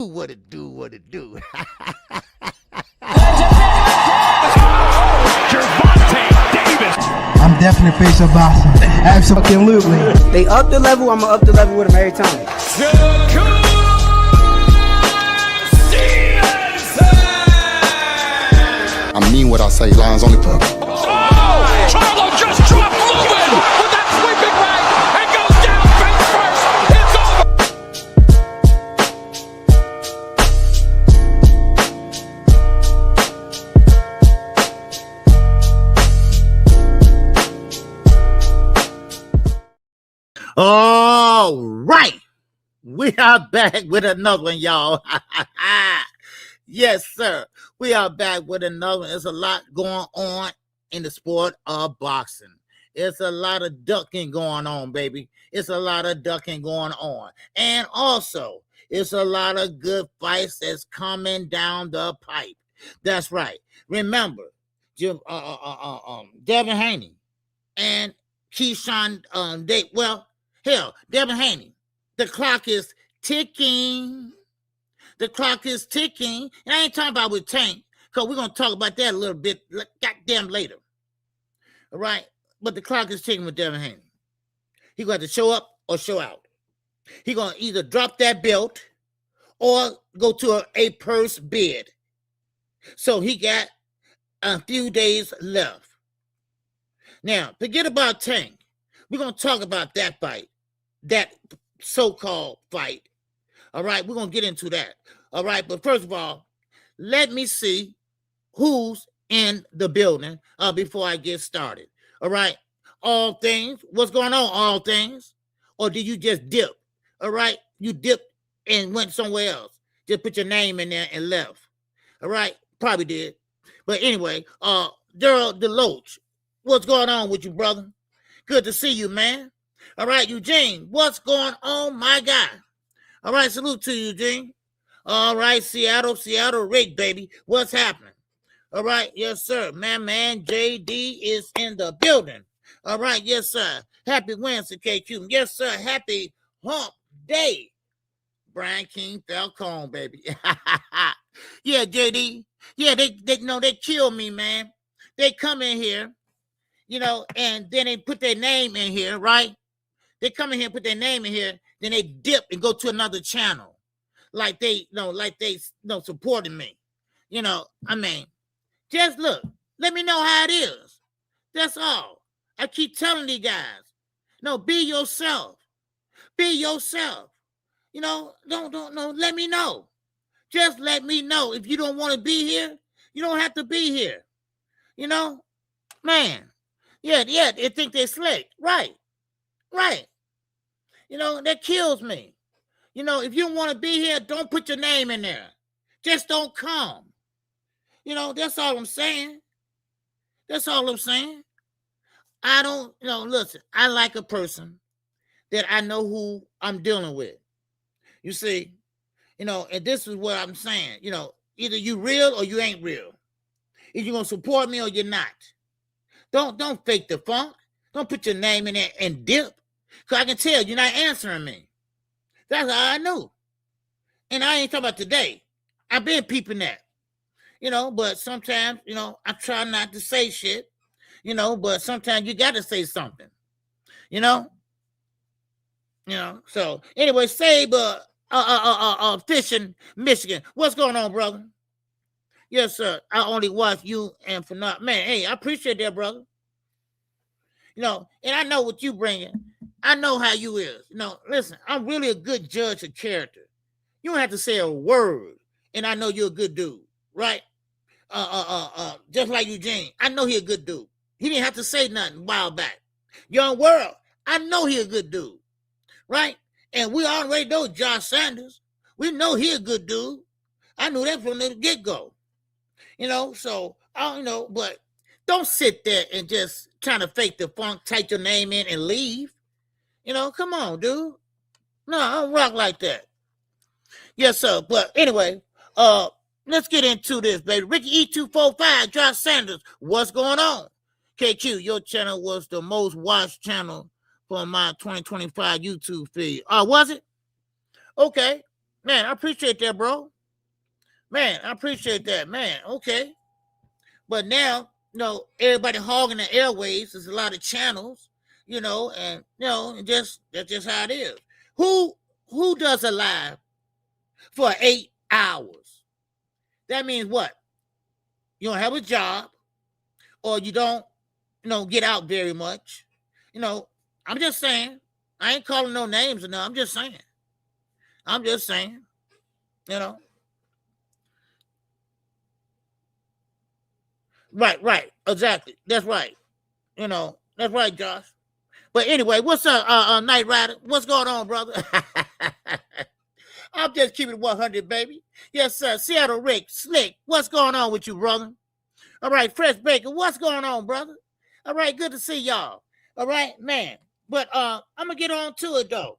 What it do, what it do. I'm definitely face of boxing. Absolutely. They up the level, I'ma up the level with them every time. I mean what I say, lines only talk. Charlo just dropped Lewin with that sweeping right and goes down face first. It's over. All right. We are back with another one, y'all. Yes, sir. We are back with another one. There's a lot going on in the sport of boxing. It's a lot of ducking going on, baby. It's a lot of ducking going on. And also, it's a lot of good fights that's coming down the pipe. That's right. Remember, Devin Haney and Keyshawn, Devin Haney. The clock is ticking. The clock is ticking. And I ain't talking about with Tank, because we're going to talk about that a little bit goddamn later. All right? But the clock is ticking with Devin Haney. He's going to have to show up or show out. He's going to either drop that belt or go to a purse bid. So he got a few days left. Now, forget about Tank. We're going to talk about that fight, that so-called fight. All right, we're going to get into that. All right, but first of all, let me see who's in the building before I get started. All right, all things, what's going on, all things? Or did you just dip? All right, you dipped and went somewhere else. Just put your name in there and left. All right, probably did. But anyway, Gerald DeLoach, what's going on with you, brother? Good to see you, man. All right, Eugene, what's going on, my guy? All right, salute to you, Eugene. All right, Seattle, Rick, baby. What's happening? All right, yes, sir. Man, JD is in the building. All right, yes, sir. Happy Wednesday, KQ. Yes, sir. Happy hump day. Brian King Falcone, baby. Yeah, JD. Yeah, they kill me, man. They come in here, and then they put their name in here, right? They come in here, put their name in here, then they dip and go to another channel, like they supporting me. Just look, let me know how it is. That's all. I keep telling these guys, be yourself. Be yourself. Don't let me know. Just let me know. If you don't want to be here, you don't have to be here. Man. Yeah, they think they're slick. Right. That kills me. If you don't want to be here, don't put your name in there. Just don't come. That's all I'm saying. That's all I'm saying. I don't, listen, I like a person that I know who I'm dealing with. You see, and this is what I'm saying. Either you real or you ain't real. Either you're going to support me or you're not. Don't fake the funk. Don't put your name in there and dip. Because I can tell you're not answering me. That's how I knew. And I ain't talking about today. I've been peeping that. But sometimes, I try not to say shit. But sometimes you got to say something. So anyway, Saber Fishing, Michigan. What's going on, brother? Yes, sir. I only watch you and for not. Man, hey, I appreciate that, brother. And I know what you bringing. I know how you is. Listen, I'm really a good judge of character. You don't have to say a word, and I know you're a good dude, right? Just like Eugene. I know he a good dude. He didn't have to say nothing a while back. Young World, I know he a good dude, right? And we already know Josh Sanders. We know he a good dude. I knew that from the get-go. So I don't know, but don't sit there and just trying to fake the funk, type your name in and leave. Come on, dude. No, I don't rock like that. Yes, sir. But anyway, let's get into this, baby. Ricky E245, Josh Sanders, what's going on? KQ, your channel was the most watched channel for my 2025 YouTube feed. Was it? Okay. Man, I appreciate that, bro. Man, I appreciate that, man. Okay. But now, everybody hogging the airwaves. There's a lot of channels, and that's just how it is. Who does a live for 8 hours? That means what? You don't have a job, or you don't, get out very much. I'm just saying. I ain't calling no names or no. I'm just saying. Right. Exactly. That's right. That's right, Josh. But anyway, what's up, Night Rider? What's going on, brother? I'm just keeping it 100, baby. Yes, sir. Seattle Rick, Slick, what's going on with you, brother? All right, Fresh Baker, what's going on, brother? All right, good to see y'all. All right, man. But I'm going to get on to it, though.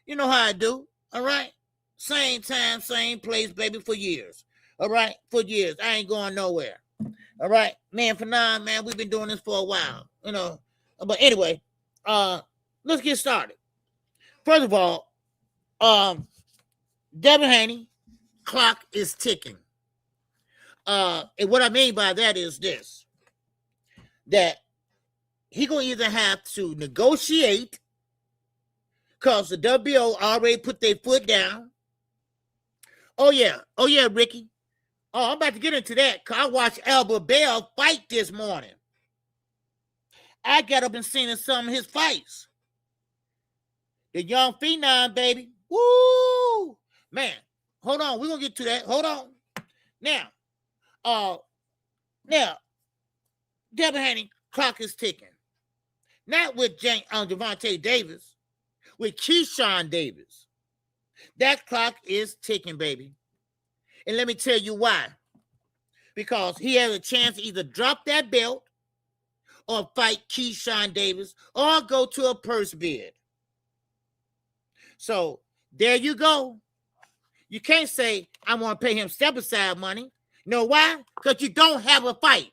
You know how I do. All right? Same time, same place, baby, for years. All right? For years. I ain't going nowhere. All right? Man, for now, man, we've been doing this for a while. But anyway, let's get started. First of all, Devin Haney, clock is ticking. And what I mean by that is this, that he gonna either have to negotiate, because the WBO already put their foot down. Oh yeah, Ricky. Oh, I'm about to get into that, because I watched Albert Bell fight this morning. I got up and seen some of his fights. The young phenom, baby. Woo! Man, hold on. We're going to get to that. Hold on. Now, Devin Haney, clock is ticking. Not with Javante Davis, with Keyshawn Davis. That clock is ticking, baby. And let me tell you why. Because he has a chance to either drop that belt or fight Keyshawn Davis or go to a purse bid. So, there you go. You can't say, I want to pay him step-aside money. You know why? Because you don't have a fight.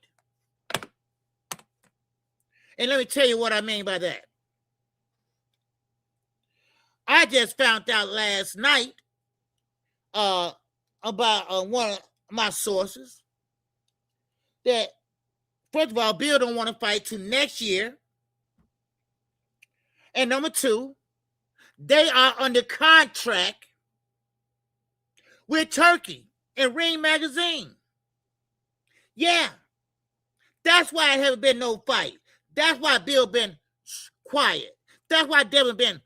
And let me tell you what I mean by that. I just found out last night about one of my sources that, first of all, Bill don't want to fight till next year. And number two, they are under contract with Turki and Ring Magazine. Yeah. That's why it haven't been no fight. That's why Bill been quiet. That's why Devin been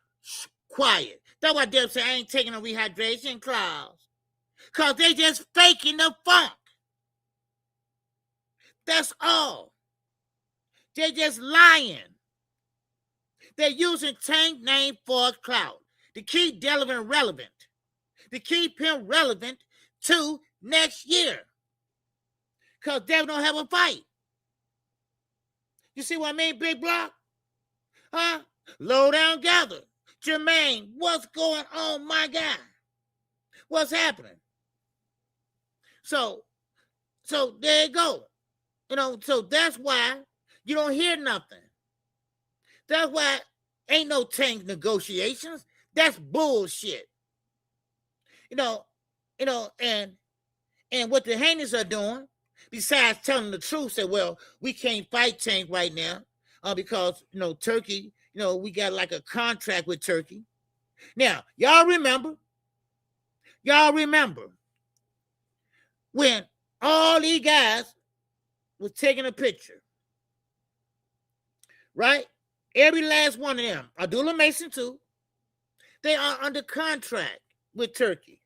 quiet. That's why Devin said, I ain't taking a rehydration clause. Because they just faking the funk. That's all. They just lying. They're using Tank name for clout to keep Delavan relevant, to keep him relevant to next year. Because Devin don't have a fight. You see what I mean, Big Block? Huh? Low down gather. Jermaine, what's going on, my guy? What's happening? So there you go. So that's why you don't hear nothing. That's why ain't no Tank negotiations. That's bullshit. And what the Haneys are doing, besides telling the truth, say, well, we can't fight Tank right now because, Turki, we got like a contract with Turki. Now, y'all remember when all these guys was taking a picture, right? Every last one of them, Abdullah Mason too, they are under contract with Turki.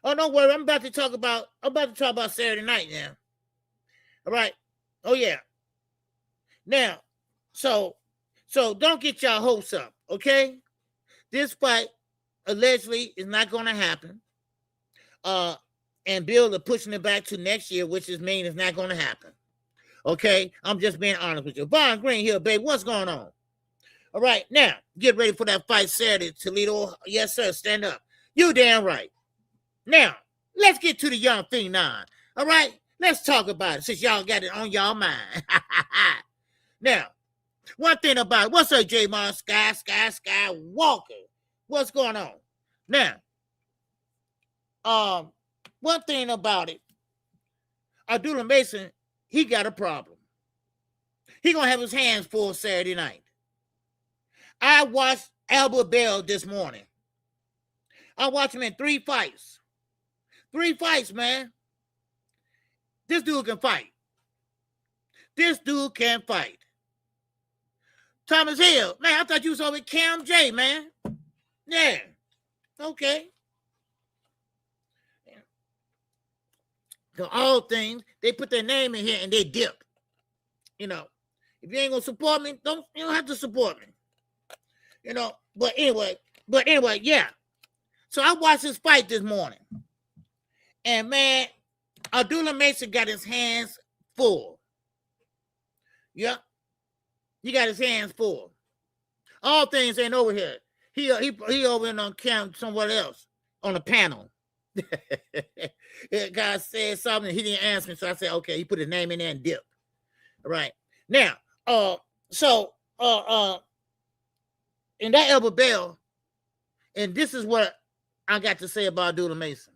Oh, don't worry, I'm about to talk about Saturday night now. All right. Oh yeah. Now, so don't get y'all hopes up, okay? This fight allegedly is not going to happen. And Bill are pushing it back to next year, which is mean it's not going to happen. Okay? I'm just being honest with you. Von Green here, baby. What's going on? All right. Now, get ready for that fight Saturday, Toledo. Yes, sir. Stand up. You damn right. Now, let's get to the young phenom. All right? Let's talk about it since y'all got it on y'all mind. Now, one thing about it. What's up, J-Mon? Sky Walker? What's going on? Now, one thing about it, Abdullah Mason, he got a problem. He gonna have his hands full Saturday night. I watched Albert Bell this morning. I watched him in 3 fights. 3 fights, man. This dude can fight. This dude can fight. Thomas Hill, man, I thought you was over with Cam J, man. Yeah. Okay. So all things, they put their name in here and they dip. You know, if you ain't gonna support me, you don't have to support me. You know, but anyway, yeah. So I watched this fight this morning. And man, Abdullah Mason got his hands full. Yep. He got his hands full. All things ain't over here. He over in on cam somewhere else on the panel. That guy said something, he didn't answer me, so I said, okay, he put his name in there and dipped. All right. Now, in that Albert Bell, and this is what I got to say about Abdullah Mason.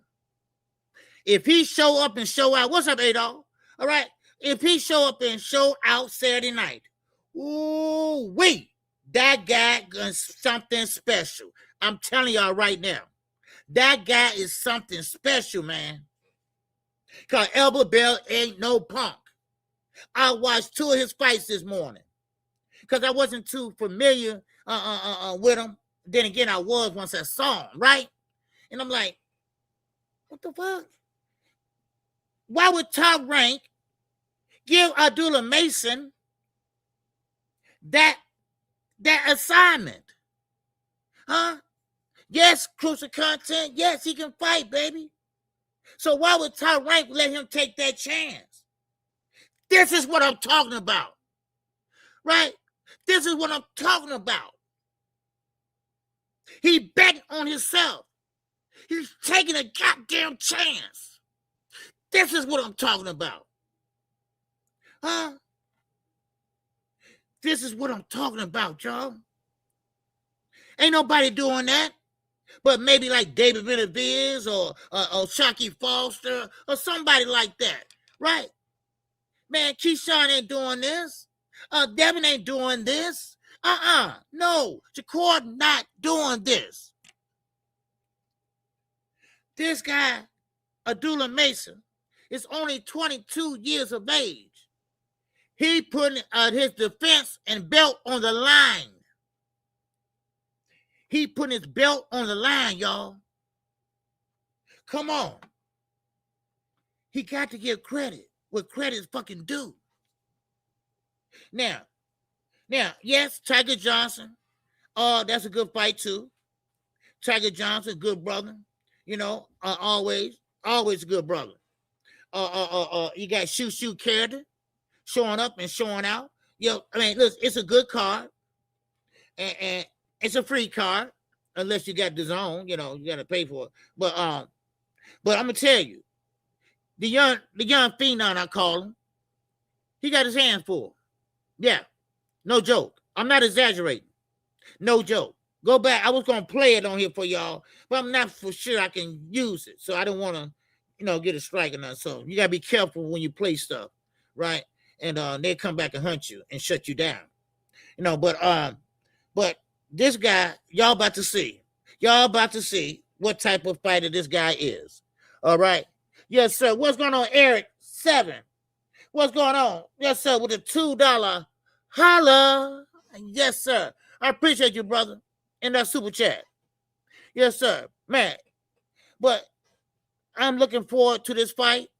If he show up and show out, what's up, Adolf? All right. If he show up and show out Saturday night, ooh, wait, that guy is something special. I'm telling y'all right now. That guy is something special, man. Because Albert Bell ain't no punk. I watched 2 of his fights this morning. Because I wasn't too familiar with him. Then again, I was once I saw him, right? And I'm like, what the fuck? Why would Top Rank give Abdullah Mason that assignment? Huh? Yes, crucial content. Yes, he can fight, baby. So why would Top Rank let him take that chance? This is what I'm talking about. Right? This is what I'm talking about. He bet on himself. He's taking a goddamn chance. This is what I'm talking about. Huh? This is what I'm talking about, y'all. Ain't nobody doing that. But maybe like David Benavides or Shockey Foster or somebody like that, right? Man, Keyshawn ain't doing this. Devin ain't doing this. No, Shakur not doing this. This guy, Abdullah Mason, is only 22 years of age. He putting his defense and belt on the line. He putting his belt on the line, y'all. Come on. He got to give credit what credit is fucking due. Now, yes, Tiger Johnson. That's a good fight too. Tiger Johnson, good brother. You know, always a good brother. You got Shoot Carter showing up and showing out. Yo, I mean, listen, it's a good card. And it's a free card, unless you got DAZN, you know, you got to pay for it. But I'm gonna tell you, the young phenom, I call him, he got his hands full. Yeah, no joke. I'm not exaggerating. No joke. Go back. I was gonna play it on here for y'all, but I'm not for sure I can use it. So I don't want to, get a strike or nothing. So you gotta be careful when you play stuff, right? And they come back and hunt you and shut you down. But this guy, y'all about to see. Y'all about to see what type of fighter this guy is. All right. Yes, sir. What's going on, Eric? 7. What's going on? Yes, sir. With a $2 holla. Yes, sir. I appreciate you, brother. In that super chat. Yes, sir. Man. But I'm looking forward to this fight.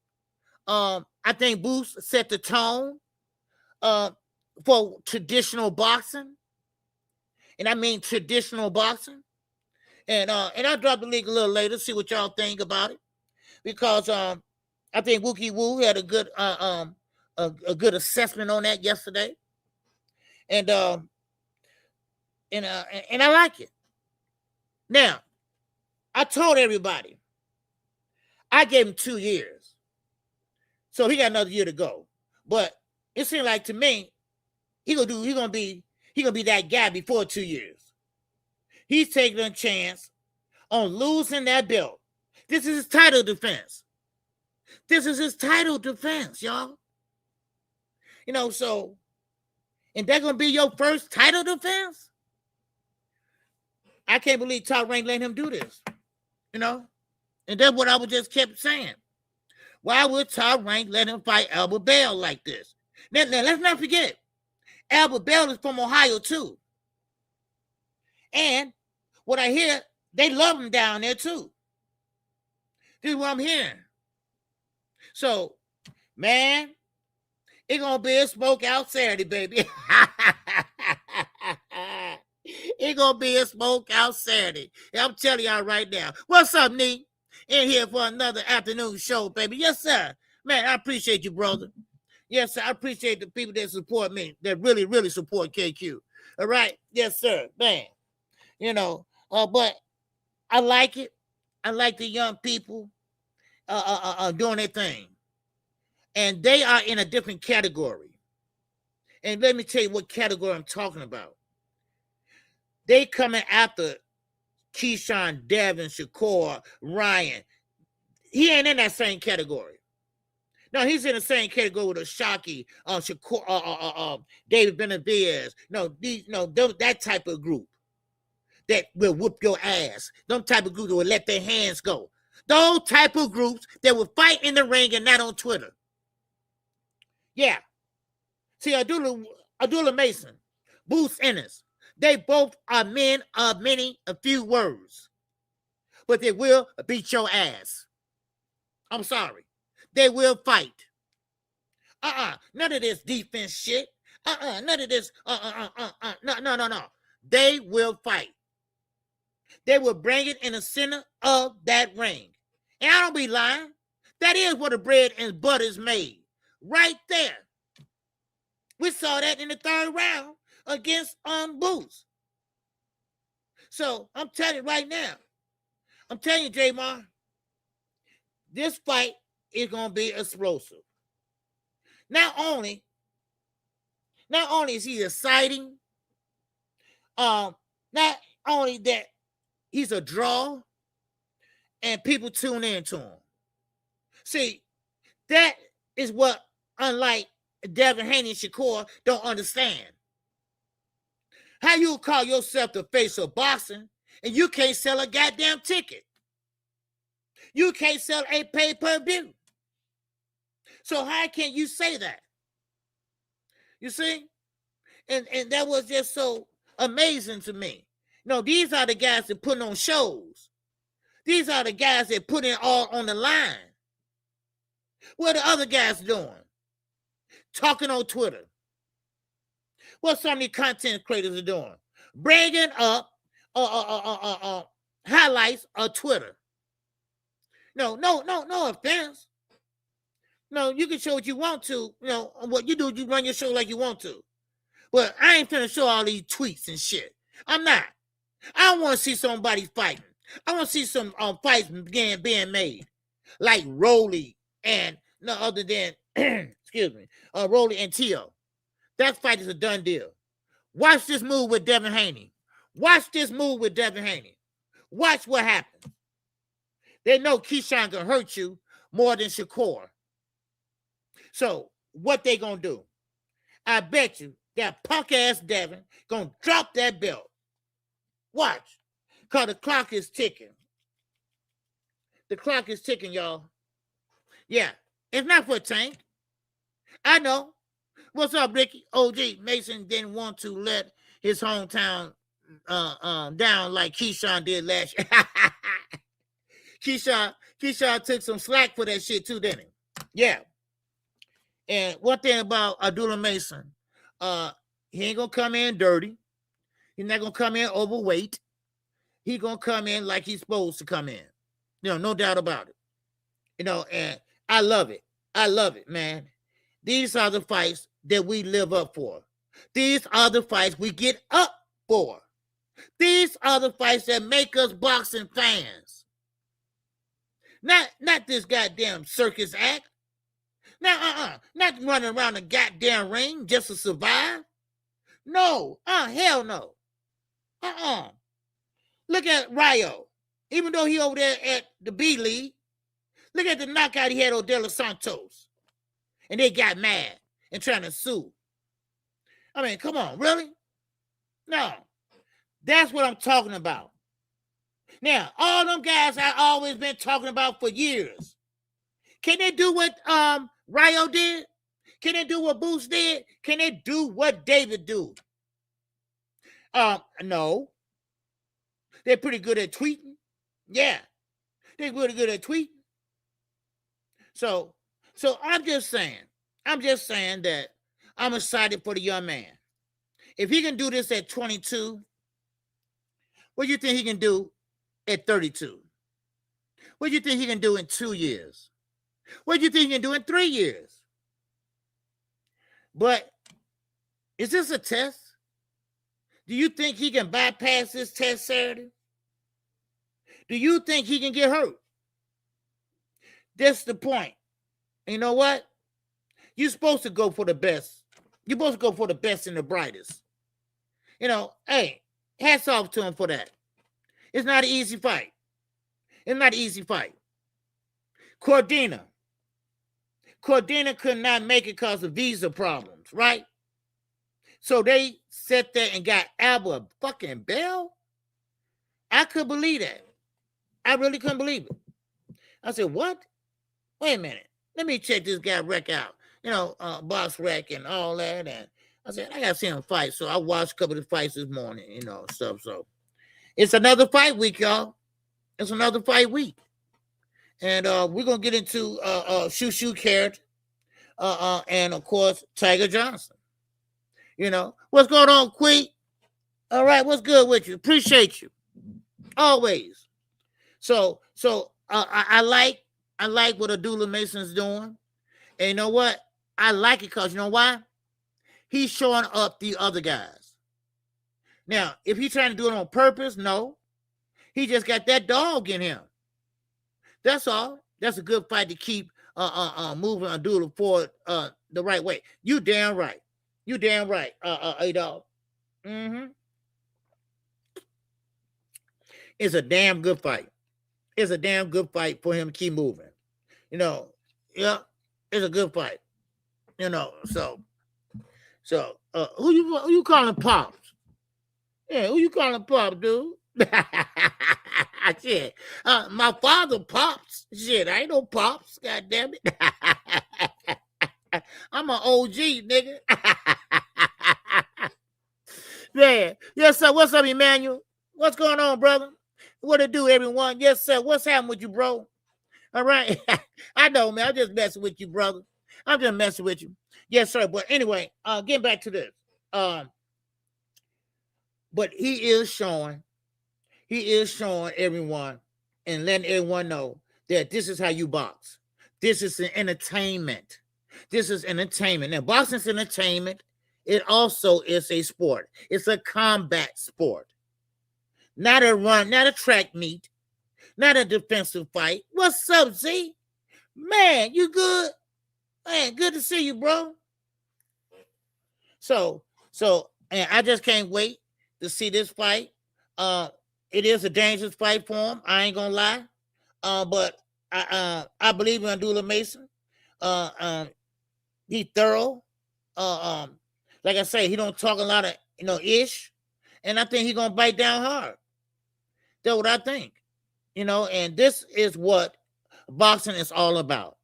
I think Boost set the tone for traditional boxing. And I mean traditional boxing. And I'll drop the link a little later, see what y'all think about it. Because I think Wookie Woo had a good assessment on that yesterday. And I like it. Now, I told everybody, I gave him 2 years. So he got another year to go. But it seemed like to me, he gonna be that guy before 2 years. He's taking a chance on losing that belt This is his title defense. This is his title defense, y'all. You know, so, and that's going to be your first title defense? I can't believe Top Rank let him do this, you know? And that's what I was just kept saying. Why would Top Rank let him fight Albert Bell like this? Now let's not forget, Albert Bell is from Ohio too. And what I hear, they love him down there too. This is what I'm hearing. So, man, it's going to be a smoke out Saturday, baby. It's going to be a smoke out Saturday. I'm telling y'all right now. What's up, Nee? In here for another afternoon show, baby. Yes, sir. Man, I appreciate you, brother. Yes, sir. I appreciate the people that support me, that really, really support KQ. All right? Yes, sir. Man. You know, but I like it. I like the young people doing their thing. And they are in a different category. And let me tell you what category I'm talking about. They coming after Keyshawn, Devin, Shakur, Ryan. He ain't in that same category. No, he's in the same category with Ashaki, Shakur, David Benavidez. That type of group that will whoop your ass. Them type of groups that will let their hands go. Those type of groups that will fight in the ring and not on Twitter. Yeah. See, Abdullah Mason, Booth Ennis, they both are men of a few words. But they will beat your ass. I'm sorry. They will fight. None of this defense shit. None of this. No. They will fight. They will bring it in the center of that ring. And I don't be lying. That is where the bread and butter is made. Right there. We saw that in the third round against Boots. So I'm telling you right now. I'm telling you, J-Mar, this fight is going to be explosive. Not only is he exciting, not only that he's a draw and people tune in to him. See, that is what, unlike Devin Haney and Shakur, don't understand. How you call yourself the face of boxing and you can't sell a goddamn ticket? You can't sell a pay-per-view. So how can you say that? You see? And that was just so amazing to me. No, these are the guys that put on shows. These are the guys that put it all on the line. What are the other guys doing? Talking on Twitter. What some of these content creators are doing? Bringing up highlights of Twitter. No offense. No, you can show what you want to. You know, what you do, you run your show like you want to. But I ain't finna show all these tweets and shit. I'm not. I don't want to see somebody fighting. I want to see some fights being made. Like Rolly and no other than, excuse me, Rolly and Tio. That fight is a done deal. Watch this move with Devin Haney. Watch this move with Devin Haney. Watch what happens. They know Keyshawn can hurt you more than Shakur. So what they gonna do? I bet you that punk ass Devin gonna drop that belt. Watch. Cause the clock is ticking. The clock is ticking, y'all. Yeah. It's not for Tank. I know. What's up, Ricky? OG Mason didn't want to let his hometown down like Keyshawn did last year. Keyshawn took some slack for that shit too, didn't he? Yeah. And one thing about Abdullah Mason, he ain't gonna come in dirty. He's not gonna come in overweight. He's gonna come in like he's supposed to come in. You know, no doubt about it. You know, and I love it. I love it, man. These are the fights that we live up for. These are the fights we get up for. These are the fights that make us boxing fans. Not this goddamn circus act. Not running around the goddamn ring just to survive. No, hell no. Look at Ryo. Even though he over there at the B League. Look at the knockout he had on De Los Santos. And they got mad and trying to sue. I mean, come on, really? No. That's what I'm talking about. Now, all them guys I've always been talking about for years. Can they do what Ryo did? Can they do what Boost did? Can they do what David do? No. They're pretty good at tweeting. Yeah. They're pretty good at tweeting. So I'm just saying that I'm excited for the young man. If he can do this at 22, what do you think he can do at 32? What do you think he can do in 2 years? What do you think he can do in 3 years? But is this a test? Do you think he can bypass this test Saturday? Do you think he can get hurt? That's the point. And you know what? You're supposed to go for the best. You're supposed to go for the best and the brightest. You know, hey, hats off to him for that. It's not an easy fight. It's not an easy fight. Cordina could not make it because of visa problems, right? So they sat there and got Albert fucking Bell. I couldn't believe that. I really couldn't believe it. I said, what? Wait a minute. Let me check this guy Rec out. You know, Boss Rec and all that. And I said, I got to see him fight. So I watched a couple of the fights this morning, you know, stuff. So it's another fight week, y'all. It's another fight week. And we're going to get into Shoo Carrot and, of course, Tiger Johnson. You know, what's going on, Queen? All right, what's good with you? Appreciate you. Always. So I like what Abdullah Mason's doing. And you know what? I like it because you know why? He's showing up the other guys. Now, if he's trying to do it on purpose, no. He just got that dog in him. That's all. That's a good fight to keep moving Abdullah forward the right way. You damn right. You damn right, A-Dog. Mm-hmm. It's a damn good fight. It's a damn good fight for him to keep moving. You know, yeah, it's a good fight. You know, so who you calling Pops? Yeah, who you calling Pops, dude? Shit. My father Pops. Shit, I ain't no Pops, god damn it. I'm an OG, nigga. Yeah. Yes, sir. What's up, Emmanuel? What's going on, brother? What it do, everyone? Yes, sir. What's happening with you, bro? All right. I know, man. I'm just messing with you, brother. I'm just messing with you. Yes, sir. But anyway, getting back to this. But he is showing everyone and letting everyone know that this is how you box. This is an entertainment. This is entertainment. Now, boxing's entertainment. It also is a sport. It's a combat sport. Not a run, not a track meet, not a defensive fight. What's up, Z? Man, you good? Man, good to see you, bro. So, and I just can't wait to see this fight. It is a dangerous fight for him. I ain't gonna lie. But I believe in Abdullah Mason. He thorough. Like I say, he don't talk a lot of ish, and I think he gonna bite down hard. That's what I think. And this is what boxing is all about.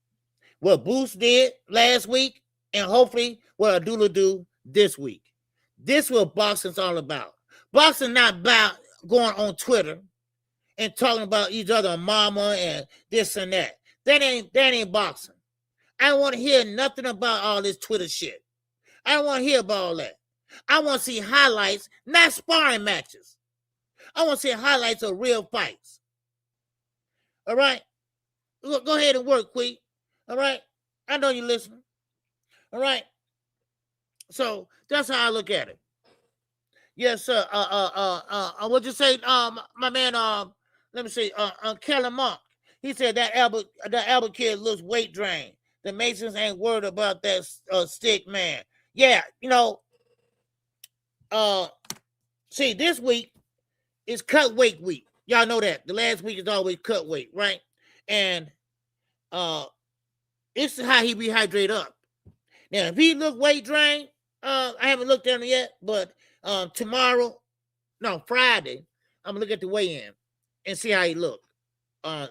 What Boost did last week, and hopefully what Abdullah do this week. This is what boxing's all about. Boxing not about going on Twitter and talking about each other, mama and this and that. That ain't boxing. I don't want to hear nothing about all this Twitter shit. I don't want to hear about all that. I want to see highlights, not sparring matches. I want to see highlights of real fights. All right? Look, go ahead and work, Queen. All right? I know you're listening. All right? So that's how I look at it. Yes, sir. What'd you say, my man? Let me see. Kelly Monk. He said that Albert kid looks weight drained. The Masons ain't worried about that stick man. Yeah, see, this week is cut weight week. Y'all know that. The last week is always cut weight, right? And it's how he rehydrate up. Now, if he look weight drained, I haven't looked at him yet, but Friday, I'm gonna look at the weigh-in and see how he look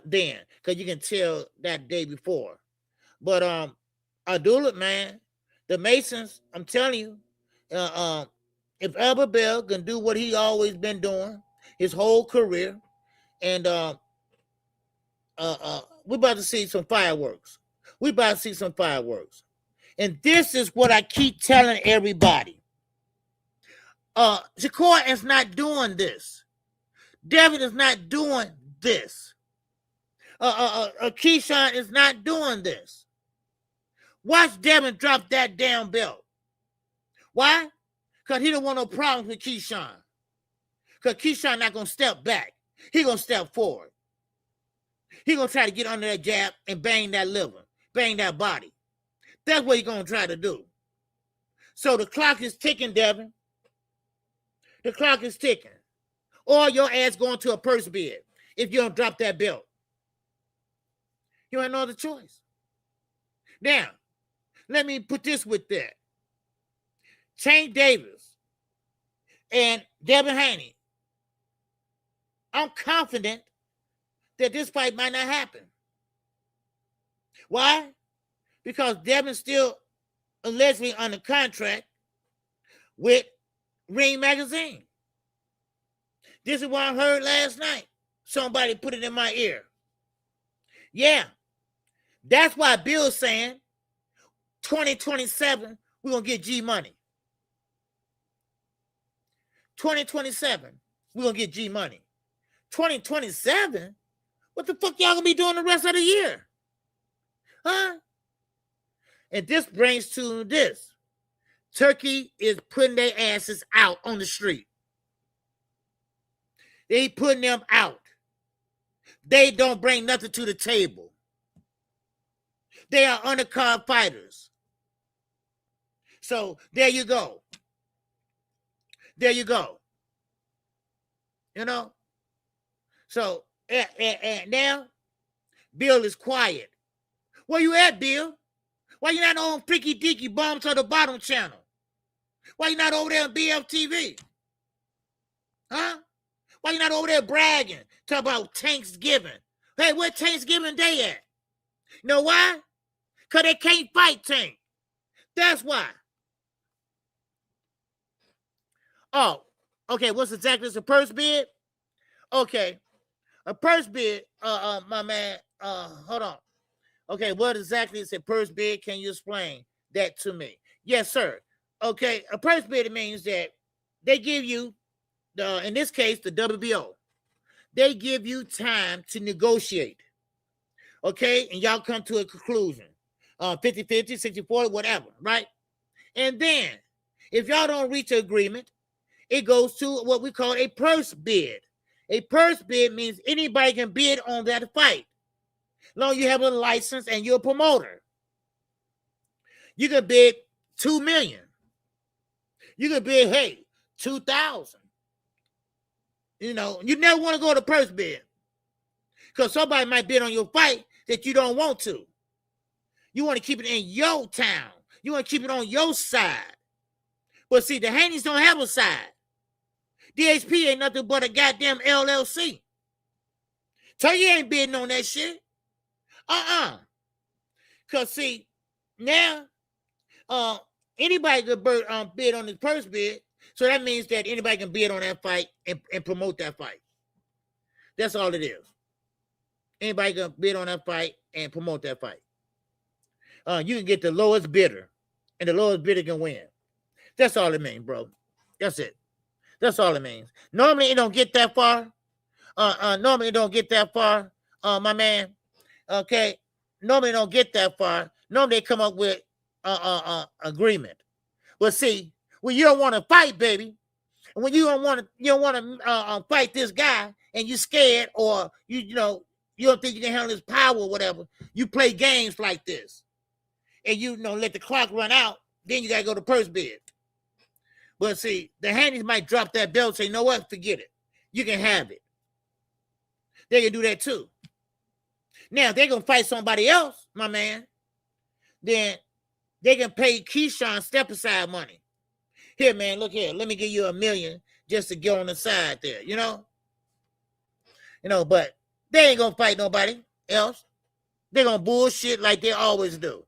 then, because you can tell that day before. But I do it, man. The Masons, I'm telling you, if Albert Bell can do what he always been doing his whole career, and we're about to see some fireworks. We're about to see some fireworks. And this is what I keep telling everybody. Shakur is not doing this. Devin is not doing this. Keyshawn is not doing this. Watch Devin drop that damn belt. Why? Because he don't want no problems with Keyshawn. Because Keyshawn not going to step back. He going to step forward. He going to try to get under that jab and bang that liver, bang that body. That's what he's going to try to do. So the clock is ticking, Devin. The clock is ticking. Or your ass going to a purse bid if you don't drop that belt. You have no other choice. Now, let me put this with that. Tank Davis and Devin Haney. I'm confident that this fight might not happen. Why? Because Devin's still allegedly under contract with Ring Magazine. This is what I heard last night. Somebody put it in my ear. Yeah. That's why Bill's saying 2027, we're going to get G money. 2027, we're going to get G money. 2027? What the fuck y'all going to be doing the rest of the year? Huh? And this brings to this. Turkey is putting their asses out on the street. They putting them out. They don't bring nothing to the table. They are undercard fighters. So there you go. There you go. You know? So and now, Bill is quiet. Where you at, Bill? Why you not on Freaky Deaky Bombs on the Bottom channel? Why you not over there on BFTV? Huh? Why you not over there bragging? Talk about Thanksgiving. Hey, where Thanksgiving Day at? You know why? Because they can't fight Tank. That's why. Oh, okay, what's exactly this, a purse bid? Okay. A purse bid, my man, hold on. Okay, what exactly is a purse bid? Can you explain that to me? Yes, sir. Okay, a purse bid means that they give you, in this case, the WBO, they give you time to negotiate. Okay, and y'all come to a conclusion. 50-50, 60-40, whatever, right? And then, if y'all don't reach an agreement, it goes to what we call a purse bid. A purse bid means anybody can bid on that fight. As long as you have a license and you're a promoter. You can bid $2 million. You can bid, hey, $2,000. You know, you never want to go to purse bid. Because somebody might bid on your fight that you don't want to. You want to keep it in your town. You want to keep it on your side. But see, the Haneys don't have a side. DHP ain't nothing but a goddamn LLC. Tell you ain't bidding on that shit. Because see, now, anybody could bid on this purse bid. So that means that anybody can bid on that fight and promote that fight. That's all it is. Anybody can bid on that fight and promote that fight. You can get the lowest bidder, and the lowest bidder can win. That's all it means, bro. That's it. That's all it means. Normally, it don't get that far. Normally, it don't get that far, my man. Okay? Normally, it don't get that far. Normally, they come up with agreement. But see, when you don't want to fight, baby, and when you don't want to fight this guy, and you're scared, or you don't think you can handle his power or whatever, you play games like this, and you let the clock run out. Then you gotta go to purse bid. But see, the Haneys might drop that belt and say, you know what? Forget it. You can have it. They can do that too. Now, if they're going to fight somebody else, my man, then they can pay Keyshawn step-aside money. Here, man, look here. Let me give you $1 million just to get on the side there, you know? But they ain't going to fight nobody else. They're going to bullshit like they always do.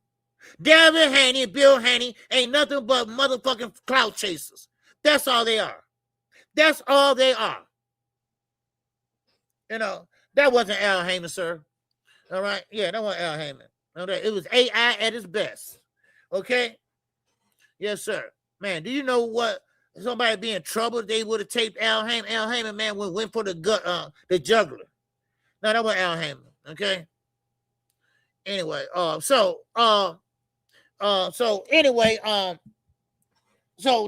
David Haney, Bill Haney ain't nothing but motherfucking clout chasers. That's all they are. That's all they are. That wasn't Al Heyman, sir. All right? Yeah, that wasn't Al Heyman. Okay? It was AI at its best. Okay? Yes, sir. Man, do you know what? Somebody be in trouble, they would have taped Al Heyman. Al Heyman, man, went for the juggler. No, that wasn't Al Heyman. Okay? Anyway, so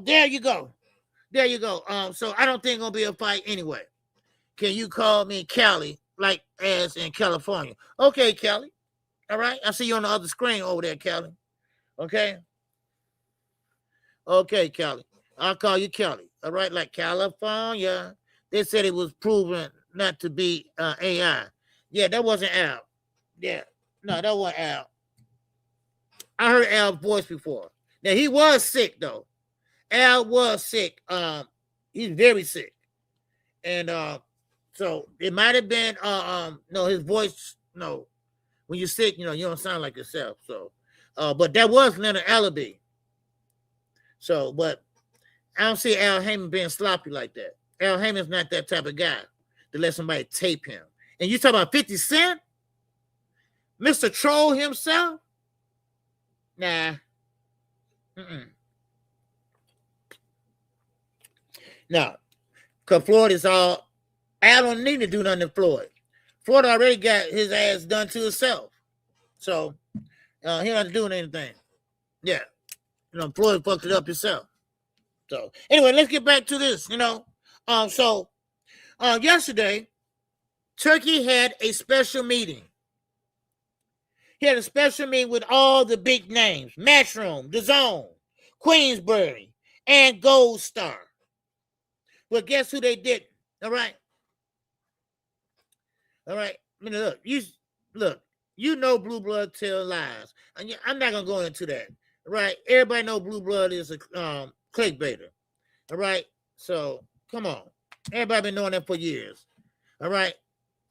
there you go. There you go. So I don't think it's gonna be a fight anyway. Can you call me Cali, like as in California? Okay, Cali. All right. I see you on the other screen over there, Cali. Okay. Okay, Cali. I'll call you Cali. All right, like California. They said it was proven not to be AI. Yeah, that wasn't Al. Yeah. No, that wasn't Al. I heard Al's voice before. Now, he was sick, though. Al was sick. He's very sick. And so it might have been, no, his voice, no. When you're sick, you don't sound like yourself. So, but that was Leonard Allaby. So, but I don't see Al Heyman being sloppy like that. Al Heyman's not that type of guy to let somebody tape him. And you talk about 50 Cent? Mr. Troll himself? Nah. No. Because Floyd is all, Al don't need to do nothing to Floyd. Floyd already got his ass done to himself. So, he don't have to do anything. Yeah. Floyd fucked it up himself. So, anyway, let's get back to this, yesterday, Turki had a special meeting. He had a special meeting with all the big names, Matchroom, DAZN, Queensbury, and Gold Star. But guess who they didn't? All right. All right. I mean, look, Blue Blood tell lies. I'm not gonna go into that. All right. Everybody know Blue Blood is a clickbaiter. All right. So come on. Everybody been knowing that for years. All right.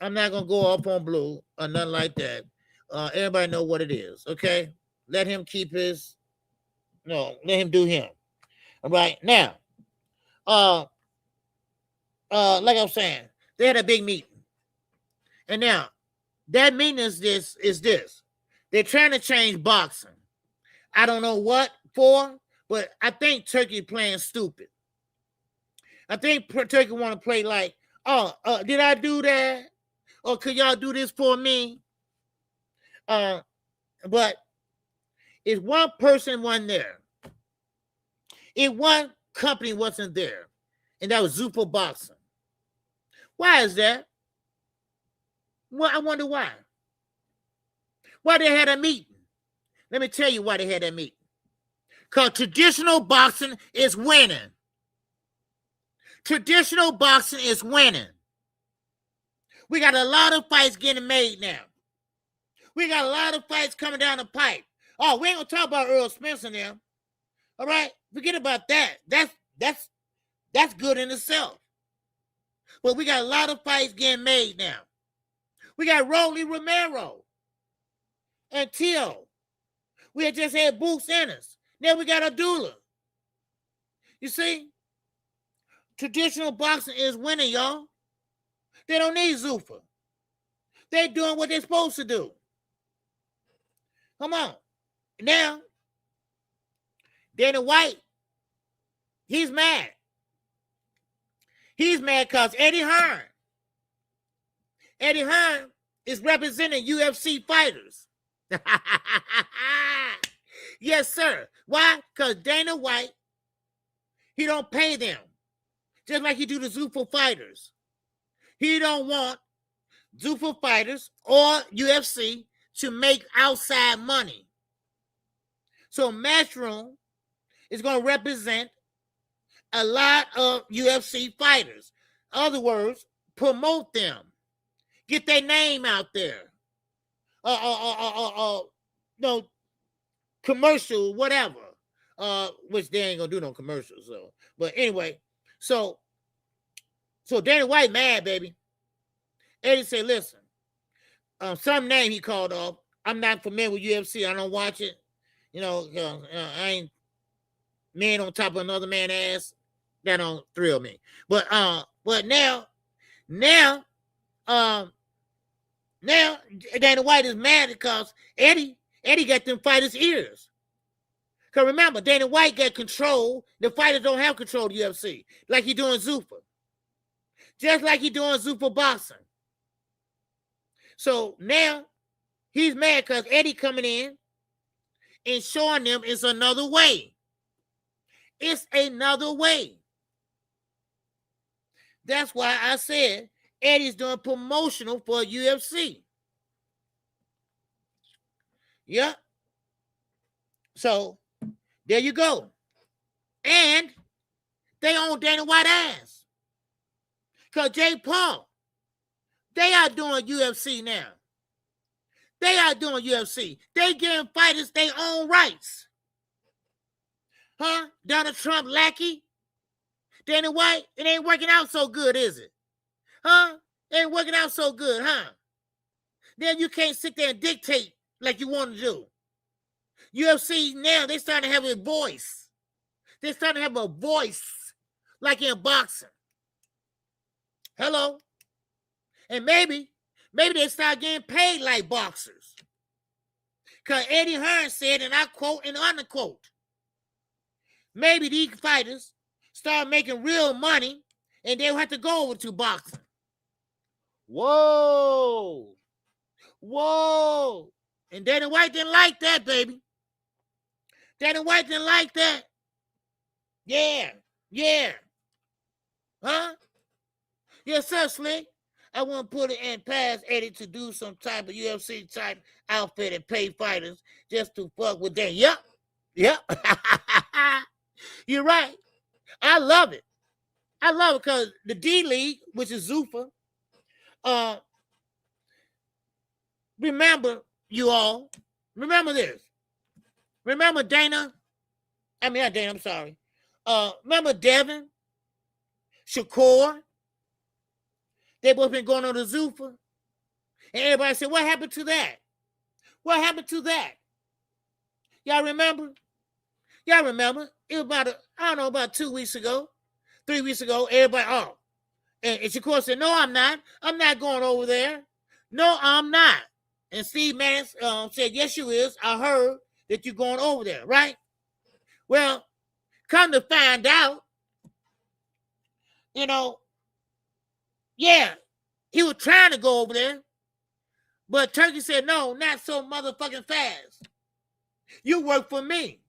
I'm not gonna go up on Blue or nothing like that. Everybody know what it is. Okay. Let him keep his. No, let him do him. All right. Now, like I'm saying, they had a big meeting. And now, that meeting is this. They're trying to change boxing. I don't know what for, but I think Turki playing stupid. I think Turki want to play like, did I do that? Or could y'all do this for me? But if one person wasn't there, if one company wasn't there, and that was Zuffa Boxing. Why is that? Well, I wonder why. Why they had a meeting? Let me tell you why they had that meeting. Because traditional boxing is winning. Traditional boxing is winning. We got a lot of fights getting made now. We got a lot of fights coming down the pipe. Oh, we ain't gonna talk about Earl Spencer now. All right, forget about that. That's good in itself. But we got a lot of fights getting made now. We got Rolly Romero and Tio. We had just had Boots Ennis. Now we got Abdullah. You see? Traditional boxing is winning, y'all. They don't need Zuffa. They're doing what they're supposed to do. Come on. Now, Dana White, he's mad. He's mad because Eddie Hearn is representing UFC fighters. Yes, sir. Why? Because Dana White, he don't pay them. Just like he do the Zuffa fighters. He don't want Zuffa fighters or UFC to make outside money. So Matchroom is going to represent a lot of UFC fighters. In other words, promote them. get their name out there. No commercial, whatever. Which they ain't gonna do no commercials. So, but anyway, so Dana White mad, baby. Eddie said, listen, some name he called off. I'm not familiar with UFC. I don't watch it. I ain't man on top of another man's ass. That don't thrill me. But now Dana White is mad because Eddie got them fighters' ears. Because remember, Dana White got control. The fighters don't have control of the UFC. Like he doing Zuffa. Just like he doing Zuffa boxing. So now he's mad because Eddie coming in and showing them it's another way. It's another way. That's why I said Eddie's doing promotional for UFC. Yep. So there you go. And they own Dana White ass. Because Jake Paul, they are doing UFC now. They are doing UFC. They giving fighters their own rights. Huh? Donald Trump lackey? Dana White? It ain't working out so good, is it? Huh? It ain't working out so good, huh? Then you can't sit there and dictate like you want to do. UFC now, they starting to have a voice. They're starting to have a voice like in boxing. Hello? And maybe they start getting paid like boxers. Because Eddie Hearn said, and I quote and unquote, maybe these fighters start making real money and they'll have to go over to boxing. Whoa. Whoa. And Dana White didn't like that, baby. Dana White didn't like that. Yeah. Huh? Yes, sir, Slick. I want to put it in past Eddie to do some type of UFC type outfit and pay fighters just to fuck with them. Yep. You're right. I love it. I love it because the D League, which is Zuffa, remember you all, remember this. Remember Dana? I mean, not Dana, I'm sorry. Remember Devin? Shakur? They both been going on to Zuffa. And everybody said, what happened to that? What happened to that? Y'all remember? Y'all remember? It was about 2 weeks ago, 3 weeks ago, everybody, and Shakur said, no, I'm not. I'm not going over there. No, I'm not. And Steve Mannix said, yes, you is. I heard that you're going over there, right? Well, come to find out, yeah, he was trying to go over there, but Turki said, no, not so motherfucking fast. You work for me.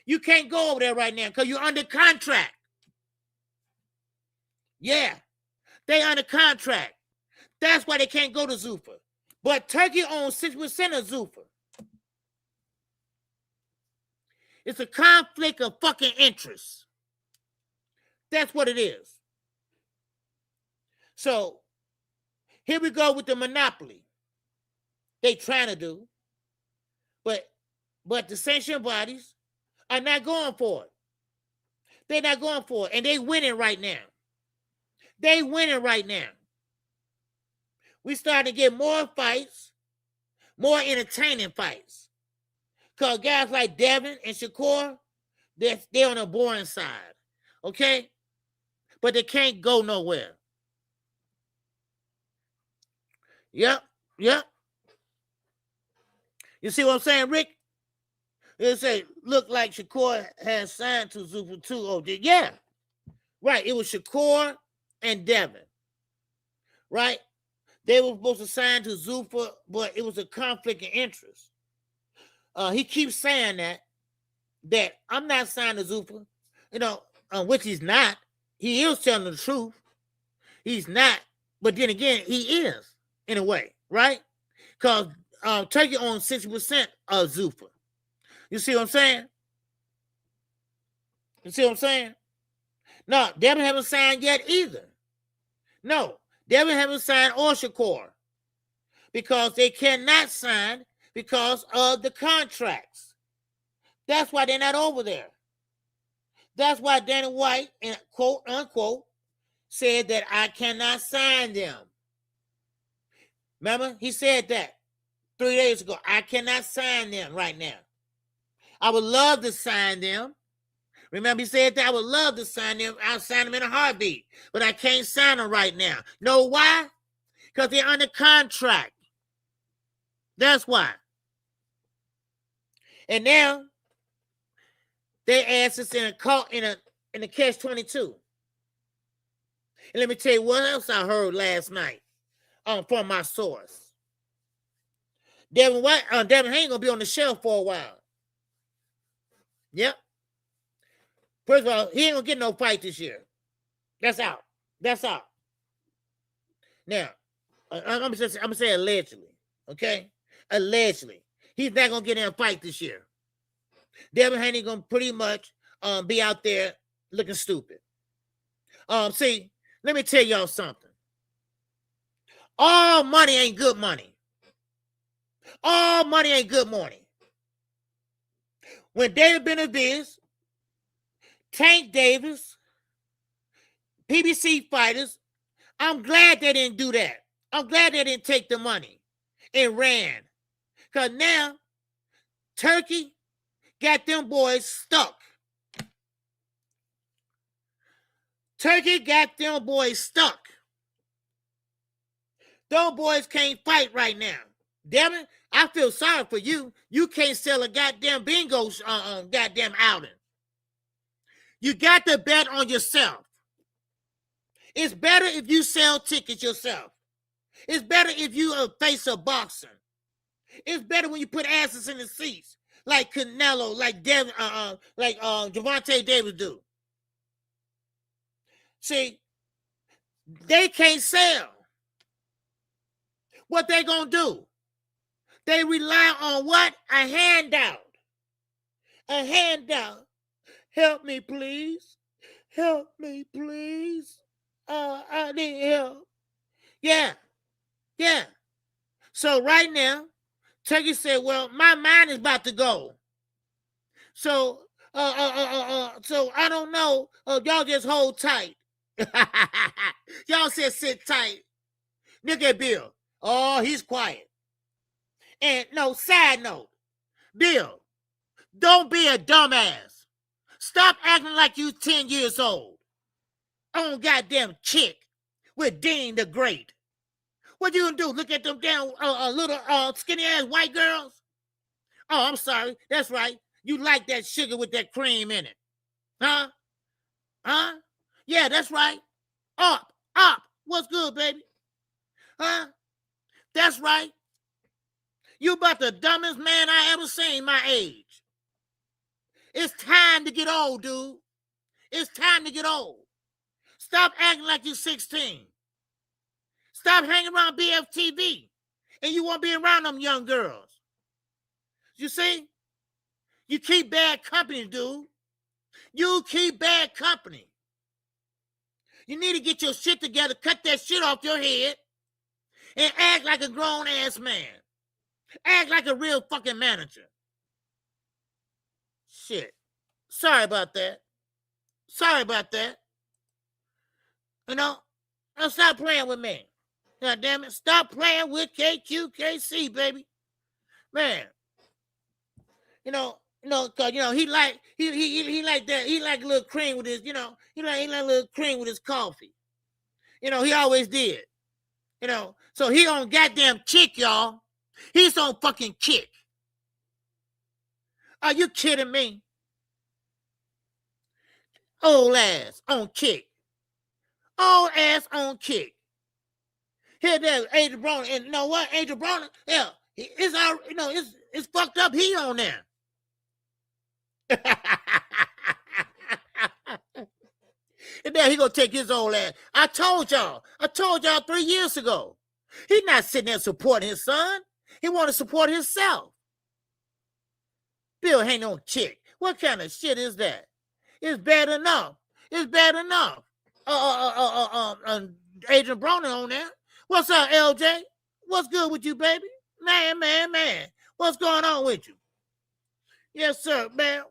You can't go over there right now because you're under contract. Yeah, they under contract. That's why they can't go to Zuffa. But Turki owns 6% of Zuffa. It's a conflict of fucking interest. That's what it is. So, here we go with the monopoly. They trying to do. But the sanction bodies are not going for it. They're not going for it. And they winning right now. They winning right now. We starting to get more fights, more entertaining fights. Because guys like Devin and Shakur, they're on the boring side. Okay? But they can't go nowhere. Yep. You see what I'm saying, Rick? It say, look like Shakur has signed to Zuffa too. Oh, yeah. Right. It was Shakur and Devin. Right? They were supposed to sign to Zuffa, but it was a conflict of interest. He keeps saying that I'm not signed to Zuffa, which he's not. He is telling the truth. He's not. But then again, he is. In a way, right? Because Turki owns 60% of Zuffa. You see what I'm saying? No, Devin haven't signed yet either. No, Devin haven't signed or Shakur because they cannot sign because of the contracts. That's why they're not over there. That's why Danny White, in quote unquote, said that I cannot sign them. Remember, he said that 3 days ago. I cannot sign them right now. I would love to sign them. Remember, he said that I would love to sign them. I'll sign them in a heartbeat, but I can't sign them right now. Know why? Because they're under contract. That's why. And now they asked us in a catch-22. And let me tell you what else I heard last night from my source. Devin Haney gonna be on the shelf for a while. Yep. First of all, he ain't gonna get no fight this year. That's out. That's out. Now, I'm gonna say allegedly. Okay, allegedly, he's not gonna get in a fight this year. Devin Haney gonna pretty much be out there looking stupid. See, let me tell y'all something. All money ain't good money. All money ain't good money. When David Benavidez, Tank Davis, PBC fighters, I'm glad they didn't do that. I'm glad they didn't take the money and ran. Because now, Turki got them boys stuck. Turki got them boys stuck. Those boys can't fight right now. Damn it, I feel sorry for you. You can't sell a goddamn bingo goddamn outing. You got to bet on yourself. It's better if you sell tickets yourself. It's better if you face a boxer. It's better when you put asses in the seats, like Canelo, like Gervonta Davis do. See, they can't sell. What they gonna do? They rely on what? A handout. A handout. Help me, please. Help me, please. I need help. Yeah. Yeah. So right now, Turki said, well, my mind is about to go. So, so I don't know. Y'all just hold tight. Y'all said sit tight. Look at Bill. Oh, he's quiet. And no, side note, Bill, don't be a dumbass. Stop acting like you 10 years old. On goddamn chick with Dean the Great. What you gonna do? Look at them damn little skinny ass white girls? Oh, I'm sorry. That's right. You like that sugar with that cream in it. Huh? Huh? Yeah, that's right. Up. What's good, baby? Huh? That's right. You about the dumbest man I ever seen my age. It's time to get old, dude. It's time to get old. Stop acting like you're 16. Stop hanging around BFTV. And you won't be around them young girls. You see? You keep bad company, dude. You keep bad company. You need to get your shit together, cut that shit off your head, and act like a grown-ass man. Act like a real fucking manager. Shit. Sorry about that. Sorry about that. You know, now stop playing with me. God damn it. Stop playing with KQKC, baby. Man. You know, cause he like that. He like a little cream with his, he like a little cream with his coffee. He always did. So he on goddamn kick, y'all. He's on fucking kick. Are you kidding me? Old ass on kick. Old ass on kick. Here there, Adrian Broner, and you know what? Adrian Broner, yeah, it's all, it's fucked up. He on there. And then he gonna take his old ass. I told y'all 3 years ago. He's not sitting there supporting his son. He want to support himself. Bill ain't no chick. What kind of shit is that? It's bad enough. It's bad enough. Adrian Broner on there. What's up, LJ? What's good with you, baby? Man. What's going on with you? Yes, sir, man.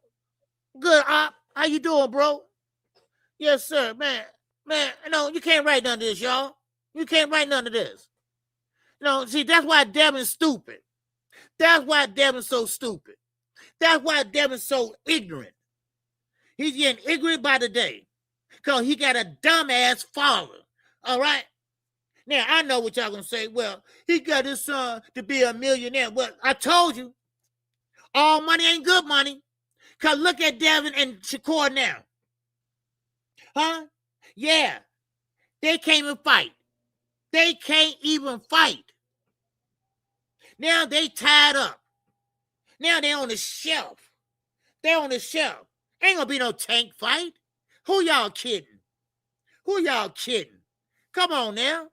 Good, Op. How you doing, bro? Yes, sir, man. Man, no, you can't write none of this, y'all. You can't write none of this. See, that's why Devin's stupid. That's why Devin's so stupid. That's why Devin's so ignorant. He's getting ignorant by the day. Because he got a dumbass father. All right? Now, I know what y'all going to say. Well, he got his son to be a millionaire. Well, I told you, all money ain't good money. Because look at Devin and Shakur now. Huh? Yeah. They can't even fight. They can't even fight. Now they tied up. Now they on the shelf. They on the shelf. Ain't gonna be no Tank fight. Who y'all kidding? Who y'all kidding? Come on now.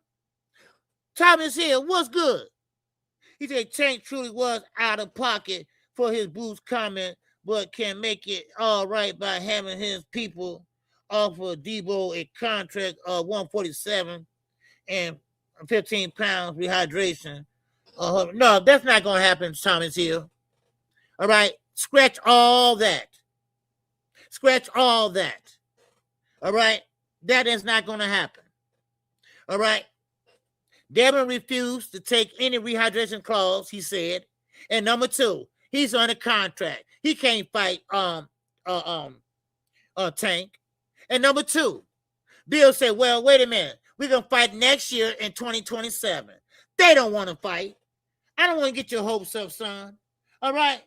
Thomas here, what's good? He said Tank truly was out of pocket for his Boost comment, but can make it all right by having his people offer Debo a contract of 147 and 15 pounds rehydration. No, that's not going to happen, Thomas Hill. All right? Scratch all that. Scratch all that. All right? That is not going to happen. All right? Devin refused to take any rehydration clause, he said. And number two, he's on a contract. He can't fight Tank. And number two, Bill said, well, wait a minute. We're going to fight next year in 2027. They don't want to fight. I don't want to get your hopes up, son. All right?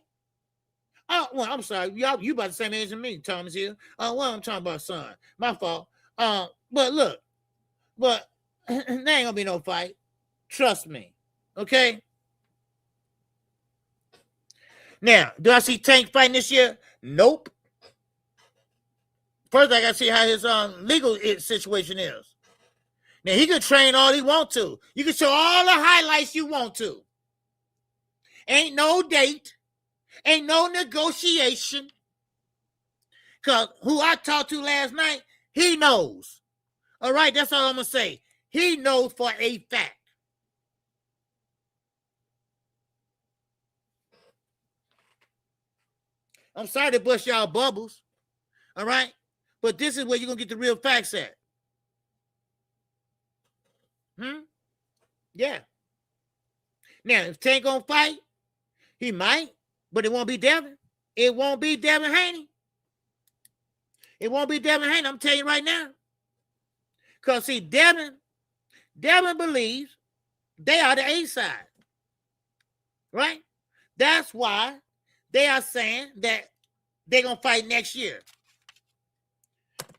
Well, I'm sorry. You about the same age as me, Thomas here. Well, I'm talking about son. My fault. But look. But there ain't going to be no fight. Trust me. Okay? Now, do I see Tank fighting this year? Nope. First, I got to see how his legal situation is. Now, he can train all he want to. You can show all the highlights you want to. Ain't no date. Ain't no negotiation. Because who I talked to last night, he knows. All right, that's all I'm going to say. He knows for a fact. I'm sorry to bust y'all bubbles. All right? But this is where you're going to get the real facts at. Yeah. Now, if Tank gonna fight, he might, but it won't be Devin. It won't be Devin Haney. It won't be Devin Haney, I'm telling you right now. Because, see, Devin believes they are the A side. Right? That's why they are saying that they're going to fight next year.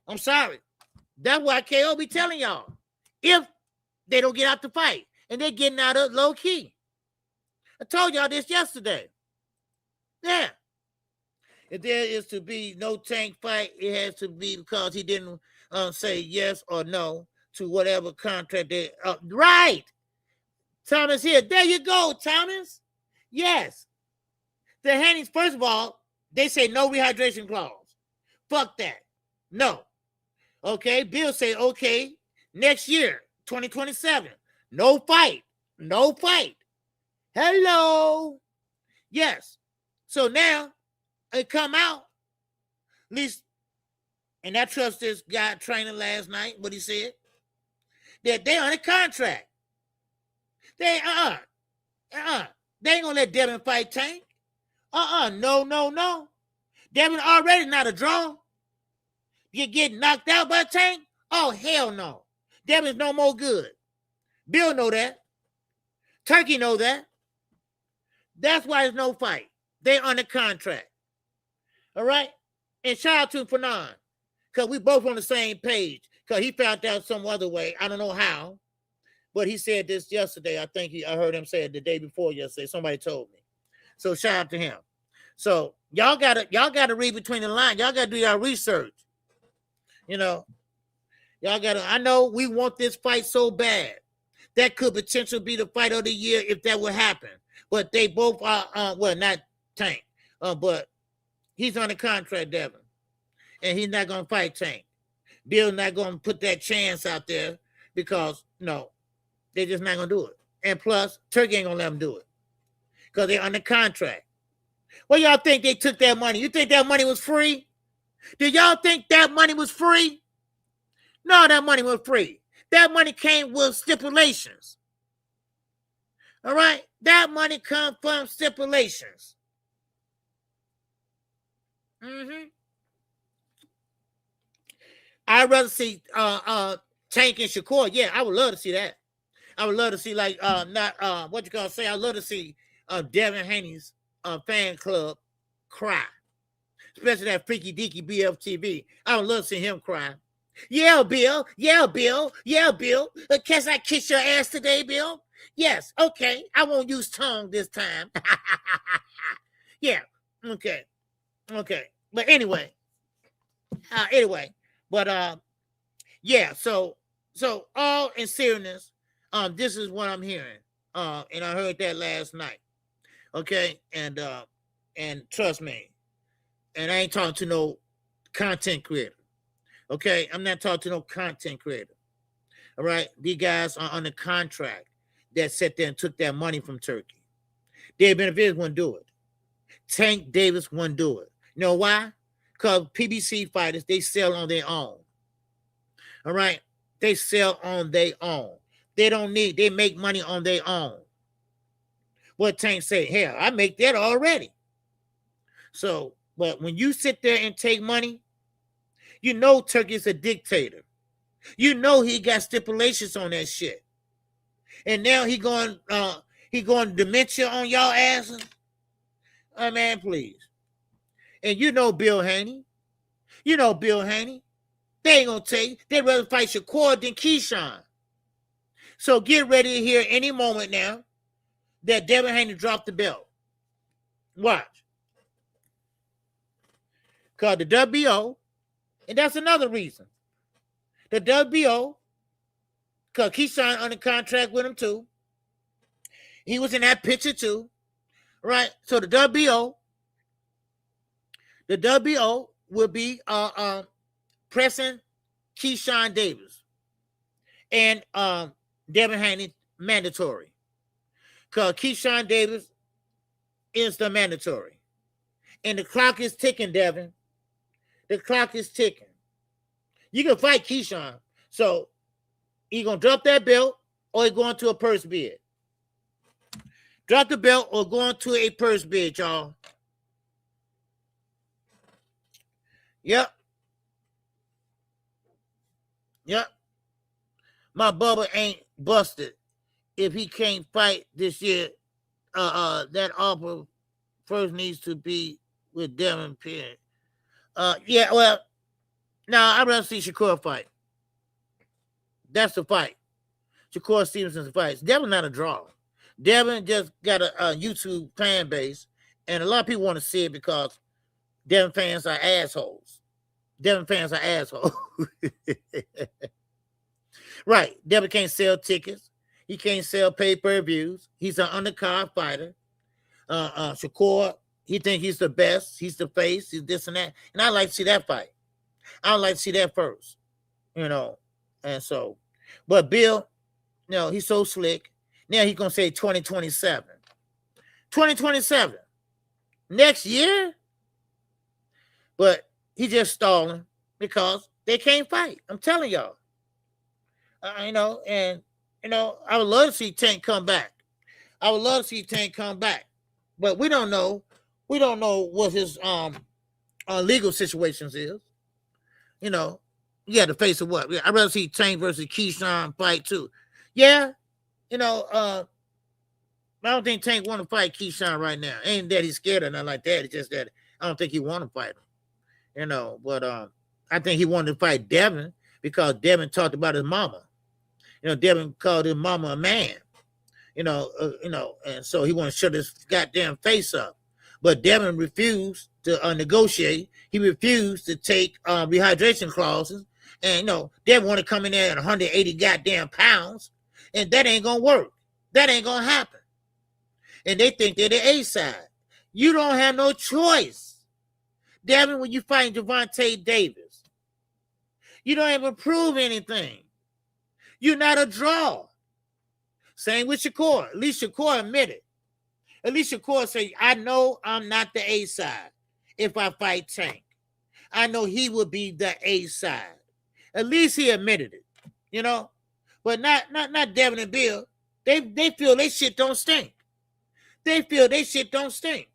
I'm sorry. That's why KO be telling y'all. If they don't get out the fight. And they're getting out of low key. I told y'all this yesterday. Yeah. If there is to be no Tank fight, it has to be because he didn't say yes or no to whatever contract they... right. Thomas here. There you go, Thomas. Yes. The Haneys, first of all, they say no rehydration clause. Fuck that. No. Okay. Bill say, okay, next year, 2027. No fight. No fight. Hello. Yes. So now it come out, at least, and I trust this guy training last night, what he said, that they on a contract. They, they ain't gonna let Devin fight Tank. No. Devin already not a draw. You get knocked out by Tank? Oh, hell no. Devin's no more good. Bill know that. Turki know that. That's why there's no fight. They on the contract. All right? And shout out to Fernand. Because we both on the same page. Because he found out some other way. I don't know how. But he said this yesterday. I heard him say it the day before yesterday. Somebody told me. So shout out to him. So y'all gotta read between the lines. Y'all gotta do your research. You know. Y'all gotta, I know we want this fight so bad. That could potentially be the fight of the year if that would happen. But they both are, well, not Tank, but he's on a contract, Devin. And he's not going to fight Tank. Bill's not going to put that chance out there because no, they're just not gonna do it. And plus, Turkey ain't gonna let them do it because they're under contract. Well, y'all think they took that money? You think that money was free? Do y'all think that money was free? No, that money was free. That money came with stipulations. All right? That money comes from stipulations. I'd rather see Tank and Shakur. Yeah, I would love to see that. I would love to see what you gonna say? I'd love to see Devin Haney's fan club cry. Especially that freaky deaky BFTV. I would love to see him cry. Yeah, Bill. Yeah, Bill. Yeah, Bill. Can I kiss your ass today, Bill? Yes. Okay. I won't use tongue this time. Yeah. Okay. Okay. But anyway. Yeah. So all in seriousness, this is what I'm hearing. And I heard that last night. Okay. And trust me. And I ain't talking to no content creator. Okay, I'm not talking to no content creator. All right, these guys are under contract that sat there and took that money from Turkey. Dave Benavidez wouldn't do it. Tank Davis wouldn't do it. You know why? Because PBC fighters, they sell on their own. All right, they sell on their own. They make money on their own. What Tank say? Hell, I make that already. So, but when you sit there and take money, you know Turkey's a dictator. You know he got stipulations on that shit. And now he going dementia on y'all asses. Oh, man, please. And you know Bill Haney. You know Bill Haney. They ain't gonna take. They'd rather fight Shakur than Keyshawn. So get ready to hear any moment now that Devin Haney dropped the belt. Watch. Because the WBO, and that's another reason. The WBO, because Keyshawn under contract with him too. He was in that picture too. Right? So the WBO will be pressing Keyshawn Davis and Devin Haney mandatory. Because Keyshawn Davis is the mandatory. And the clock is ticking, Devin. The clock is ticking. You can fight Keyshawn. So he going to drop that belt or he going to a purse bid. Drop the belt or go into a purse bid, y'all. Yep. My Bubba ain't busted if he can't fight this year. That offer first needs to be with Devin Pierre. Yeah, well, now I'd rather see Shakur fight. That's the fight. Shakur Stevenson's fight. Devin not a draw. Devin just got a YouTube fan base, and a lot of people want to see it because Devin fans are assholes. Right. Devin can't sell tickets. He can't sell pay-per-views. He's an undercard fighter. Shakur, he think he's the best. He's the face. He's this and that. And I like to see that fight. I would like to see that first. And so, but Bill, he's so slick. Now he's going to say 2027. 2027. Next year? But he just stalling because they can't fight. I'm telling y'all. I would love to see Tank come back. But we don't know. We don't know what his legal situations is. You had to face of what? I'd rather see Tank versus Keyshawn fight too. Yeah. I don't think Tank want to fight Keyshawn right now. Ain't that he's scared or nothing like that. It's just that I don't think he want to fight him. But I think he wanted to fight Devin because Devin talked about his mama. Devin called his mama a man. And so he wanted to shut his goddamn face up. But Devin refused to negotiate. He refused to take rehydration clauses. And, Devin want to come in there at 180 goddamn pounds. And that ain't going to work. That ain't going to happen. And they think they're the A side. You don't have no choice. Devin, when you fighting Gervonta Davis, you don't even prove anything. You're not a draw. Same with Shakur. At least Shakur admitted. At least Shakur say, I know I'm not the A side if I fight Tank. I know he would be the A side. At least he admitted it, you know. But not Devin and Bill. They feel they shit don't stink. They feel they shit don't stink.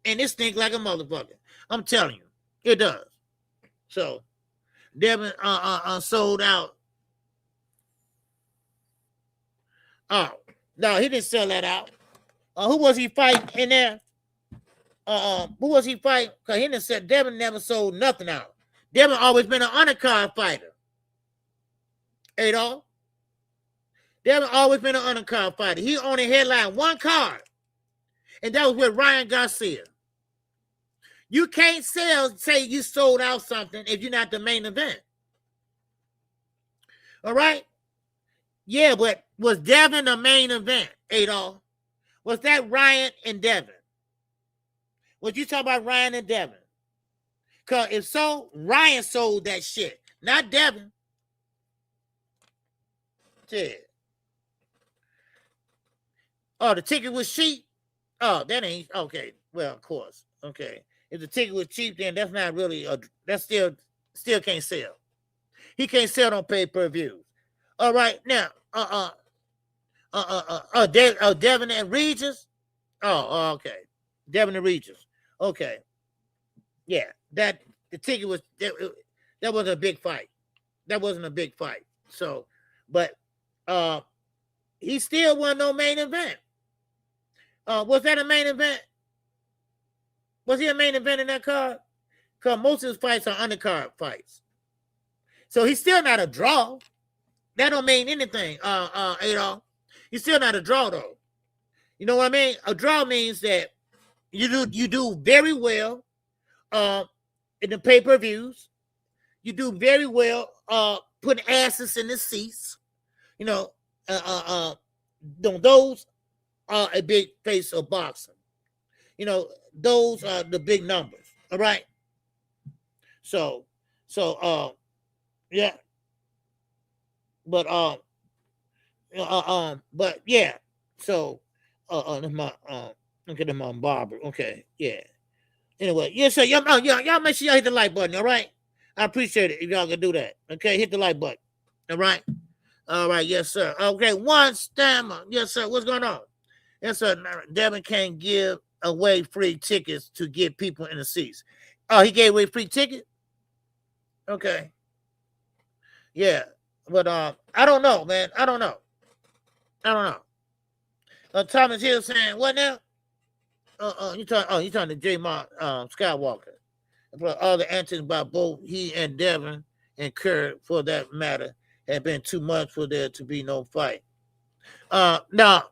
And it stink like a motherfucker. I'm telling you, it does. So Devin sold out. Oh, no, he didn't sell that out. Who was he fighting in there? Who was he fighting? Because he didn't say Devin never sold nothing out. Devin always been an undercard fighter. Adolf. Devin always been an undercard fighter. He only headlined one card. And that was with Ryan Garcia. You can't say you sold out something if you're not the main event. All right? Yeah, but was Devin the main event, Adolf? Was that Ryan and Devin? Was you talking about Ryan and Devin? Because if so, Ryan sold that shit, not Devin. Yeah. Oh, the ticket was cheap? Oh, that ain't, okay. Well, of course. Okay. If the ticket was cheap, then that's not really, that still can't sell. He can't sell on pay-per-view. All right, now, Devin and Regis? Oh, okay. Devin and Regis. Okay. Yeah, the ticket was, that wasn't a big fight. That wasn't a big fight. So, but he still wasn't no main event. Was that a main event? Was he a main event in that card? Because most of his fights are undercard fights. So he's still not a draw. That don't mean anything, Adolf. He's still not a draw, though. You know what I mean? A draw means that you do very well in the pay-per-views. You do very well putting asses in the seats. You know, those are a big face of boxing. You know, those are the big numbers. All right. So yeah. But yeah. So okay, my barber. Okay, yeah. Anyway, yeah. So y'all make sure y'all hit the like button. All right. I appreciate it if y'all can do that. Okay, hit the like button. All right. All right. Yes, sir. Okay. One stammer. Yes, sir. What's going on? Yes, sir. Devin can't give away free tickets to get people in the seats. Oh, he gave away free ticket? Okay. Yeah. But I don't know, man. I don't know. Thomas Hill saying, what now? You talking to J. Skywalker. But all the antics about both he and Devin and Kurt, for that matter, have been too much for there to be no fight. No,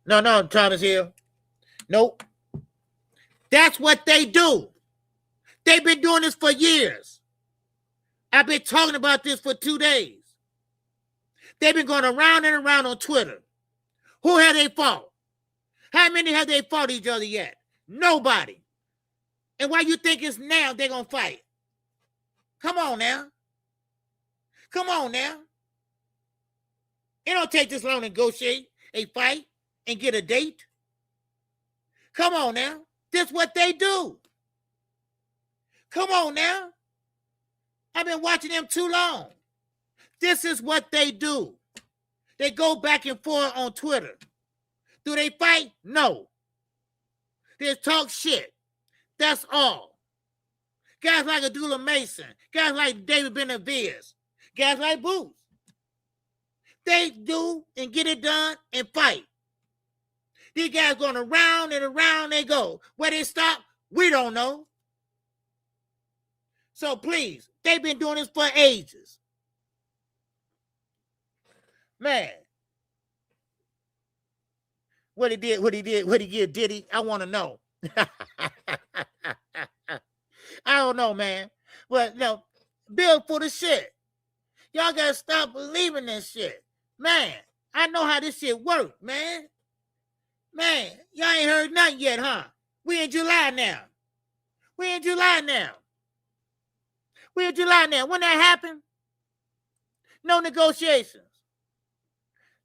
Thomas Hill. Nope. That's what they do. They've been doing this for years. I've been talking about this for 2 days. They've been going around and around on Twitter. Who have they fought? How many have they fought each other yet? Nobody. And why you think it's now they're going to fight? Come on now. It don't take this long to negotiate a fight and get a date. Come on now. This is what they do. Come on now. I've been watching them too long. This is what they do. They go back and forth on Twitter. Do they fight? No. They talk shit. That's all. Guys like Abdullah Mason, guys like David Benavides, guys like Boots. They do and get it done and fight. These guys going around and around they go. Where they stop, we don't know. So please, they've been doing this for ages. Man. What he did, did he? I want to know. I don't know, man. But no, Bill full of shit. Y'all gotta stop believing this shit. Man, I know how this shit works, man. Man, y'all ain't heard nothing yet, huh? We in July now. When that happened? No negotiations.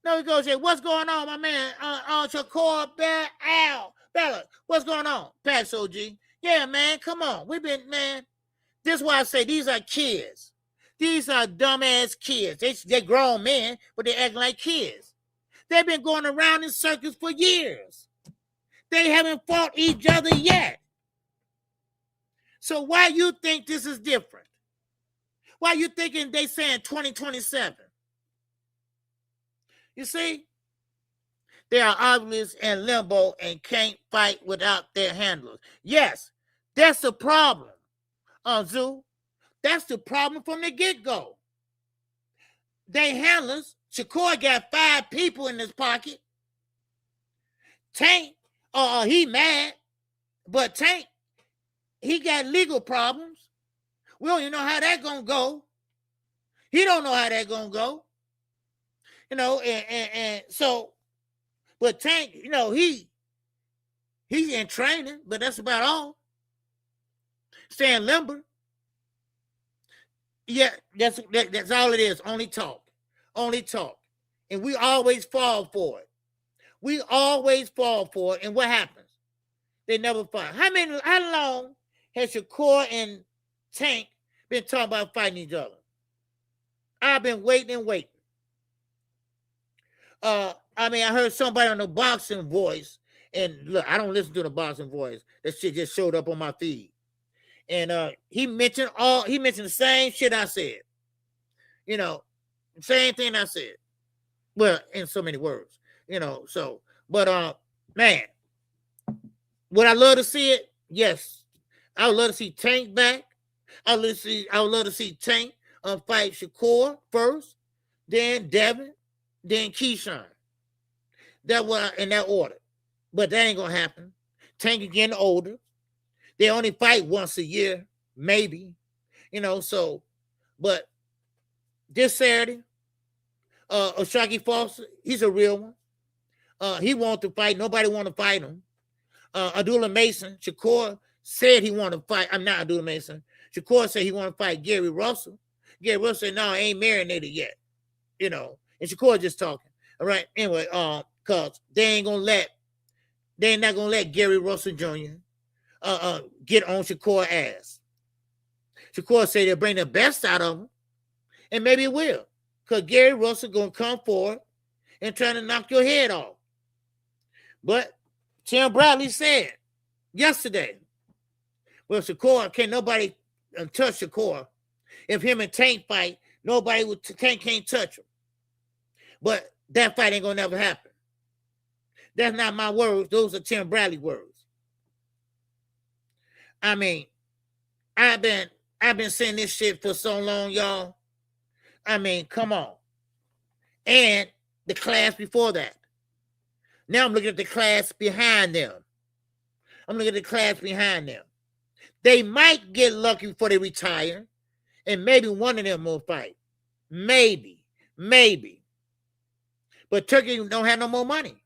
No negotiation. What's going on, my man? Shakur, Bella, what's going on? Pat OG. Yeah, man, come on. We've been, man. This is why I say these are kids. These are dumbass kids. They're grown men, but they act like kids. They've been going around in circles for years. They haven't fought each other yet. So why you think this is different? Why you thinking they saying 2027? You see, they are obvious in limbo and can't fight without their handlers. Yes, that's the problem, Zoo. That's the problem from the get-go. They handlers, Shakur got 5 people in his pocket. Tank, he mad, but Tank, he got legal problems. We don't even know how that gonna go. He don't know how that gonna go. You know, and so, but Tank, you know, he's in training, but that's about all. Staying limber. Yeah, that's all it is. Only talk. And we always fall for it. And what happens? They never fight. How long has Shakur and Tank been talking about fighting each other? I've been waiting. I heard somebody on the Boxing Voice, and look, I don't listen to the Boxing Voice. That shit just showed up on my feed. And he mentioned the same shit I said. You know, same thing I said. Well, in so many words, you know. So, but man, would I love to see it? Yes. I would love to see Tank back. I would love to see Tank fight Shakur first, then Devin, then Keyshawn. That was in that order. But that ain't gonna happen. Tank is getting older. They only fight once a year, maybe. You know, so, but this Saturday, O'Shaquie Foster, he's a real one. He wanted to fight. Nobody want to fight him. Abdullah Mason, Shakur said he wanted to fight. I'm not Abdullah Mason. Shakur said he wanted to fight Gary Russell. Gary Russell said, no, I ain't marinated yet. You know, and Shakur just talking. All right. Anyway, cause they're not gonna let Gary Russell Jr. Get on Shakur's ass. Shakur said they'll bring the best out of him, and maybe it will, because Gary Russell gonna come forward and try to knock your head off. But Tim Bradley said yesterday, well, Shakur, can't nobody touch Shakur. If him and Tank fight, Tank can't touch him. But that fight ain't gonna never happen. That's not my words. Those are Tim Bradley words. I mean, I've been saying this shit for so long, y'all. I mean, come on. And the class before that. Now I'm looking at the class behind them. They might get lucky before they retire, and maybe one of them will fight. Maybe. But Turki don't have no more money.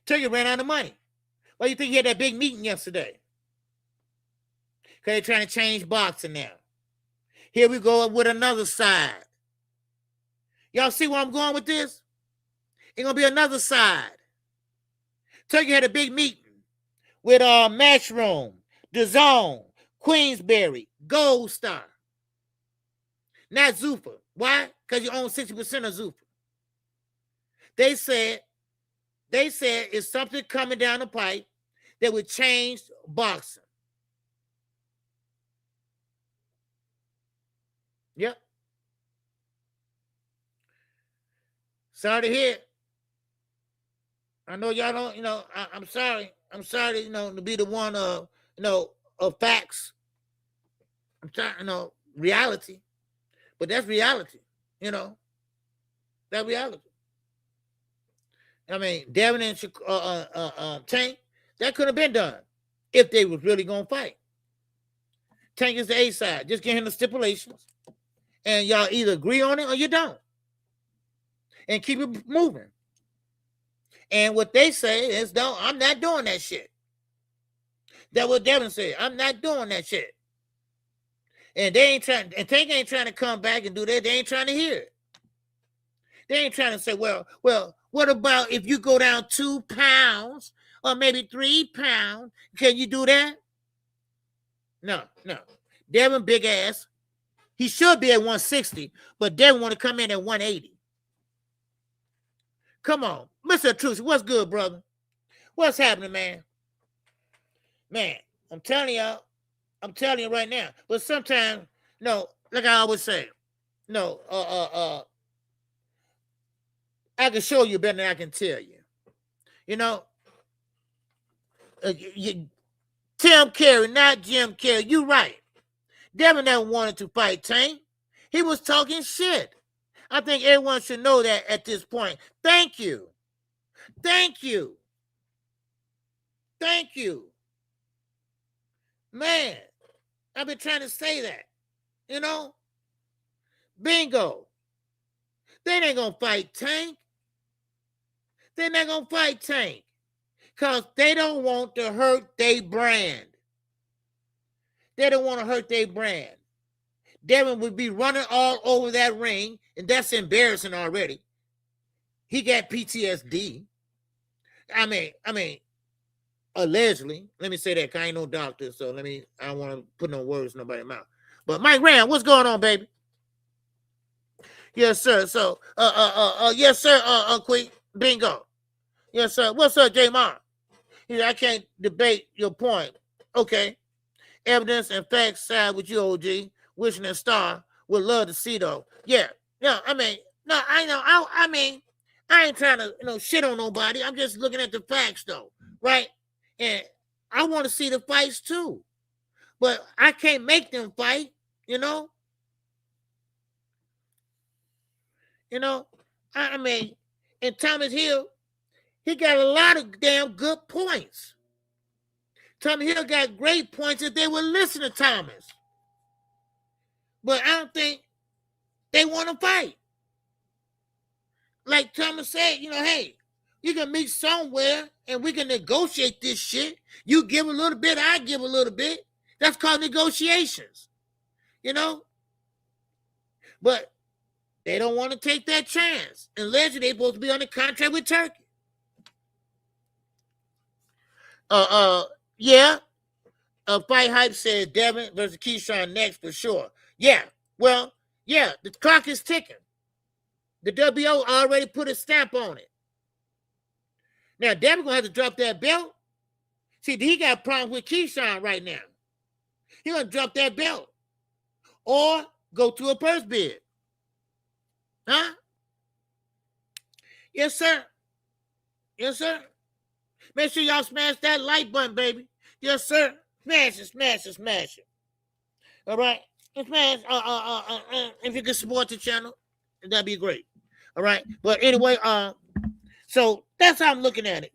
Turki ran out of money. Why do you think he had that big meeting yesterday? Because they're trying to change boxing now. Here we go with another side. Y'all see where I'm going with this? It's going to be another side. Turki had a big meeting with Matchroom, DAZN, Queensberry, Gold Star. Not Zuffa. Why? Because you own 60% of Zuffa. They said it's something coming down the pipe that would change boxing. Yep. Sorry to hear. I know y'all don't, you know, I'm sorry. I'm sorry, you know, to be the one of, you know, of facts. I'm trying, you know, reality. But that's reality, you know. That's reality. I mean, Devin and Tank, that could have been done if they was really going to fight. Tank is the A side. Just give him the stipulations. And y'all either agree on it or you don't. And keep it moving. And what they say is, no, I'm not doing that shit. That's what Devin said. I'm not doing that shit. And they ain't trying, and Tank ain't trying to come back and do that. They ain't trying to hear it. They ain't trying to say, well, what about if you go down 2 pounds or maybe 3 pounds? Can you do that? No. Devin, big ass. He should be at 160, but Devin want to come in at 180. Come on. Mr. Truce, what's good, brother? What's happening, man? Man, I'm telling you right now. But sometimes, no, like I always say, no, I can show you better than I can tell you. You know, Tim Carey, not Jim Carrey. You right. Devin never wanted to fight Tank. He was talking shit. I think everyone should know that at this point. Thank you. Man, I've been trying to say that. You know? Bingo. They ain't going to fight Tank. They're not going to fight Tank. Because they don't want to hurt their brand. They don't want to hurt their brand. Devin would be running all over that ring, and that's embarrassing already. He got PTSD. I mean, allegedly. Let me say that, because I ain't no doctor, so I don't want to put no words in nobody's mouth. But Mike Ram, what's going on, baby? Yes, sir. So, yes, sir, Quick. Bingo. Yes, sir. What's up, J Mar? I can't debate your point. Okay. Evidence and facts side with you, OG. Wishing a star. Would love to see, though. Yeah. No, I ain't trying to, shit on nobody. I'm just looking at the facts, though. Right? And I want to see the fights, too. But I can't make them fight, And Thomas Hill, he got a lot of damn good points. Thomas Hill got great points if they would listen to Thomas. But I don't think they want to fight. Like Thomas said, hey, you can meet somewhere and we can negotiate this shit. You give a little bit, I give a little bit. That's called negotiations. But they don't want to take that chance. Unless they're supposed to be on the contract with Turki. Yeah. Fight Hype says Devin versus Keyshawn next for sure. Yeah. Well, yeah, the clock is ticking. The WO already put a stamp on it. Now, Devin gonna have to drop that belt. See, he got problems with Keyshawn right now. He gonna drop that belt. Or go to a purse bid. Huh? Yes, sir. Yes, sir. Make sure y'all smash that like button, baby. Yes, sir. Smash it. All right. Smash. If you can support the channel, that'd be great. All right. But anyway, so that's how I'm looking at it.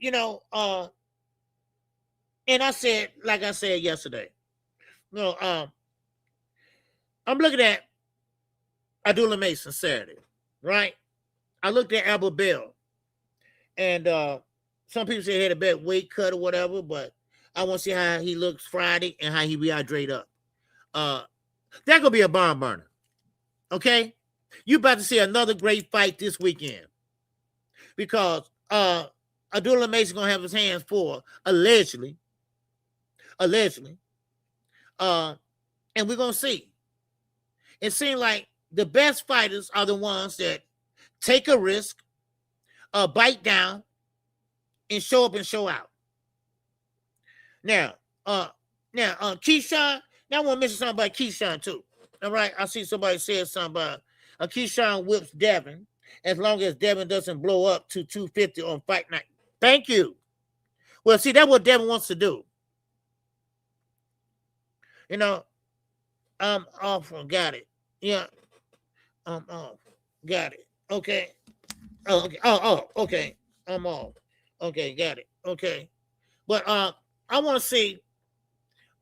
And I said, like I said yesterday, I'm looking at Abdullah Mason Saturday, right? I looked at Albert Bell, and some people say he had a bad weight cut or whatever, but I want to see how he looks Friday and how he rehydrate up. That gonna be a barn burner, okay? You about to see another great fight this weekend because Abdullah Mason gonna have his hands full, allegedly, and we're gonna see. It seems like the best fighters are the ones that take a risk, bite down, and show up and show out. Now, Keyshawn. Now I want to mention something about Keyshawn too. All right, I see somebody said something about Keyshawn whips Devin as long as Devin doesn't blow up to 250 on fight night. Thank you. Well, see, that's what Devin wants to do. I'm off. Got it. Yeah, I'm off. Got it. Okay. Oh, okay. Oh, okay. I'm off. Okay, got it. Okay. But I want to see,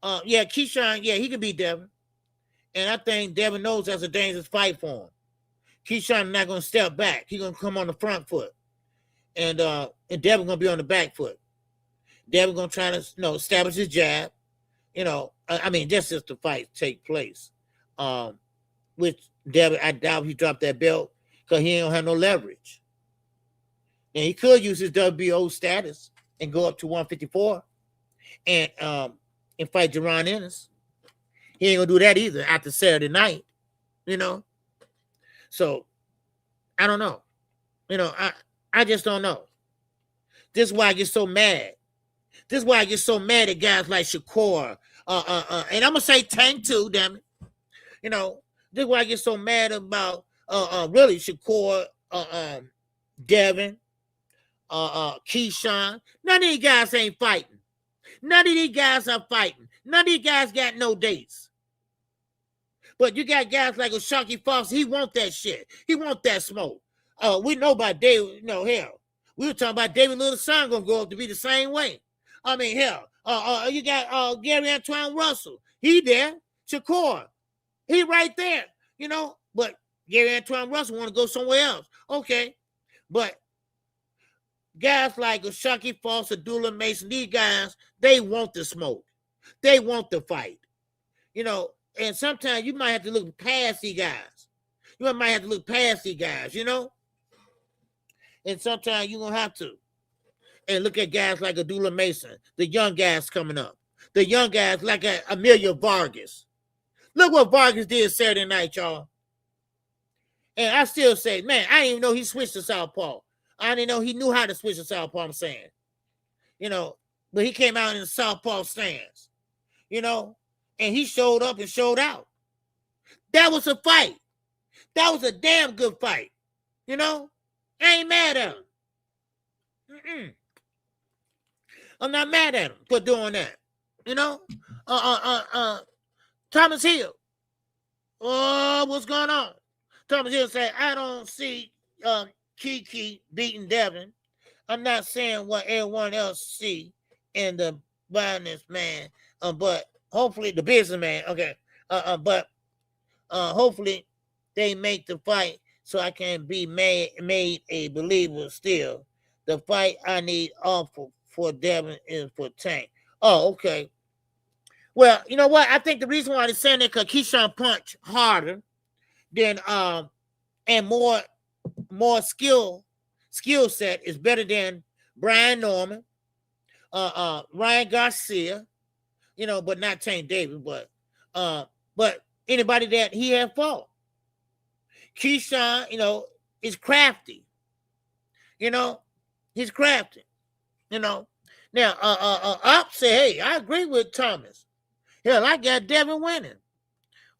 Keyshawn, he could beat Devin. And I think Devin knows that's a dangerous fight for him. Keyshawn not going to step back. He's going to come on the front foot. And Devin going to be on the back foot. Devin going to try to, establish his jab. Just as the fight take place. which Devin, I doubt he dropped that belt because he don't have no leverage. And he could use his WBO status and go up to 154 and fight Jaron Ennis. He ain't gonna do that either after Saturday night, you know. So I don't know. You know, I just don't know. This is why I get so mad. This is why I get so mad at guys like Shakur. And I'm gonna say Tank too, damn it. You know, this is why I get so mad about really Shakur, Devin, Keyshawn. None of these guys ain't fighting. None of these guys are fighting. None of these guys got no dates. But you got guys like O'Shaquie Fox. He want that shit. He want that smoke. We know about David. You know, hell, we were talking about David Little's son gonna go up to be the same way. I mean, hell, you got Gary Antoine Russell. He there. Shakur, he right there. You know, but Gary Antoine Russell want to go somewhere else. Okay, but guys like O'Shaquie Fox, Abdullah Mason, these guys, they want the smoke. They want the fight. You know, and sometimes you might have to look past these guys. You might have to look past these guys, you know? And sometimes you're going to have to. And look at guys like Abdullah Mason, the young guys coming up. The young guys like Amelia Vargas. Look what Vargas did Saturday night, y'all. And I still say, man, I didn't even know he switched to southpaw. I didn't know he knew how to switch to southpaw, I'm saying. You know, but he came out in the southpaw stance. You know, and he showed up and showed out. That was a fight. That was a damn good fight. You know, I ain't mad at him. I'm not mad at him for doing that. You know, Thomas Hill. Oh, what's going on? Thomas Hill said, I don't see Kiki beating Devin. I'm not saying what everyone else see in the business man, but hopefully the businessman, okay. But hopefully they make the fight so I can be made a believer still. The fight I need awful for Devin is for Tank. Oh, okay. Well, you know what? I think the reason why they're saying that because Keyshawn punched harder than and more skill set is better than Brian Norman, Ryan Garcia, you know, but not Tank Davis, but anybody that he had fought. Keyshawn, you know, is crafty. You know, he's crafty. You know. Now, Up say, hey, I agree with Thomas. Hell, I got Devin winning.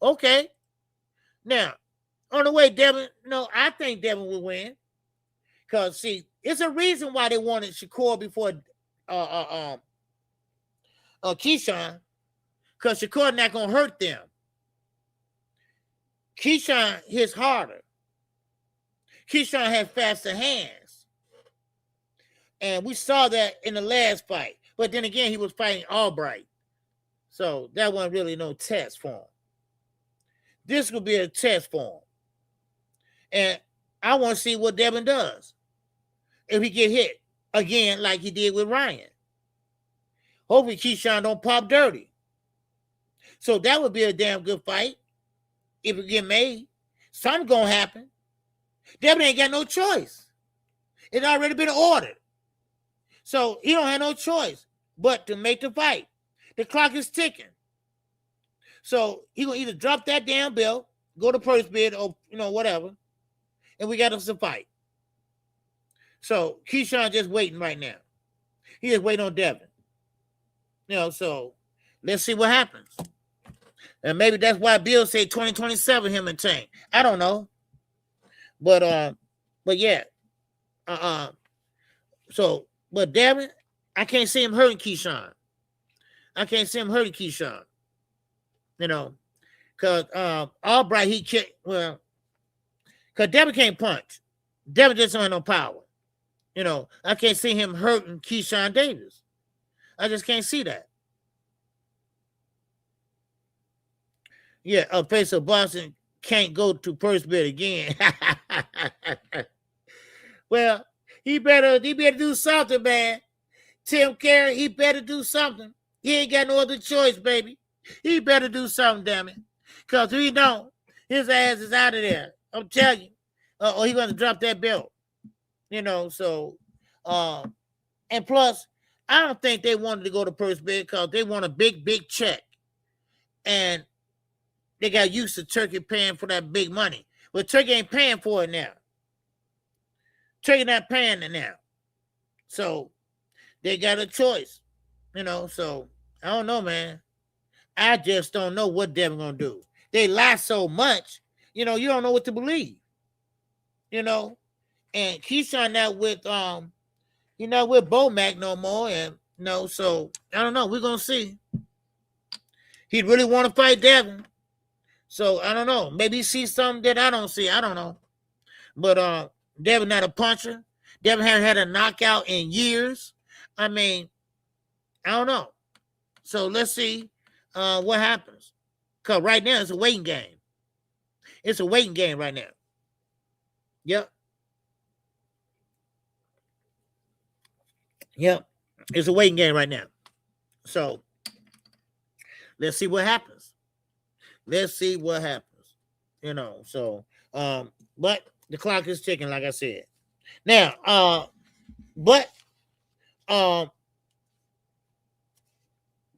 Okay. Now, on the way, Devin, no, I think Devin will win. Because, see, it's a reason why they wanted Shakur before Keyshawn. Because Shakur not going to hurt them. Keyshawn hits harder. Keyshawn has faster hands. And we saw that in the last fight. But then again, he was fighting Albright. So that wasn't really no test for him. This will be a test for him. And I want to see what Devin does. If he get hit again like he did with Ryan. Hopefully Keyshawn don't pop dirty. So that would be a damn good fight. If it get made. Something's going to happen. Devin ain't got no choice. It's already been ordered. So he don't have no choice but to make the fight. The clock is ticking. So he gonna either drop that damn belt, go to purse bid, or you know, whatever, and we got us to fight. So Keyshawn just waiting right now. He just waiting on Devin. You know, so let's see what happens. And maybe that's why Bill said 2027 him and Tank. I don't know. But yeah. So, but Devin, I can't see him hurting Keyshawn. I can't see him hurting Keyshawn. You know, because Albright, he kicked, well, because Devin can't punch. Devin just don't have no power. You know, I can't see him hurting Keyshawn Davis. I just can't see that. Yeah, a face of Boston can't go to purse bid again. Well, he better do something, man. Tim Carey, he better do something. He ain't got no other choice, baby. He better do something, damn it. Because if he don't, his ass is out of there. I'm telling you. Or he's going to drop that belt. So, and plus, I don't think they wanted to go to purse bid because they want a big, big check. And they got used to Turkey paying for that big money. But Turkey ain't paying for it now. Turkey not paying it now. So they got a choice. So I don't know, man. I just don't know what they're going to do. They lie so much, you don't know what to believe. And Keyshawn not with he's not with Bomac no more. And so I don't know. We're gonna see. He'd really want to fight Devin. So I don't know. Maybe he sees something that I don't see. I don't know. But Devin not a puncher. Devin hasn't had a knockout in years. I mean, I don't know. So let's see what happens. Because right now it's a waiting game. It's a waiting game right now. Yep. It's a waiting game right now. So let's see what happens. Let's see what happens. So but the clock is ticking, like I said. Now,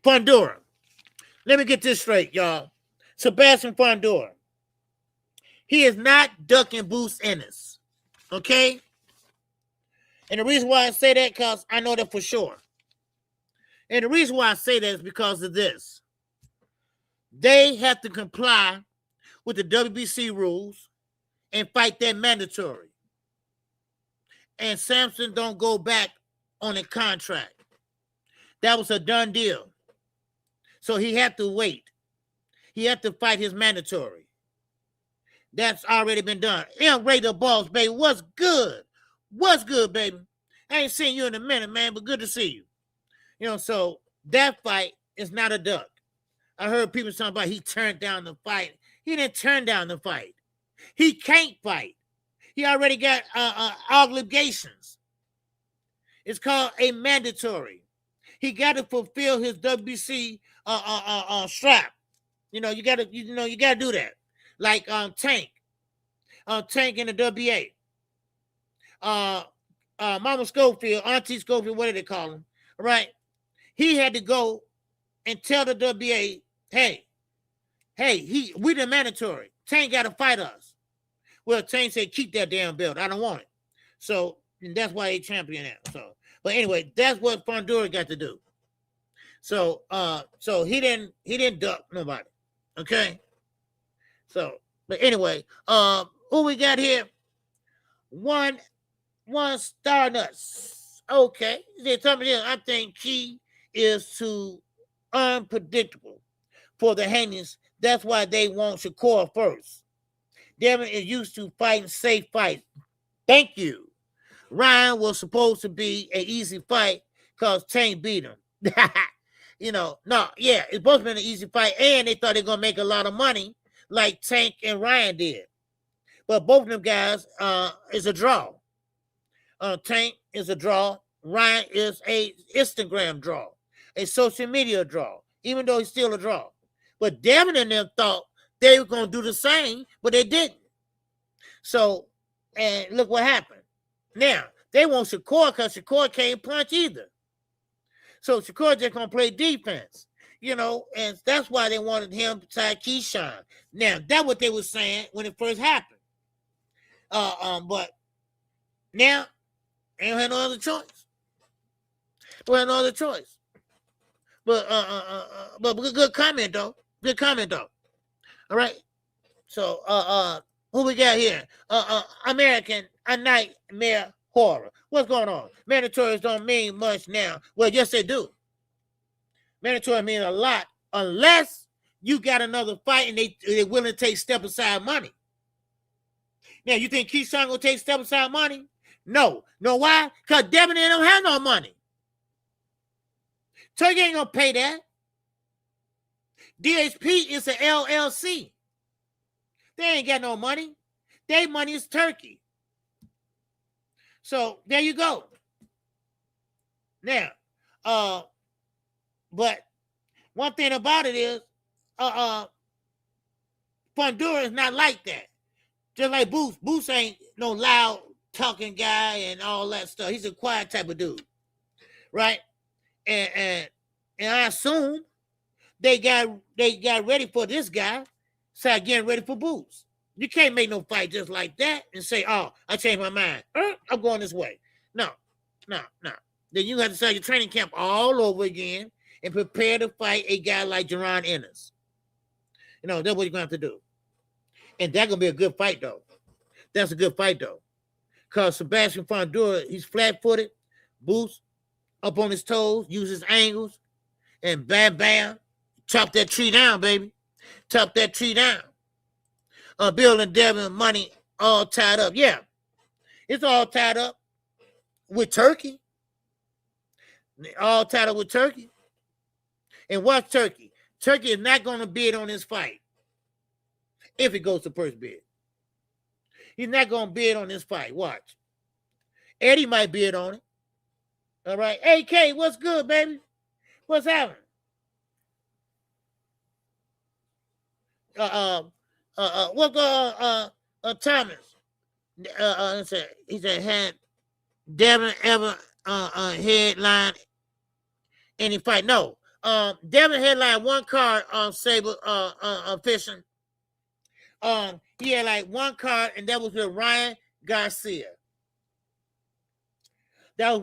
Fundora. Let me get this straight, y'all. Sebastian Fundora. He is not ducking Bruce Ennis. Okay? And the reason why I say that, because I know that for sure. And the reason why I say that is because of this. They have to comply with the WBC rules and fight that mandatory. And Samson don't go back on a contract. That was a done deal. So he had to wait. He had to fight his mandatory. That's already been done. Ray the Boss, baby. What's good? What's good, baby? I ain't seen you in a minute, man, but good to see you. So that fight is not a duck. I heard people talking about he turned down the fight. He didn't turn down the fight. He can't fight. He already got obligations. It's called a mandatory. He got to fulfill his WBC strap. You got to do that. Like Tank in the WA. Mama Schofield, Auntie Schofield, what do they call him? Right? He had to go and tell the WA, hey, we the mandatory. Tank got to fight us. Well, Tank said, keep that damn belt. I don't want it. So and that's why he champion now. So, but anyway, that's what Fundora got to do. So, so he didn't duck nobody. Okay. So, but anyway, who we got here? One Star Nuts. Okay. They tell me this. I think key is to unpredictable for the Haneys. That's why they want Shakur first. Devin is used to fighting safe fights. Thank you. Ryan was supposed to be an easy fight because Tank beat him. It's supposed to be an easy fight, and they thought they were going to make a lot of money like Tank and Ryan did. But both of them guys is a draw. Tank is a draw. Ryan is a Instagram draw, a social media draw, even though he's still a draw. But Devin and them thought they were going to do the same, but they didn't. So, and look what happened. Now, they want Shakur because Shakur can't punch either. So Shakur just going to play defense, and that's why they wanted him beside Keyshawn. Now, that's what they were saying when it first happened. But now, they don't have no other choice. We have no other choice. But good comment though. Good comment though. All right. So who we got here? American A Nightmare Horror. What's going on? Mandatories don't mean much now. Well, yes, they do. Mandatory mean a lot unless you got another fight and they're willing to take step aside money. Now, you think Keyshawn gonna take step aside money? No. Know why? Because Devin don't have no money. Turkey ain't gonna pay that. DHP is an LLC. They ain't got no money. Their money is Turkey. So there you go. Now, but one thing about it is, Fundora is not like that. Just like Boots. Boots ain't no loud talking guy and all that stuff. He's a quiet type of dude, right? And I assume they got ready for this guy, started getting ready for Boots. You can't make no fight just like that and say, "Oh, I changed my mind. I'm going this way." No. Then you have to start your training camp all over again and prepare to fight a guy like Jaron Ennis. That's what you're going to have to do. And that's going to be a good fight, though. That's a good fight, though. Because Sebastian Fundora, he's flat-footed, Boots up on his toes, uses angles, and bam, bam, chop that tree down, baby. Chop that tree down. Bill and Devin money all tied up. Yeah, it's all tied up with Turki. All tied up with Turki. And what's Turki? Turki is not going to bid on this fight if it goes to first bid. He's not going to bid on this fight. Watch. Eddie might bid on it. All right. Hey, K, what's good, baby? What's happening? What Thomas? He said, had Devin ever headline any fight? No. Devin headlined one card on Saber fishing. He had like one card, and that was with Ryan Garcia. That's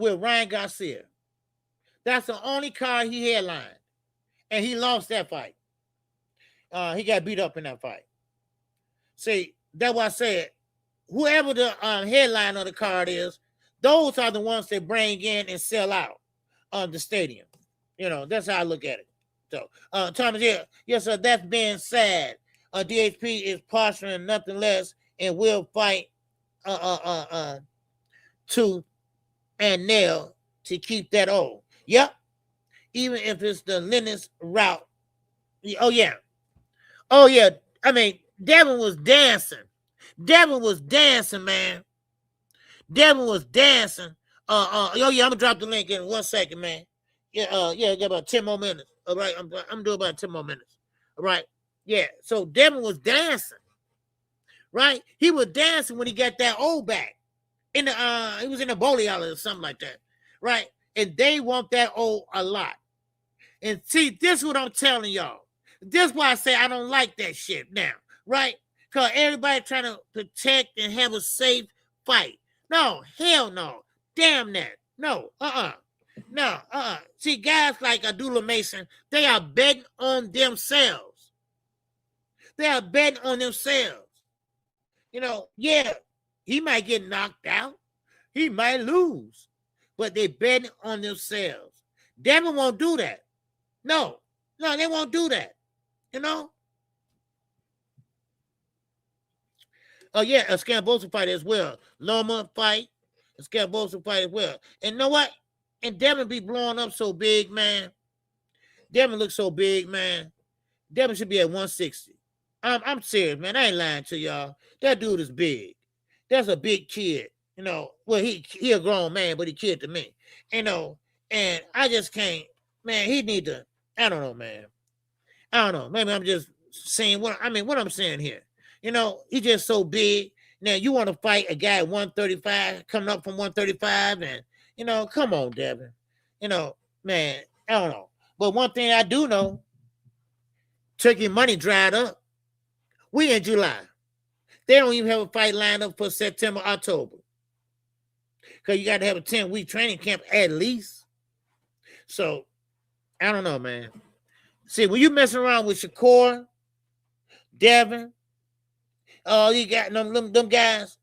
the only card he headlined. And he lost that fight. He got beat up in that fight. See, that's why I said, whoever the headline of the card is, those are the ones that bring in and sell out the stadium. That's how I look at it. So, Thomas here, yes, sir, that's being said. DHP is posturing nothing less and will fight tooth and nail to keep that old. Yep. Even if it's the Linus route. Oh, yeah. I mean, Devin was dancing. Man. Devin was dancing. I'm gonna drop the link in 1 second, man. I got about 10 more minutes. All right, I'm doing about 10 more minutes. All right, yeah. So Devin was dancing, right? He was dancing when he got that old back. He was in the bowling alley or something like that, right? And they want that old a lot. And see, this is what I'm telling y'all. This is why I say I don't like that shit now, right? Because everybody trying to protect and have a safe fight. No, hell no. Damn that. No, No, See, guys like Abdullah Mason, they are betting on themselves. Yeah, he might get knocked out. He might lose. But they betting on themselves. Devin won't do that. No, they won't do that. Oh, yeah, a Scambosa fight as well. Loma fight, a Scambosa fight as well. And you know what? And Devin be blowing up so big, man. Devin looks so big, man. Devin should be at 160. I'm serious, man. I ain't lying to y'all. That dude is big. That's a big kid. Well, he a grown man, but he kid to me. And I just can't, man, he need to, I don't know, man. I don't know. Maybe I'm just saying what I'm saying here. He's just so big. Now, you want to fight a guy at 135, coming up from 135, and, come on, Devin. Man, I don't know. But one thing I do know, Turkey money dried up. We in July. They don't even have a fight lined up for September, October. Because you got to have a 10-week training camp at least. So, I don't know, man. See, when you messing around with Shakur, Devin, you got them guys,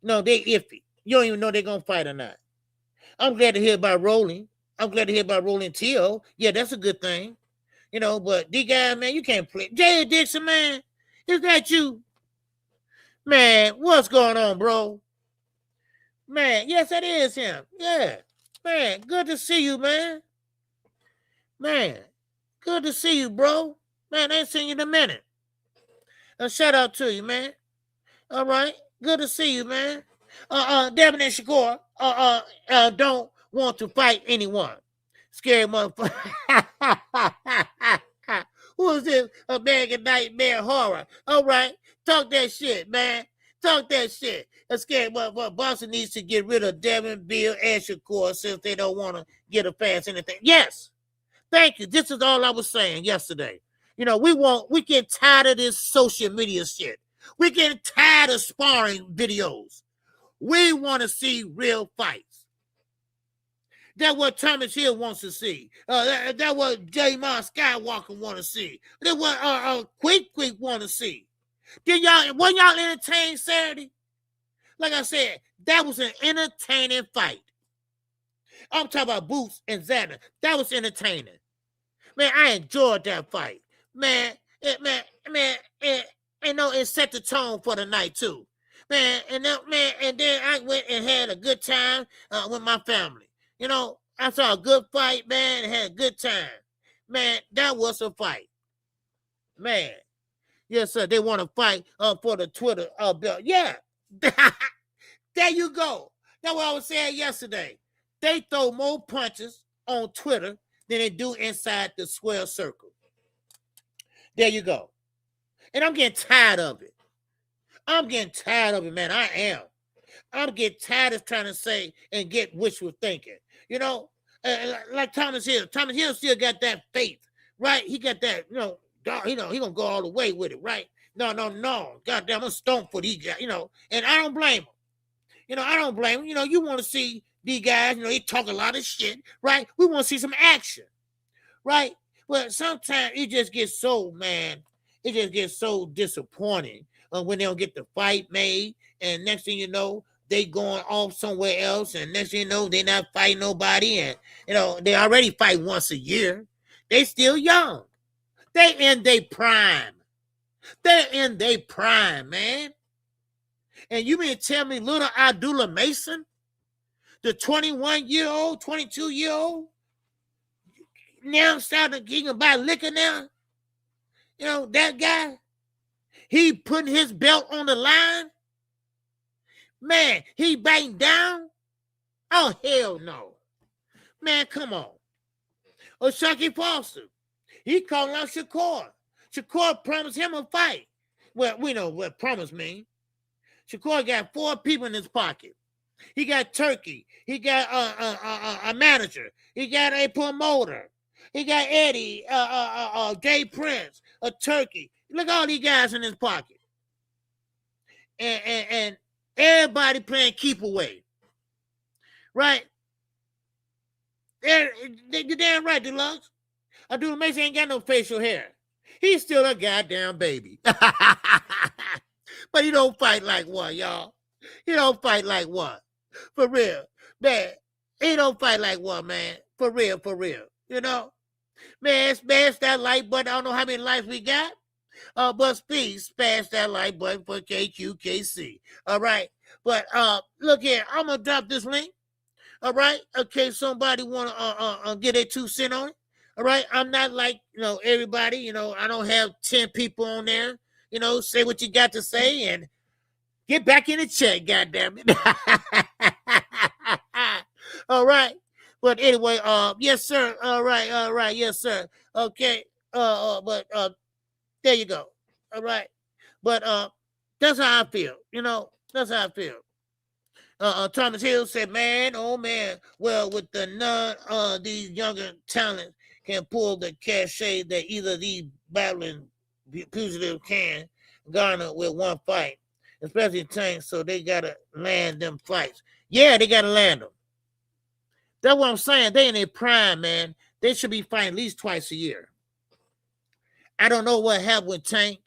they iffy. You don't even know they're going to fight or not. I'm glad to hear about Rolling. I'm glad to hear about Rolling T.O. Yeah, that's a good thing. But these guys, man, you can't play. Jay Dixon, man, is that you? Man, what's going on, bro? Man, yes, that is him. Yeah. Man, good to see you, man. Man, good to see you, bro. Man, I ain't seen you in a minute. A shout out to you, man. All right. Good to see you, man. Devin and Shakur don't want to fight anyone. Scary motherfucker. Who is was this American Nightmare Horror. All right, talk that shit, man. Talk that shit. A scared motherfucker. Boston needs to get rid of Devin, Bill, and Shakur since they don't want to get a fast anything. Yes. Thank you. This is all I was saying yesterday. You know, we get tired of this social media shit. We get tired of sparring videos. We want to see real fights. That's what Thomas Hill wants to see. That's what J-Mon Skywalker want to see. That's what Quick want to see. Weren't y'all entertained Saturday? Like I said, that was an entertaining fight. I'm talking about Boots and Xander. That was entertaining. Man, I enjoyed that fight. Man, it set the tone for the night too. Man, and then I went and had a good time with my family. You know, I saw a good fight, man, and had a good time. Man, that was a fight. Man. Yes, sir. They want to fight for the Twitter belt. Yeah. There you go. That's what I was saying yesterday. They throw more punches on Twitter than they do inside the square circle. There you go. And I'm getting tired of it. I'm getting tired of it, man. I am. I'm getting tired of trying to say and get wishful thinking. You know, like Thomas Hill. Thomas Hill still got that faith, right? He got that, he gonna go all the way with it, right? No. Goddamn, I'm stoned for these guys, and I don't blame him. I don't blame him. You want to see these guys, they talk a lot of shit, right? We want to see some action, right? Well, sometimes it just gets so, it just gets so disappointing when they don't get the fight made, and next thing you know, they going off somewhere else, and next thing you know, they not fighting nobody, and, they already fight once a year. They still young. They in their prime. They're in their prime, man. And you mean to tell me little Abdullah Mason, the 21-year-old, 22-year-old, now starting to buy liquor now? That guy, he putting his belt on the line? Man, he biting down? Oh, hell no. Man, come on. Or Chucky Foster. He calling out Shakur. Shakur promised him a fight. Well, we know what promise means. Shakur got 4 people in his pocket. He got Turki. He got a manager. He got a promoter. He got Eddie, Jay Prince, a Turki. Look at all these guys in his pocket. And everybody playing keep away. Right? You're damn right, Deluxe. Abdullah Mason ain't got no facial hair. He's still a goddamn baby. But he don't fight like what, y'all? He don't fight like what? For real. Man, he don't fight like what, man? For real. Man, smash that like button. I don't know how many likes we got. But please smash that like button for KQKC. All right. But look here, I'm gonna drop this link. All right. Okay, somebody wanna get their 2 cents on it. All right. I'm not like everybody. I don't have 10 people on there. Say what you got to say and get back in the chat. Goddamn it. All right. But anyway, yes, sir. All right. Yes, sir. Okay. But there you go. All right. But that's how I feel. That's how I feel. Thomas Hill said, man, oh man, well, with the none these younger talents can pull the cachet that either these battling pugilists can garner with one fight, especially Tank, so they gotta land them fights. Yeah, they gotta land them. That's what I'm saying. They in their prime, man. They should be fighting at least twice a year. I don't know what happened with Tank.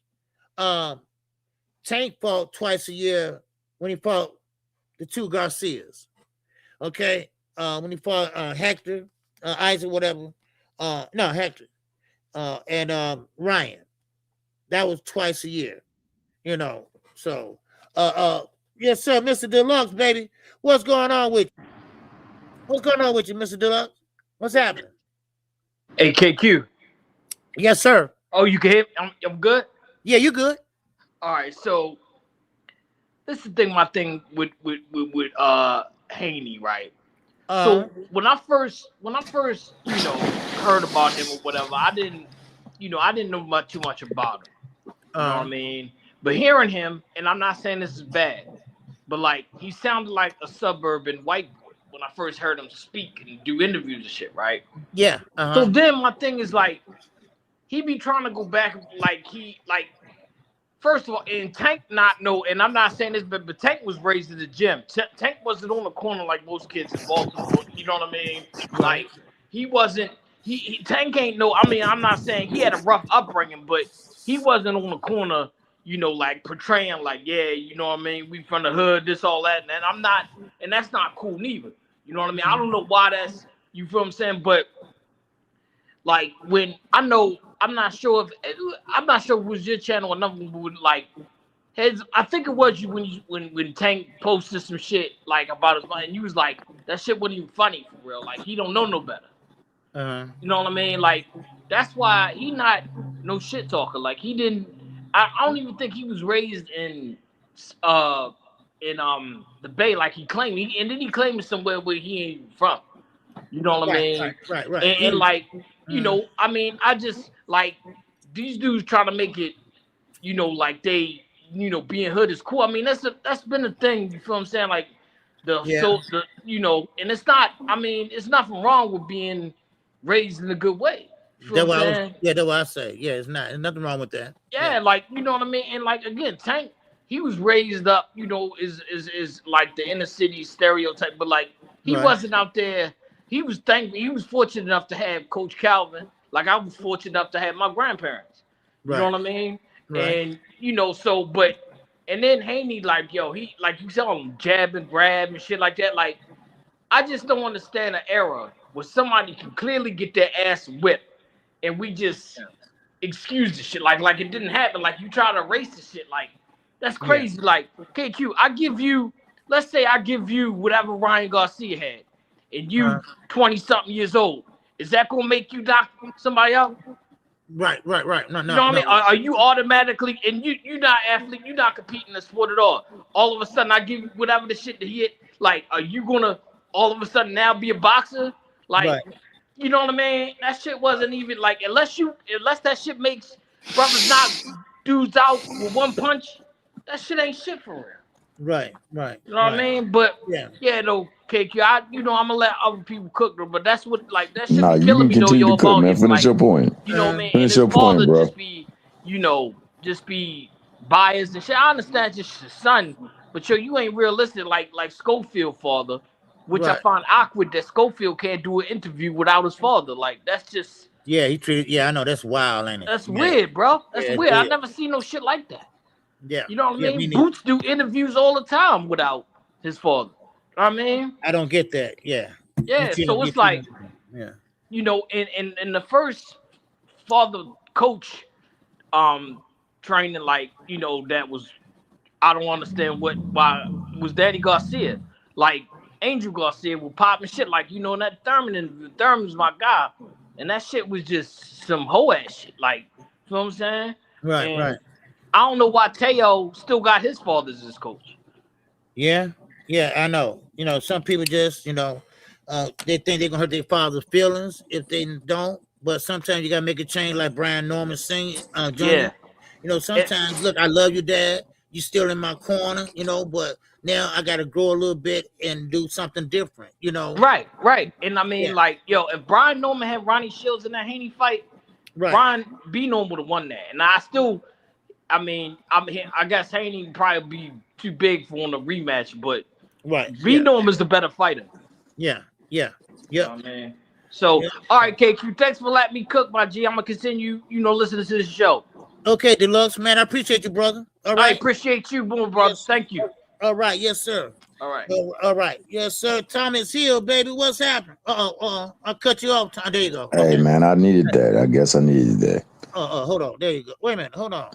Tank fought twice a year when he fought the 2 Garcias. Okay? When he fought Hector, Isaac, whatever. No, Hector. And Ryan. That was twice a year. So yes, sir, Mr. Deluxe, baby. What's going on with you? What's going on with you, Mr. Deluxe? What's happening? Hey, KQ. Yes, sir. Oh, you can hear me? I'm good? Yeah, you good. All right, so this is my thing with Haney, right? So when I first heard about him or whatever, I didn't I didn't know too much about him. You know what I mean? But hearing him, and I'm not saying this is bad, but like he sounded like a suburban white boy when I first heard him speak and do interviews and shit, right? Yeah. So then my thing is like, he be trying to go back first of all, and Tank and I'm not saying this, but Tank was raised in the gym. Tank wasn't on the corner like most kids in Baltimore. You know what I mean? Like he wasn't. Tank ain't no. I mean, I'm not saying he had a rough upbringing, but he wasn't on the corner. Like portraying like, yeah, you know what I mean? We from the hood, this, all that, and I'm not, and that's not cool neither. You know what I mean? I don't know why that's. You feel what I'm saying? But like when I'm not sure if it was your channel or nothing, but like I think it was you when Tank posted some shit like about his and you was like, that shit wasn't even funny for real. Like he don't know no better. You know what I mean? Like that's why he not no shit talker. Like he didn't. I don't even think he was raised in the Bay like he claimed. And then he claimed it somewhere where he ain't from. You know what I mean? Right. And like, I mean, I just like these dudes trying to make it, like they, being hood is cool. I mean, that's been a thing. You feel what I'm saying? Like and it's not. I mean, it's nothing wrong with being raised in a good way. That's what I say. Yeah, it's not. There's nothing wrong with that. Yeah, like you know what I mean. And like again, Tank, he was raised up. Is like the inner city stereotype, but like he wasn't out there. He was fortunate enough to have Coach Calvin. Like I was fortunate enough to have my grandparents. You know what I mean? Right. And and then Haney, like, yo, he like you saw him jab and grab and shit like that. Like, I just don't understand an era where somebody can clearly get their ass whipped and we just excuse the shit. Like it didn't happen. Like you try to erase the shit. Like, that's crazy. Yeah. Like, KQ, let's say I give you whatever Ryan Garcia had. And you 20-something years old, is that gonna make you knock somebody out? Right. No. You know what I mean? Are you automatically, and you're not athlete, you're not competing in the sport at all. All of a sudden, I give you whatever the shit that he hit. Like, are you gonna all of a sudden now be a boxer? Like, you know what I mean? That shit wasn't even like unless that shit makes brothers knock dudes out with one punch. That shit ain't shit for real. Right. You know what I mean? But though, KQ, I'm gonna let other people cook though. But that's what that shit be killing me though. Your cook, man. Finish your point. You know what I mean? Finish your point, bro. Just be biased and shit. I understand just your son, but you ain't realistic like Schofield father, which I find awkward that Schofield can't do an interview without his father. Like that's just he treated. Yeah, I know that's wild, ain't it? That's weird, bro. That's weird. I never seen no shit like that. Yeah, you know what I mean? Boots do interviews all the time without his father. You know what I mean? I don't get that. Yeah. So it's like, in the first father coach training, like, that was, I don't understand why was Daddy Garcia. Like, Angel Garcia would pop and shit, like, that Thurman, and Thurman's my guy. And that shit was just some hoe ass shit. Like, you know what I'm saying? Right. I don't know why Teo still got his father as his coach. Yeah, I know. Some people just, they think they're gonna hurt their father's feelings if they don't. But sometimes you gotta make a change, like Brian Norman singing. Jr. Sometimes look, I love you, Dad. You still in my corner, but now I gotta grow a little bit and do something different, Right. And I mean, if Brian Norman had Ronnie Shields in that Haney fight, Brian B. Norman would have won that. And I guess Haney would probably be too big for a rematch, but B. Norman's the better fighter. Yeah. So, all right, KQ, thanks for letting me cook, my G. I'm gonna continue, listening to this show. Okay, Deluxe, man, I appreciate you, brother. All right, I appreciate you, boom, brother. Yes. Thank you. All right, yes, sir. All right. All right, yes, sir. Thomas Hill, baby, what's happening? I'll cut you off. There you go. Hey, man, I needed that. I guess I needed that. Hold on. There you go. Wait a minute. Hold on.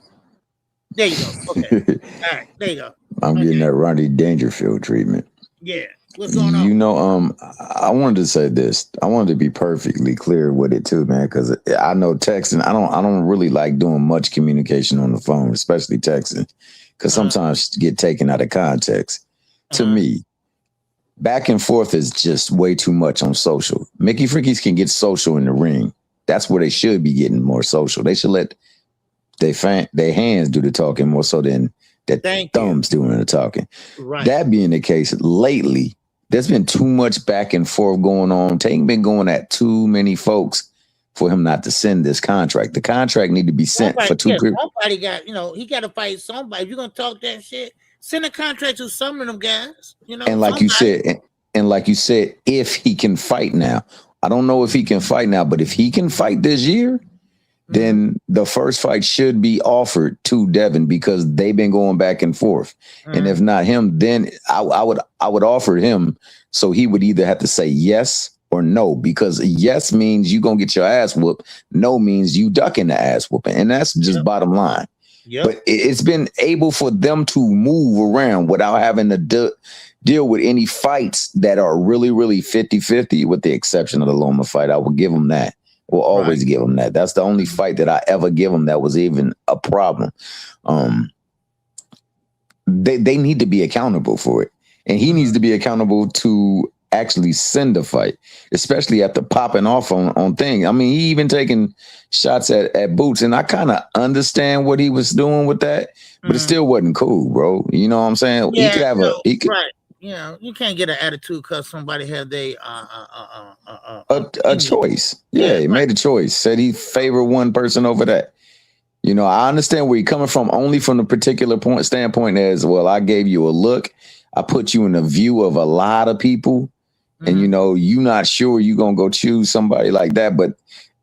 There you go. Okay. All right. There you go. I'm getting that Ronnie Dangerfield treatment. Yeah. What's going on? I wanted to say this. I wanted to be perfectly clear with it too, man, because I know texting. I don't really like doing much communication on the phone, especially texting, because sometimes get taken out of context. To me, back and forth is just way too much on social. Mickey Freakies can get social in the ring. That's where they should be getting more social. They should let their hands do the talking more so than their thumbs doing the talking. Right. That being the case, lately, there's been too much back and forth going on. Tank been going at too many folks for him not to send this contract. The contract need to be sent for two people. Somebody got, he got to fight somebody. If you're going to talk that shit, send a contract to some of them guys. And like you said, if he can fight now, I don't know if he can fight now, but if he can fight this year, then the first fight should be offered to Devin because they've been going back and forth. And if not him, then I would offer him. So he would either have to say yes or no, because yes means you gonna get your ass whooped. No means you ducking the ass whooping. And that's just bottom line. Yep. But it's been able for them to move around without having to deal with any fights that are really, really 50-50, with the exception of the Loma fight. I will give them that. We'll always give them that. That's the only fight that I ever give them that was even a problem. They need to be accountable for it. And he needs to be accountable to actually send a fight, especially after popping off on things. I mean, he even taking shots at Boots, and I kind of understand what he was doing with that, but it still wasn't cool, bro. You know what I'm saying? Yeah, he could have right. You can't get an attitude because somebody had a choice. Yeah, he made a choice. Said he favored one person over that. I understand where you're coming from, only from the particular standpoint as, well, I gave you a look. I put you in the view of a lot of people. And, you're not sure you're going to go choose somebody like that. But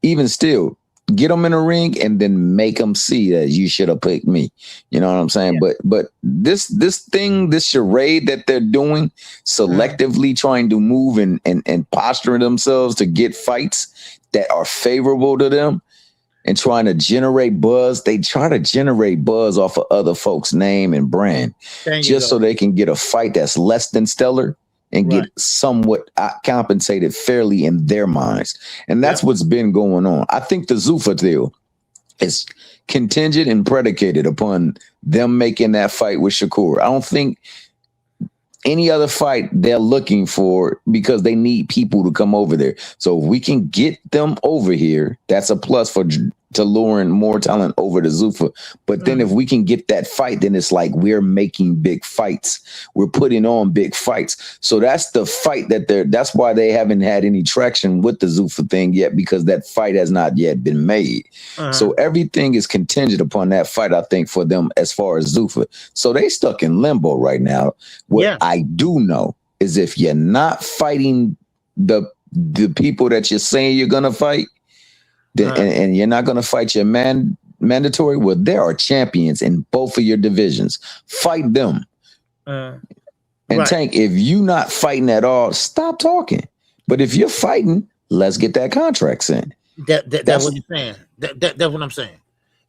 even still, get them in a ring and then make them see that you should have picked me. You know what I'm saying? Yeah. But this charade that they're doing, selectively trying to move and posturing themselves to get fights that are favorable to them and trying to generate buzz. They try to generate buzz off of other folks' name and brand just so they can get a fight that's less than stellar and get somewhat compensated fairly in their minds. And that's what's been going on. I think the Zuffa deal is contingent and predicated upon them making that fight with Shakur. I don't think any other fight they're looking for, because they need people to come over there. So if we can get them over here, that's a plus to luring more talent over to Zuffa. But then if we can get that fight, then it's like we're making big fights. We're putting on big fights. So that's the fight that's why they haven't had any traction with the Zuffa thing yet, because that fight has not yet been made. So everything is contingent upon that fight, I think, for them as far as Zuffa. So they stuck in limbo right now. What I do know is if you're not fighting the people that you're saying you're going to fight, and you're not going to fight your mandatory, well, there are champions in both of your divisions. Fight them. Tank, if you not fighting at all, stop talking. But if you're fighting, let's get that contract sent. That's what you're saying. That's what I'm saying.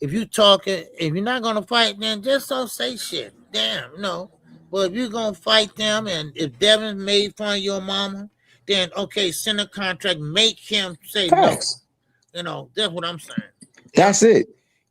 If you talking, if you're not going to fight, then just don't say shit. Damn, no. But if you're going to fight them, and if Devin made fun of your mama, then, okay, send a contract, make him say Facts. No. That's what I'm saying. That's it.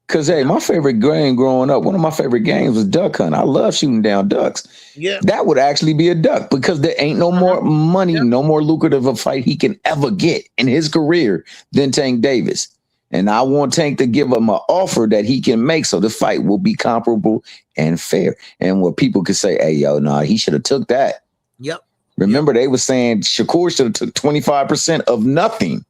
Because, hey, my favorite game growing up, one of my favorite games was duck hunt. I love shooting down ducks. Yeah. That would actually be a duck, because there ain't no more money, no more lucrative a fight he can ever get in his career than Tank Davis. And I want Tank to give him an offer that he can make so the fight will be comparable and fair. And where people could say, hey, he should have took that. Yep. Remember, they were saying Shakur should have took 25% of nothing.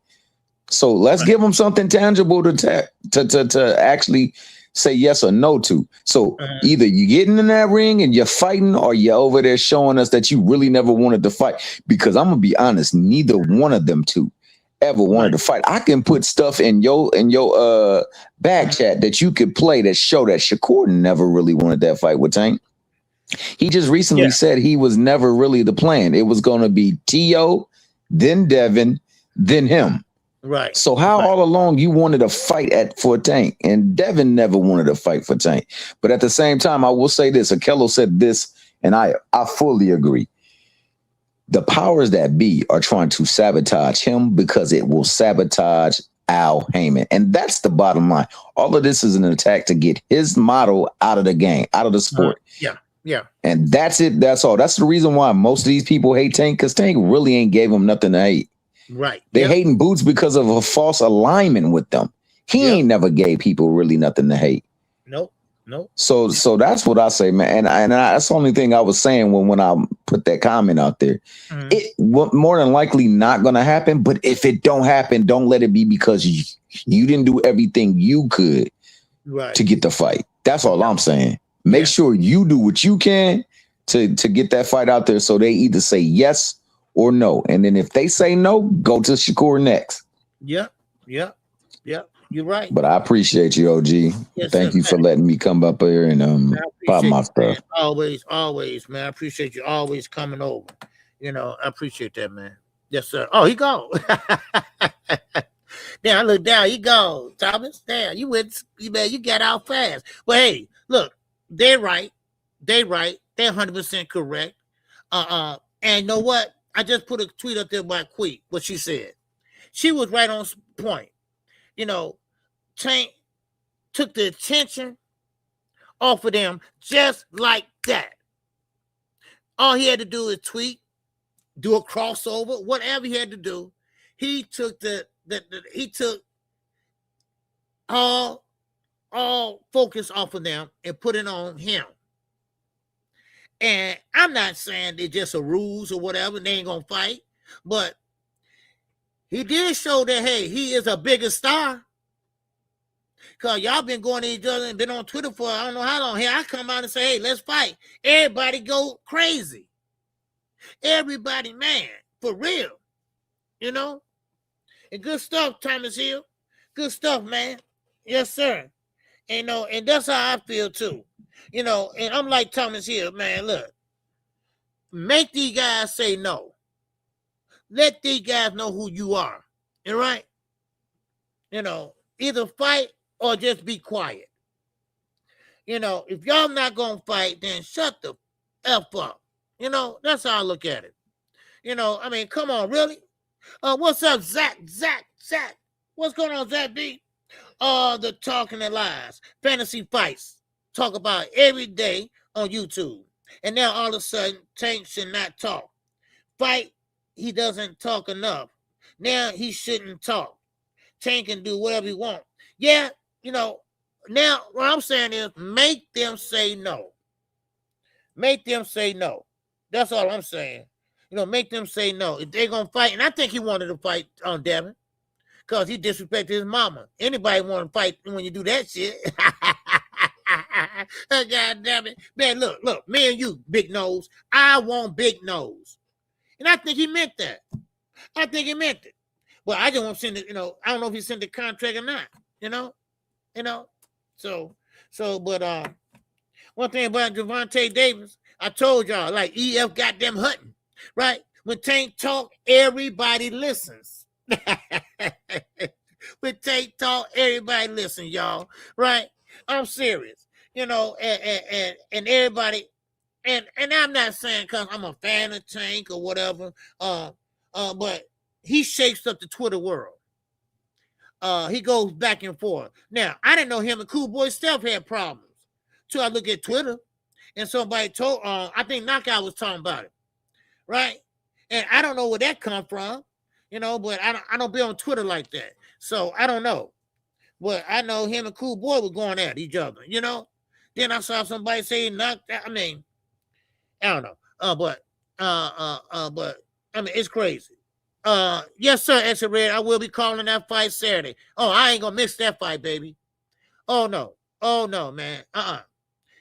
So let's give them something tangible to actually say yes or no to. So either you getting in that ring and you're fighting, or you're over there showing us that you really never wanted to fight. Because I'm gonna be honest, neither one of them two ever wanted to fight. I can put stuff in your back chat that you could play that show that Shakur never really wanted that fight with Tank. He just recently said he was never really the plan. It was going to be T.O., then Devin, then him. Right. So how all along you wanted a fight for Tank, and Devin never wanted a fight for Tank. But at the same time, I will say this. Akello said this, and I fully agree. The powers that be are trying to sabotage him because it will sabotage Al Heyman. And that's the bottom line. All of this is an attack to get his model out of the game, out of the sport. Yeah. And that's it. That's all. That's the reason why most of these people hate Tank, because Tank really ain't gave him nothing to hate. Right. They Yep. hating Boots because of a false alignment with them. He Yep. ain't never gave people really nothing to hate. Nope. So that's what I say, man. And that's the only thing I was saying when I put that comment out there. Mhm. It more than likely not going to happen. But if it don't happen, don't let it be because you didn't do everything you could Right. to get the fight. That's all I'm saying. Make Yeah. sure you do what you can to get that fight out there so they either say yes or no. And then if they say no, go to Shakur next. Yep. You're right. But I appreciate you, OG. Yes, Thank sir, you for man. letting me come up here and I pop appreciate my you, stuff. man. Always, man. I appreciate you always coming over. You know, I appreciate that, man. Yes, sir. Oh, he go. Damn, I look down. He go, Thomas. Damn, you got out fast. Well, hey, look, they're right. They're 100% correct. And you know what? I just put a tweet up there by Queet, what she said. She was right on point. You know, Tank took the attention off of them just like that. All he had to do is tweet, do a crossover, whatever he had to do. He took he took all focus off of them and put it on him. And I'm not saying they're just a rules or whatever, they ain't gonna fight, but he did show that, hey, he is a bigger star. Because y'all been going to each other and been on Twitter for I don't know how long. Here I come out and say, hey, let's fight. Everybody go crazy. Everybody, man, for real. You know? And good stuff, Thomas Hill. Good stuff, man. Yes, sir. And, you know, and that's how I feel, too. You know, and I'm like Thomas Hill, man, look. Make these guys say no. Let these guys know who you are. You right? You know, either fight or just be quiet. You know, if y'all not going to fight, then shut the F up. You know, that's how I look at it. You know, I mean, come on, really? What's up, Zach? What's going on, Zach B? The Talking and Lies, fantasy fights, talk about every day on YouTube. And now all of a sudden, Tank should not talk. Fight, he doesn't talk enough. Now he shouldn't talk. Tank can do whatever he wants. Yeah, you know, now what I'm saying is make them say no. Make them say no. That's all I'm saying. You know, make them say no. If they're going to fight, and I think he wanted to fight on Devin because he disrespected his mama. Anybody want to fight when you do that shit? God damn it. Man, look, me and you, Big Nose. I want Big Nose. And I think he meant that. I think he meant it. Well, I just want to send it, you know, I don't know if he sent the contract or not, you know. So, but one thing about Gervonta Davis, I told y'all, like EF got them hunting, right? When Tank talk, everybody listens. When Tank talk, everybody listen, y'all, right? I'm serious, you know, and everybody, and I'm not saying because I'm a fan of Tank or whatever, but he shakes up the Twitter world. He goes back and forth. Now, I didn't know him and Cool Boy Steph had problems. So I look at Twitter, and somebody told, I think Knockout was talking about it, right? And I don't know where that come from, you know, but I don't be on Twitter like that. So I don't know. But I know him and Cool Boy were going at each other, you know? Then I saw somebody say Knockout. I mean, I don't know. But I mean, it's crazy. Yes, sir, Extra Red. I will be calling that fight Saturday. Oh, I ain't gonna miss that fight, baby. Oh no, man.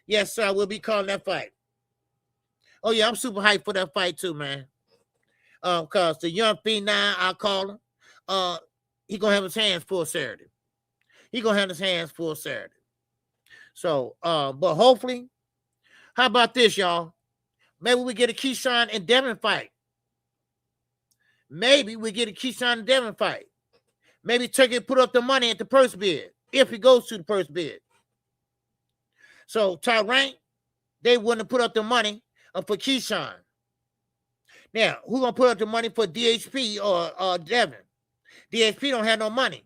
Yes, sir, I will be calling that fight. Oh yeah, I'm super hyped for that fight too, man. Cause the young P9, I call him. He gonna have his hands full Saturday. So, but hopefully, how about this, y'all? Maybe we get a Keyshawn and Devin fight. Maybe Turki put up the money at the purse bid if he goes to the purse bid. So Tyrank, they wouldn't have put up the money for Keyshawn. Now, who's gonna put up the money for DHP or Devin? DHP don't have no money.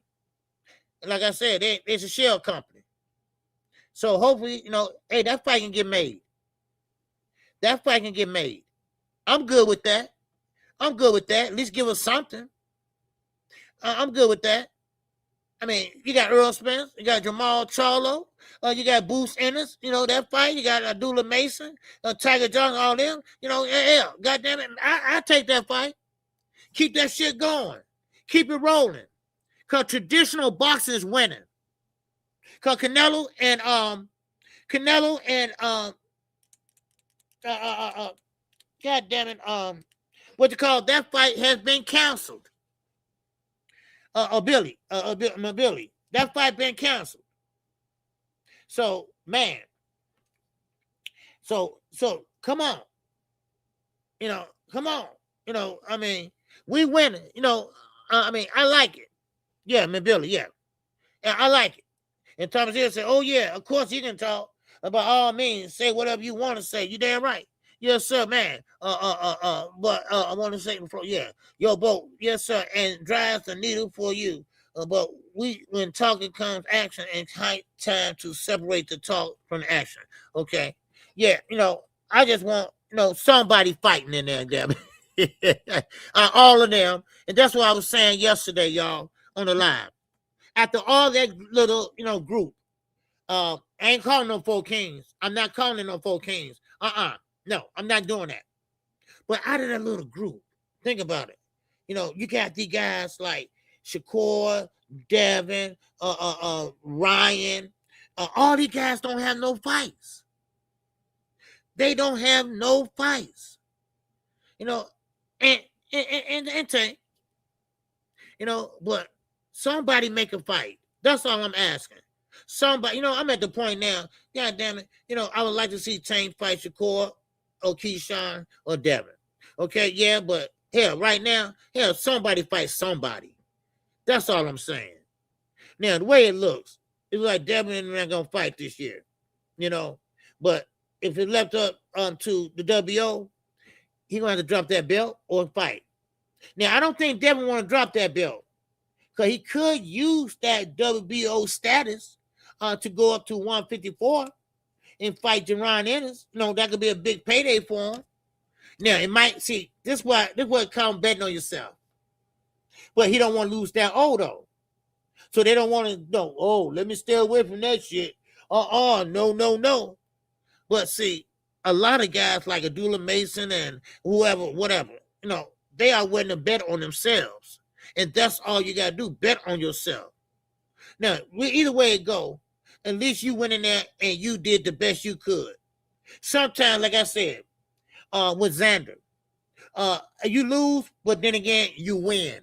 Like I said, it's a shell company. So hopefully, you know, hey, that fight can get made. I'm good with that. At least give us something. I'm good with that. I mean, you got Earl Spence, you got Jamal Charlo, you got Bruce Ennis, you know, that fight. You got Abdullah Mason, Tiger Johnson, all them. You know, yeah, goddamn it, I take that fight. Keep that shit going. Keep it rolling. Because traditional boxing is winning. Because Canelo and God damn it, what you call that fight has been canceled. Billy, that fight been canceled. So man, so come on, come on, I mean, we winning, I mean, I like it, yeah, Billy, yeah, I like it. And Thomas Hill said, "Oh yeah, of course you can talk about all means, say whatever you want to say. You damn right." Yes, sir, man. But I want to say before, yeah, yo, Bo, yes, sir, and drives the needle for you. But when talking comes action, and time to separate the talk from the action. Okay, yeah, I just want somebody fighting in there, damn it. All of them, and that's what I was saying yesterday, y'all, on the live. After all that little, group, I ain't calling no 4 Kings. I'm not calling no 4 Kings. No, I'm not doing that. But out of that little group, think about it. You got these guys like Shakur, Devin, Ryan. All these guys don't have no fights. They don't have no fights. And Tank, but somebody make a fight. That's all I'm asking. Somebody, I'm at the point now, God damn it, I would like to see Tank fight Shakur or Keyshawn or Devin. Okay, yeah, but hell, right now, somebody fight somebody. That's all I'm saying. Now, the way it looks, it's like Devin ain't gonna fight this year, but if it left up to the WO, he gonna have to drop that belt or fight. Now, I don't think Devin want to drop that belt, because he could use that WBO status to go up to 154 and fight Jaron Ennis. That could be a big payday for him. Now, it might, see, this what come betting on yourself. But he don't want to lose that though. So they don't want to know, let me stay away from that shit. No. But see, a lot of guys like Abdullah Mason and whoever, whatever, they are willing to bet on themselves. And that's all you got to do, bet on yourself. Now, either way it go, at least you went in there and you did the best you could. Sometimes, like I said, with Xander, you lose, but then again, you win.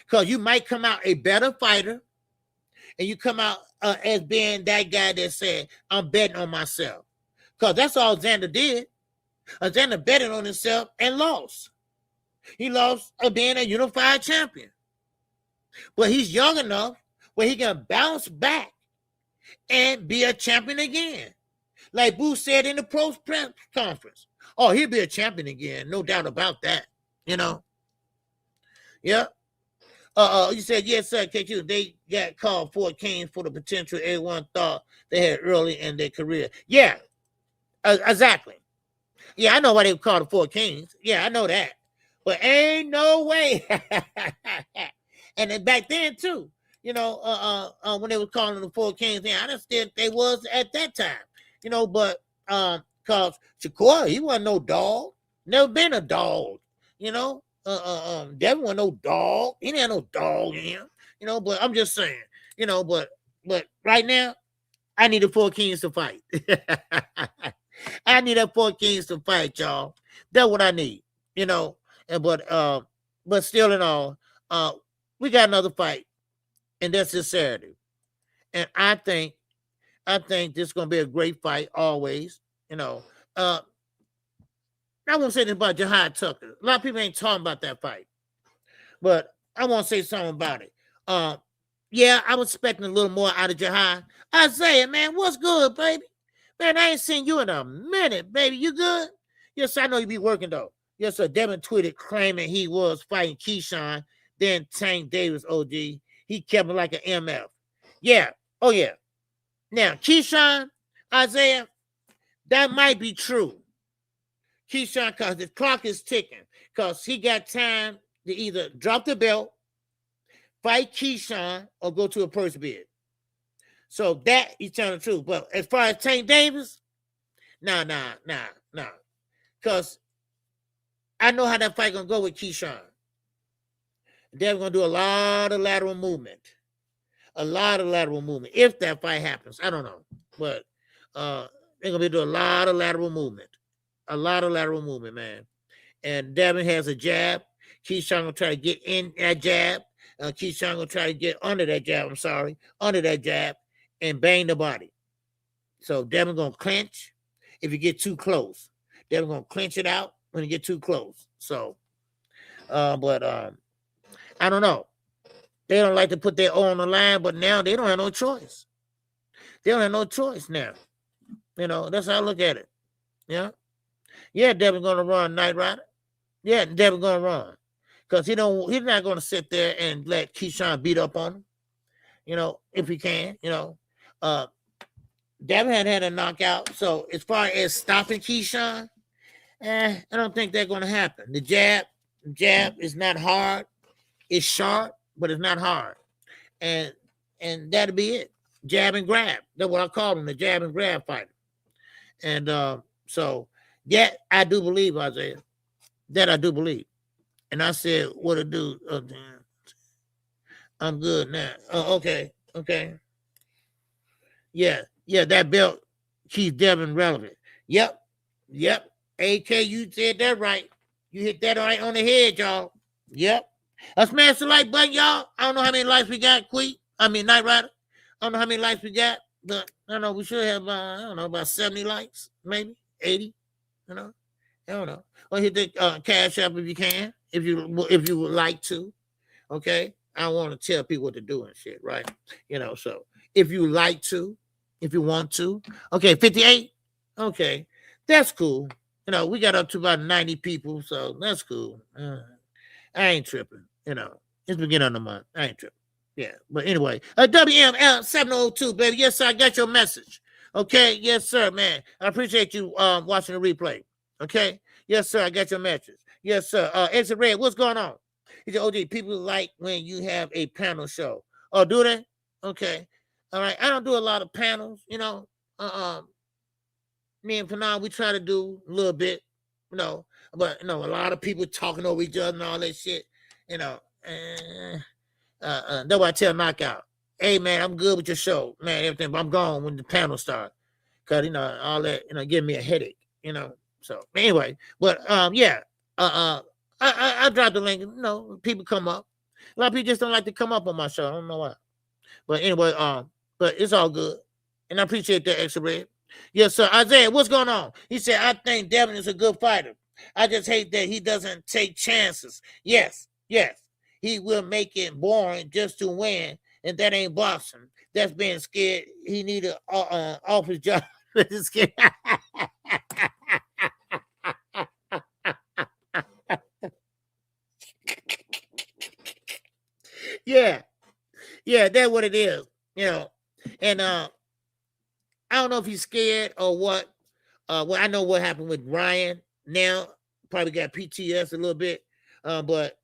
Because you might come out a better fighter, and you come out as being that guy that said, I'm betting on myself. Because that's all Xander did. Xander betted on himself and lost. He lost being a unified champion. But he's young enough where he can bounce back and be a champion again. Like Boo said in the press conference. Oh, he'll be a champion again. No doubt about that. Yeah. You said, yes, sir, KQ. They got called 4 Kings for the potential everyone thought they had early in their career. Yeah, exactly. Yeah, I know why they were called the 4 Kings. Yeah, I know that. But ain't no way. And then back then, too, when they were calling the 4 Kings, I understand they was at that time, but because Shakur, he wasn't no dog. Never been a dog, Devin wasn't no dog. He didn't have no dog in him, but I'm just saying, but right now, I need the 4 Kings to fight. I need that 4 Kings to fight, y'all. That's what I need, but still in all, we got another fight, and that's this Saturday. And I think this is gonna be a great fight always. I won't say this about Jihad Tucker. A lot of people ain't talking about that fight, but I want to say something about it. Yeah, I was expecting a little more out of Jihad. Isaiah, man, what's good, baby? Man, I ain't seen you in a minute, baby. You good? Yes, I know you be working though. Yes, sir. Devin tweeted claiming he was fighting Keyshawn, then Tank Davis OG. He kept it like an MF. Yeah. Oh, yeah. Now, Keyshawn, Isaiah, that might be true. Keyshawn, because the clock is ticking. Because he got time to either drop the belt fight Keyshawn or go to a purse bid. So that he's telling the truth. But as far as Tank Davis, nah. Because I know how that fight gonna go with Keyshawn. They're gonna do a lot of lateral movement. If that fight happens. I don't know. But they're gonna be doing a lot of lateral movement. Man. And Devin has a jab. Keyshawn gonna try to get in that jab. Keyshawn gonna try to get under that jab. Under that jab and bang the body. So Devin gonna clinch if you get too close. Devin gonna clinch it out when you get too close. So, but I don't know. They don't like to put their own on the line, but now they don't have no choice. They don't have no choice now. You know, that's how I look at it. Yeah. Yeah, Devin gonna run Night Rider. Yeah, Devin gonna run. Because he's not gonna sit there and let Keyshawn beat up on him. You know, if he can, you know. Devin had a knockout. So as far as stopping Keyshawn, I don't think that's gonna happen. The jab is not hard. It's sharp, but it's not hard. And that'll be it. Jab and grab. That's what I call him, the jab and grab fighter. And so yeah, I do believe, Isaiah. That I do believe. And I said, what it do? I'm good now. Oh, okay. Yeah, that belt keeps Devin relevant. Yep. AK, you said that right. You hit that right on the head, y'all. Yep. I smash the like button, y'all. I don't know how many likes we got, Night Rider. I don't know how many likes we got, but I don't know. We should have, about 70 likes, maybe 80. You know, I don't know. Or hit the Cash App if you can, if you would like to. Okay, I don't want to tell people what to do and shit, right? You know, so if you like to, if you want to, okay, 58. Okay, that's cool. You know, we got up to about 90 people, so that's cool. I ain't tripping. You know, it's beginning of the month. I ain't tripping. Yeah, but anyway, WML 702, baby. Yes, sir, I got your message. Okay, yes, sir, man. I appreciate you watching the replay. Okay, yes, sir, I got your message. Yes, sir. Exit Red, what's going on? He said, OG, people like when you have a panel show. Oh, do they? Okay, all right. I don't do a lot of panels, you know. Me and Fanon, we try to do a little bit, you know, but you know, a lot of people talking over each other and all that shit, you know. That's why I tell Knockout, hey man, I'm good with your show, man, everything, but I'm gone when the panel starts. Cause you know, all that, you know, give me a headache, you know. So anyway, but yeah. I dropped the link, you know, people come up. A lot of people just don't like to come up on my show. I don't know why. But anyway, but it's all good. And I appreciate that, Extra Red. Yes, sir. Isaiah, what's going on? He said, I think Devin is a good fighter. I just hate that he doesn't take chances. Yes. He will make it boring just to win, and that ain't boxing. That's being scared. He need to off his job. Yeah, that's what it is. You know, and I don't know if he's scared or what. Well, I know what happened with Ryan. Now probably got PTS a little bit, but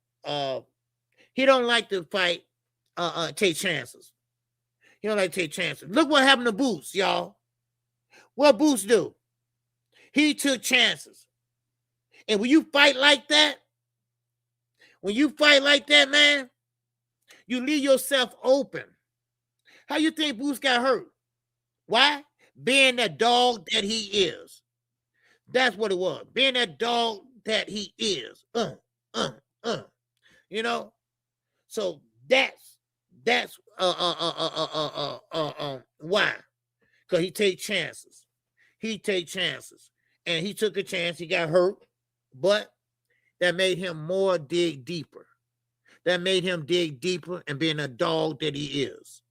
he don't like to fight, take chances. He don't like to take chances. Look what happened to Boots, y'all. What Boots do? He took chances. And when you fight like that, man, you leave yourself open. How you think Boots got hurt? Why? Being that dog that he is. That's what it was. Being that dog that he is. You know? So that's why. Because he take chances. And he took a chance. He got hurt. But that made him more dig deeper. That made him dig deeper and being a dog that he is.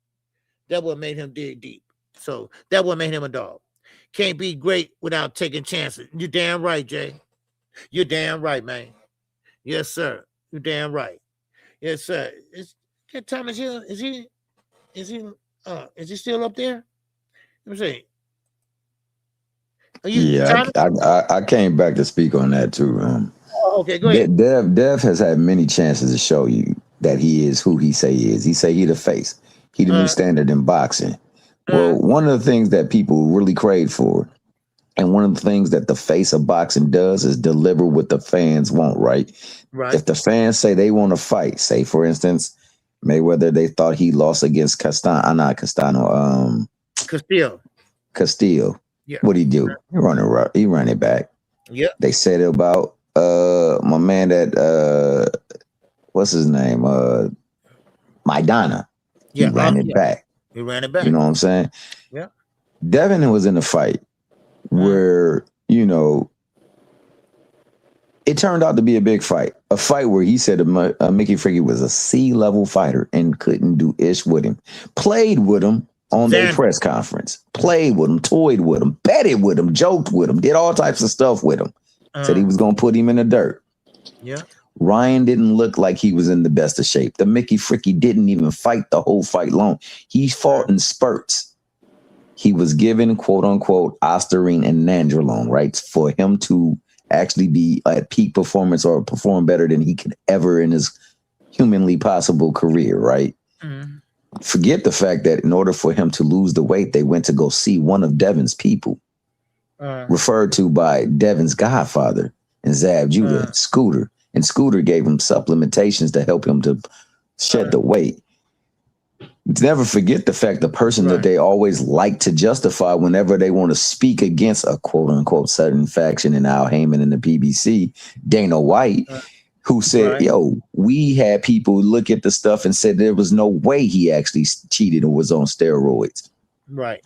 That what made him dig deep. So that what made him a dog. Can't be great without taking chances. You're damn right, Jay. You're damn right, man. Yes, sir. You're damn right. Yes, sir. Is Thomas Hill? Is he still up there? Let me see. Yeah, I came back to speak on that too. Okay, go ahead. Dev has had many chances to show you that he is who he say he is. He say he the face. He the new standard in boxing. Well, one of the things that people really crave for, and one of the things that the face of boxing does, is deliver what the fans want, right? Right. If the fans say they want to fight, say for instance, Mayweather, they thought he lost against Castillo. Yeah. What'd he do? He run it back. Yeah. They said about my man that what's his name? Maidana. He ran it back. He ran it back. You know what I'm saying? Yeah. Devin was in a fight where, you know, it turned out to be a big fight. A fight where he said Mickey Fricke was a C-level fighter and couldn't do ish with him. Played with him on their press conference. Played with him, toyed with him, betted with him, joked with him, did all types of stuff with him. Said he was going to put him in the dirt. Yeah. Ryan didn't look like he was in the best of shape. The Mickey Fricke didn't even fight the whole fight long. He fought in spurts. He was given, quote unquote, Ostarine and Nandrolone, right? For him to actually be at peak performance or perform better than he could ever in his humanly possible career, right? Forget the fact that in order for him to lose the weight, they went to go see one of Devin's people, referred to by Devin's godfather and Zab Judah, Scooter. And Scooter gave him supplementations to help him to shed the weight. Never forget the fact the person that they always like to justify whenever they want to speak against a quote unquote certain faction in Al Heyman and the PBC, Dana White, who said, yo, we had people look at the stuff and said there was no way he actually cheated or was on steroids. Right.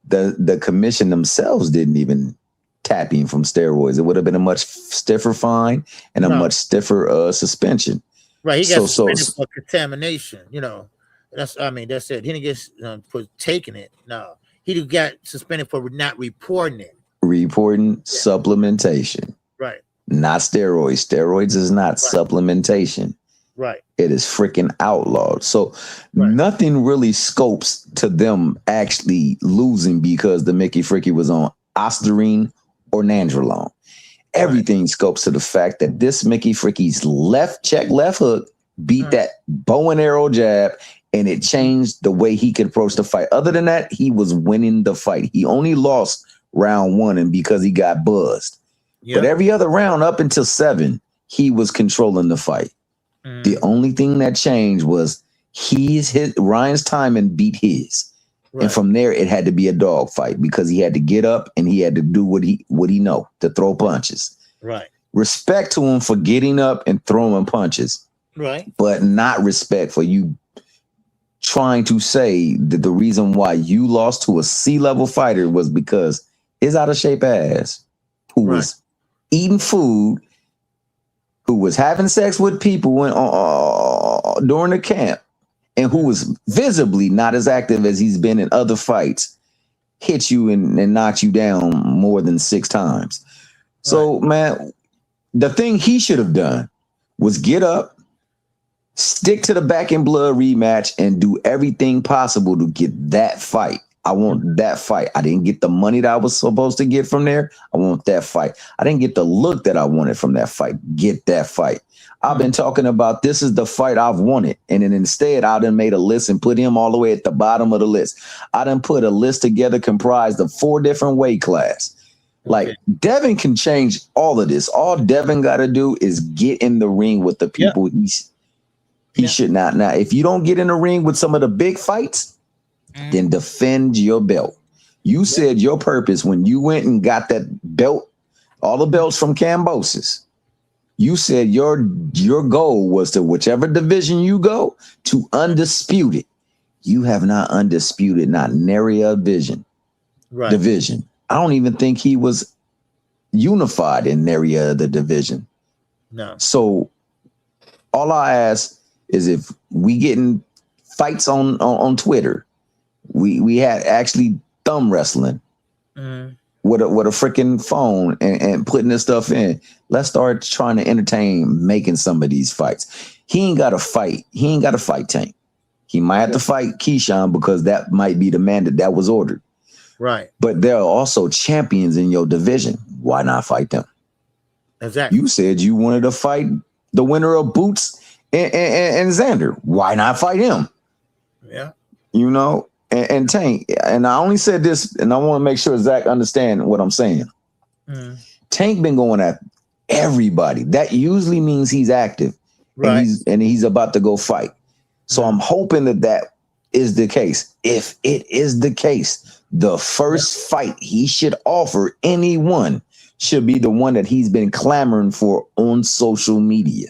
The commission themselves didn't even tap him from steroids. It would have been a much stiffer fine and a much stiffer suspension. Right. He got suspended for contamination, you know. That's it. He didn't get for taking it. No, he got suspended for not reporting it. Reporting supplementation. Right. Not steroids. Steroids is not supplementation. Right. It is freaking outlawed. So nothing really scopes to them actually losing because the Mickey Fricke was on Ostarine or Nandrolone. Everything scopes to the fact that this Mickey Fricke's left hook beat that bow and arrow jab, and it changed the way he could approach the fight. Other than that, he was winning the fight. He only lost round 1 and because he got buzzed. But every other round up until 7, he was controlling the fight. The only thing that changed was Ryan's timing beat his. And from there, it had to be a dog fight because he had to get up and he had to do what he know, to throw punches. Right. Respect to him for getting up and throwing punches. Right. But not respect for you trying to say that the reason why you lost to a C-level fighter was because his out of shape ass who was eating food, who was having sex with people during the camp, and who was visibly not as active as he's been in other fights, hit you and knocked you down more than 6 times. So, man, the thing he should have done was get up, stick to the Back in Blood rematch, and do everything possible to get that fight. I want that fight. I didn't get the money that I was supposed to get from there. I want that fight. I didn't get the look that I wanted from that fight. Get that fight. I've been talking about this is the fight I've wanted. And then instead, I done made a list and put him all the way at the bottom of the list. I done put a list together comprised of 4 different weight class. Like, Devin can change all of this. All Devin got to do is get in the ring with the people he should not. Now, if you don't get in the ring with some of the big fights, then defend your belt. You said your purpose when you went and got that belt, all the belts from Cambosis. You said your goal was to whichever division you go to undisputed. it. You have not undisputed, not nary a division. I don't even think he was unified in nary the division. No. So all I ask is if we getting fights on Twitter, we had actually thumb wrestling with a freaking phone and putting this stuff in. Let's start trying to entertain making some of these fights. He ain't got to fight. He ain't got to fight Tank. He might have to fight Keyshawn because that might be the man that was ordered. Right. But there are also champions in your division. Why not fight them? Exactly. You said you wanted to fight the winner of Boots And Xander, why not fight him? Yeah. You know, and Tank, and I only said this, and I want to make sure Zach understand what I'm saying. Tank been going at everybody. That usually means he's active, Right. and he's about to go fight. So I'm hoping that is the case. If it is the case, the first fight he should offer anyone should be the one that he's been clamoring for on social media,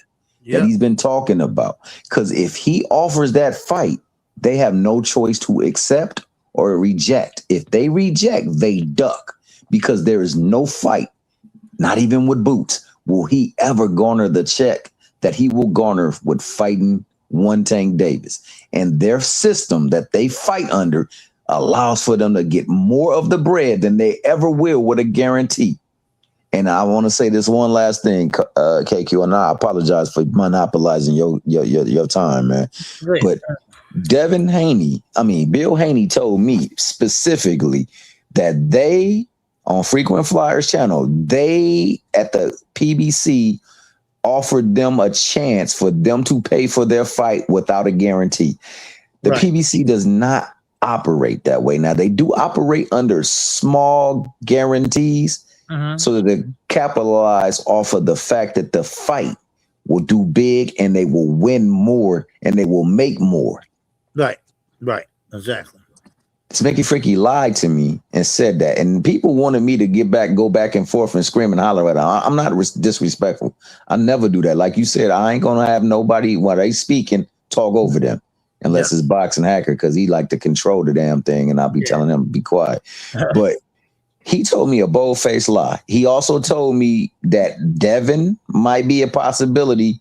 that he's been talking about. Because if he offers that fight, they have no choice to accept or reject. If they reject, they duck, because there is no fight, not even with Boots, will he ever garner the check that he will garner with fighting one Tank Davis. And their system that they fight under allows for them to get more of the bread than they ever will with a guarantee. And I want to say this one last thing, KQ, and I apologize for monopolizing your time, man. Great. But Bill Haney told me specifically that they, on Frequent Flyers channel, they at the PBC offered them a chance for them to pay for their fight without a guarantee. The PBC does not operate that way. Now, they do operate under small guarantees so that they capitalize off of the fact that the fight will do big and they will win more and they will make more. Right. Exactly. Smicky Freaky lied to me and said that, and people wanted me to go back and forth and scream and holler at her. I'm not disrespectful. I never do that. Like you said, I ain't gonna have nobody while they speaking talk over them unless it's Boxing Hacker, because he like to control the damn thing, and I'll be telling him to be quiet. But he told me a bold-faced lie. He also told me that Devin might be a possibility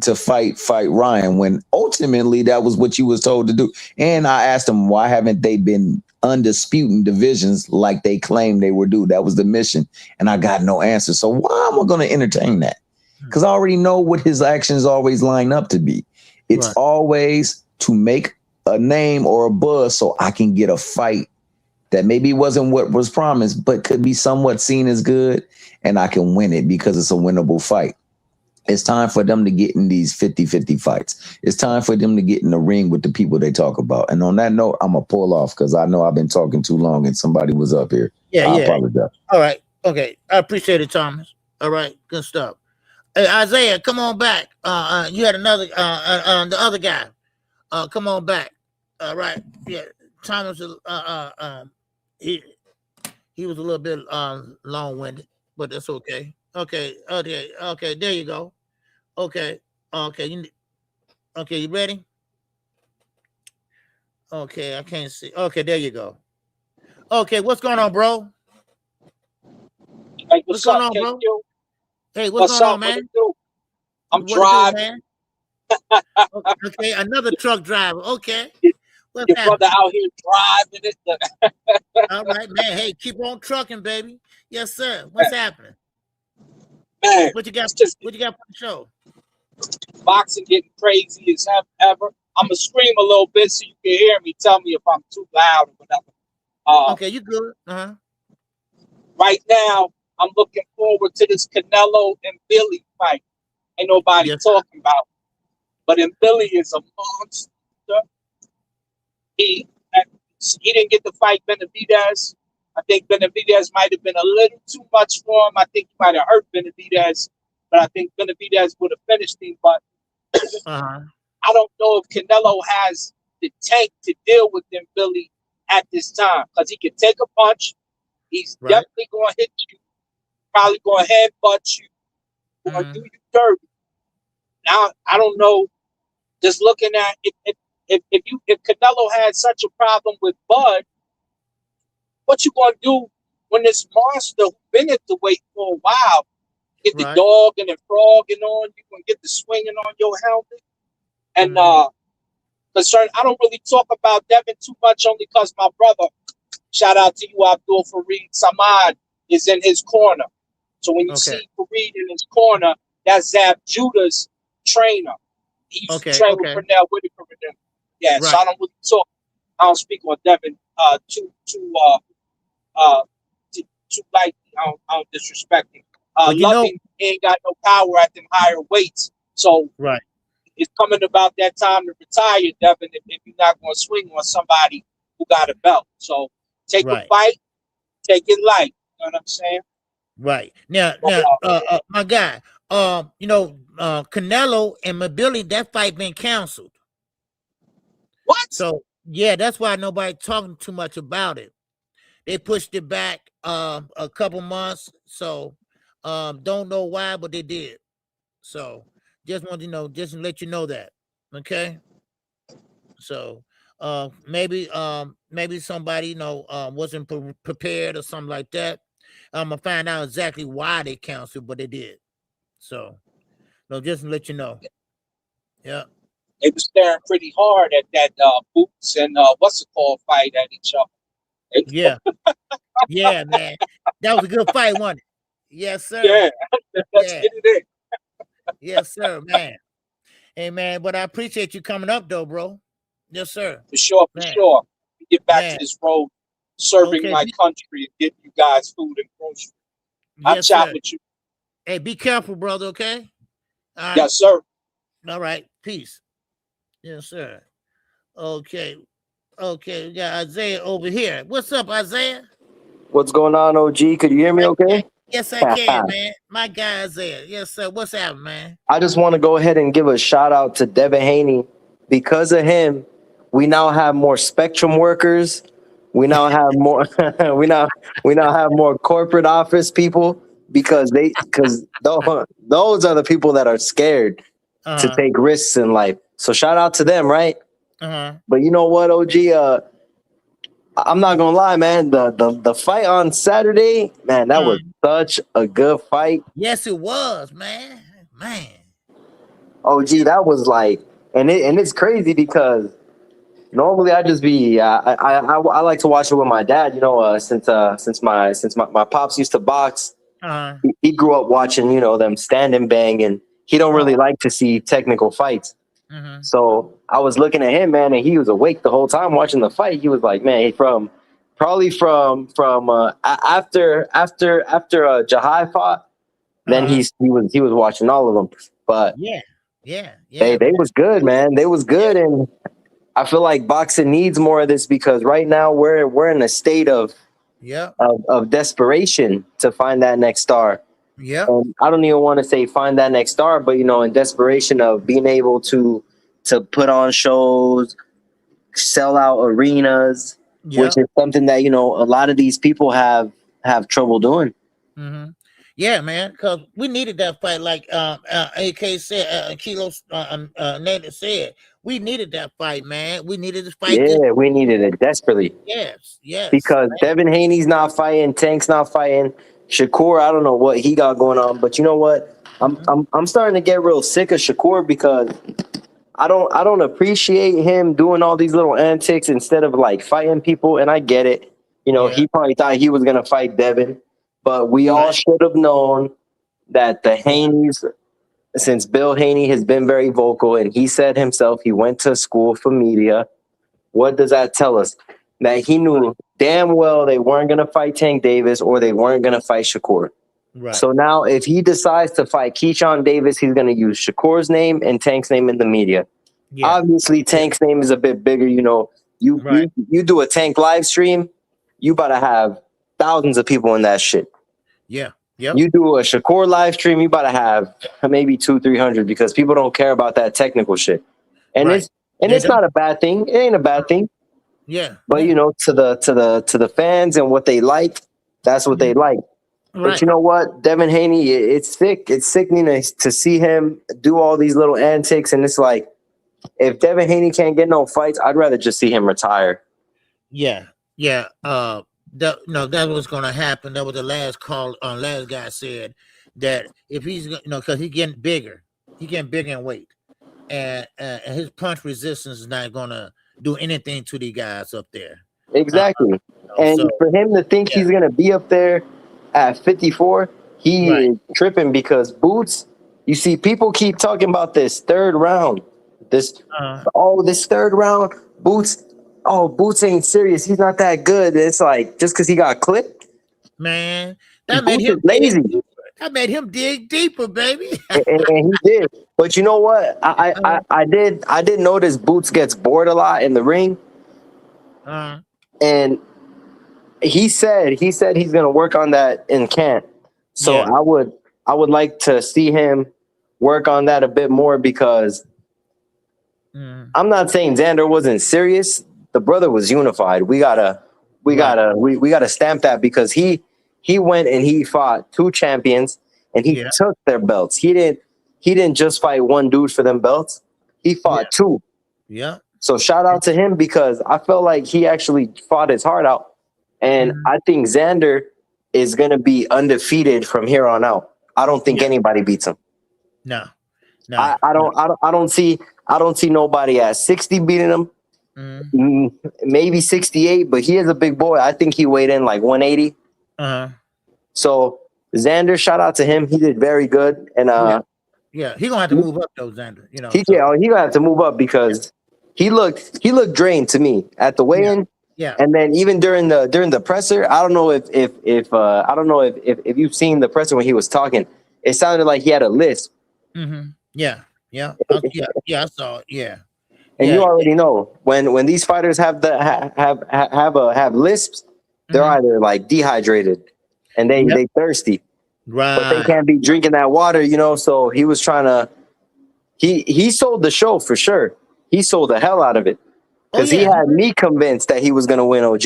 to fight Ryan, when ultimately that was what you was told to do. And I asked him, why haven't they been undisputing divisions like they claimed they were due? That was the mission. And I got no answer. So why am I going to entertain that? Because I already know what his actions always line up to be. It's always to make a name or a buzz so I can get a fight that maybe wasn't what was promised, but could be somewhat seen as good, and I can win it because it's a winnable fight. It's time for them to get in these 50-50 fights. It's time for them to get in the ring with the people they talk about. And on that note, I'm going to pull off because I know I've been talking too long and somebody was up here. I apologize. All right. Okay. I appreciate it, Thomas. All right. Good stuff. Hey, Isaiah, come on back. You had another, the other guy. Come on back. All right. Yeah. Thomas, he was a little bit long-winded, but that's okay. Okay. There you go. Okay. You ready? Okay, I can't see. Okay, there you go. Okay, what's going on, bro? Hey, what's going on, KQ? bro? Hey, what's going on, man? I'm driving. Okay, another truck driver. Okay. What's Your happening? brother out here driving it. All right, man. Hey, keep on trucking, baby. Yes, sir. What's happening? Man, What you got? What you got for the show? Boxing getting crazy as ever. I'm gonna scream a little bit so you can hear me. Tell me if I'm too loud or whatever. Okay, you good? Right now, I'm looking forward to this Canelo and Billy fight. Ain't nobody talking about, but Billy is a monster. He didn't get to fight Benavidez. I think Benavidez might have been a little too much for him. I think he might have hurt Benavidez, but I think Benavidez would have finished him. But I don't know if Canelo has the tank to deal with them, Billy, at this time, because he can take a punch. He's definitely going to hit you, probably going to headbutt you, going to do you dirty. Now, I don't know, just looking at if Canelo had such a problem with Bud, what you going to do when this monster who's been at the weight for a while get the dog and the frogging on you and get the swinging on your helmet? And concern, I don't really talk about Devin too much, only because my brother, shout out to you, Abdul Fareed Samad, is in his corner. So when you see Fareed in his corner, that's Zab Judah's trainer. He used to train with Pernell Whitaker and them. Yeah, so I don't really talk. I don't speak on Devin too lightly. I don't disrespect him. Loving ain't got no power at them higher weights, so it's coming about that time to retire, Devin, if you're not going to swing on somebody who got a belt. So take a fight, take it light. You know what I'm saying? Right. Now, my guy, Canelo and Mobility, that fight been canceled. What? So, yeah, that's why nobody talking too much about it. They pushed it back a couple months. So, don't know why, but they did. So, just wanted to know, just to let you know that. Okay. So, maybe somebody, wasn't prepared or something like that. I'm gonna find out exactly why they canceled, but they did. So, no, just to let you know. Yeah. They were staring pretty hard at that Boots and what's it called fight at each other. Yeah. Yeah, man. That was a good fight, wasn't it? Yes, sir. Yeah. Let's get it in. Yes, sir, man. Hey, man, but I appreciate you coming up, though, bro. Yes, sir. For sure, for sure. We get back to this road, serving my country and getting you guys food and groceries. I'll chat with you. Hey, be careful, brother, okay? All right. Yes, sir. All right. Peace. Yes, sir. Okay. Okay. We got Isaiah over here. What's up, Isaiah? What's going on, OG? Could you hear me okay? Yes, I can, man. My guy Isaiah. Yes, sir. What's happening, man? I just want to go ahead and give a shout out to Devin Haney. Because of him, we now have more spectrum workers. We now have more we now have more corporate office people because those are the people that are scared to take risks in life. So shout out to them, right? But you know what, OG? I'm not gonna lie, man. The fight on Saturday, man, that was such a good fight. Yes, it was, man. Man. OG, that was like, and it's crazy because normally I just be I like to watch it with my dad. You know, since my pops used to box, he grew up watching them stand and bang, and he don't really like to see technical fights. So I was looking at him, man, and he was awake the whole time watching the fight. He was like, man, from after Jahai fought, then he was watching all of them. But they was good, man. They was good, and I feel like boxing needs more of this because right now we're in a state of desperation to find that next star. Yeah. I don't even want to say find that next star, but in desperation of being able to put on shows, sell out arenas, which is something that a lot of these people have trouble doing. Yeah, man, because we needed that fight, like AK said, Kilos Nate said, we needed that fight, man. We needed this fight. Yeah, we needed it desperately. Yes. Because Devin Haney's not fighting, Tank's not fighting. Shakur, I don't know what he got going on, but you know what? I'm starting to get real sick of Shakur because I don't appreciate him doing all these little antics instead of like fighting people. And I get it. He probably thought he was gonna fight Devin, but we all should have known that the Haneys, since Bill Haney has been very vocal and he said himself he went to school for media. What does that tell us? That he knew damn well they weren't going to fight Tank Davis or they weren't going to fight Shakur. Right. So now if he decides to fight Keyshawn Davis, he's going to use Shakur's name and Tank's name in the media. Yeah. Obviously, Tank's name is a bit bigger. You do a Tank live stream, you about to have thousands of people in that shit. Yeah. Yep. You do a Shakur live stream, you about to have maybe 200-300 because people don't care about that technical shit. And it's not a bad thing. It ain't a bad thing. Yeah. But to the fans and what they like, that's what they like. Right. But you know what? Devin Haney, it's sick. It's sickening to see him do all these little antics. And it's like, if Devin Haney can't get no fights, I'd rather just see him retire. Yeah. Yeah. That was going to happen. That was the last call. Last guy said that if he's, because he's getting bigger in weight, and his punch resistance is not going to do anything to the guys up there. Exactly. For him to think he's going to be up there at 54, he is tripping because Boots, you see, people keep talking about this third round. This third round, Boots ain't serious. He's not that good. It's like, just because he got clipped? Man, that made him lazy. I made him dig deeper, baby. and he did. But you know what? I did notice Boots gets bored a lot in the ring, and he said he's gonna work on that in camp. So I would like to see him work on that a bit more because I'm not saying Xander wasn't serious. The brother was unified. We gotta stamp that because he went and he fought 2 champions and he took their belts. He didn't just fight one dude for them belts. He fought 2. Yeah. So shout out to him because I felt like he actually fought his heart out. And I think Xander is going to be undefeated from here on out. I don't think anybody beats him. No. I don't see nobody at 60 beating him. Maybe 68, but he is a big boy. I think he weighed in like 180. So Xander, shout out to him. He did very good. And he gonna have to move up though, Xander. You know, he gonna have to move up because he looked drained to me at the weigh-in. Yeah. And then even during the presser, I don't know if you've seen the presser when he was talking. It sounded like he had a lisp. Yeah. I saw it. Yeah. And you already know when these fighters have lisps, they're either like dehydrated and they thirsty, right? But they can't be drinking that water, you know. So he was trying to he sold the show for sure. He sold the hell out of it because he had me convinced that he was gonna win. OG,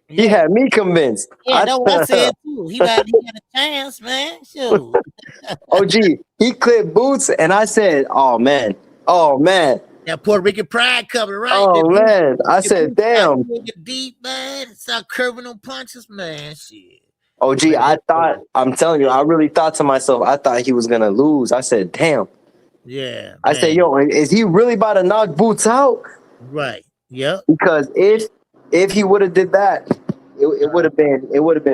he had me convinced. Yeah, that's what I said too. He had a chance, man. Sure. OG, he clipped Boots, and I said, "Oh man." That Puerto Rican pride coming, right? Oh man, I said, "Damn." Deep, man. Start curving on punches, man. Shit. OG, I'm telling you, I really thought to myself, I thought he was gonna lose. I said, "Damn." Yeah. I said, "Yo, is he really about to knock Boots out?" Right. Yep. Because if he would have did that, it would have been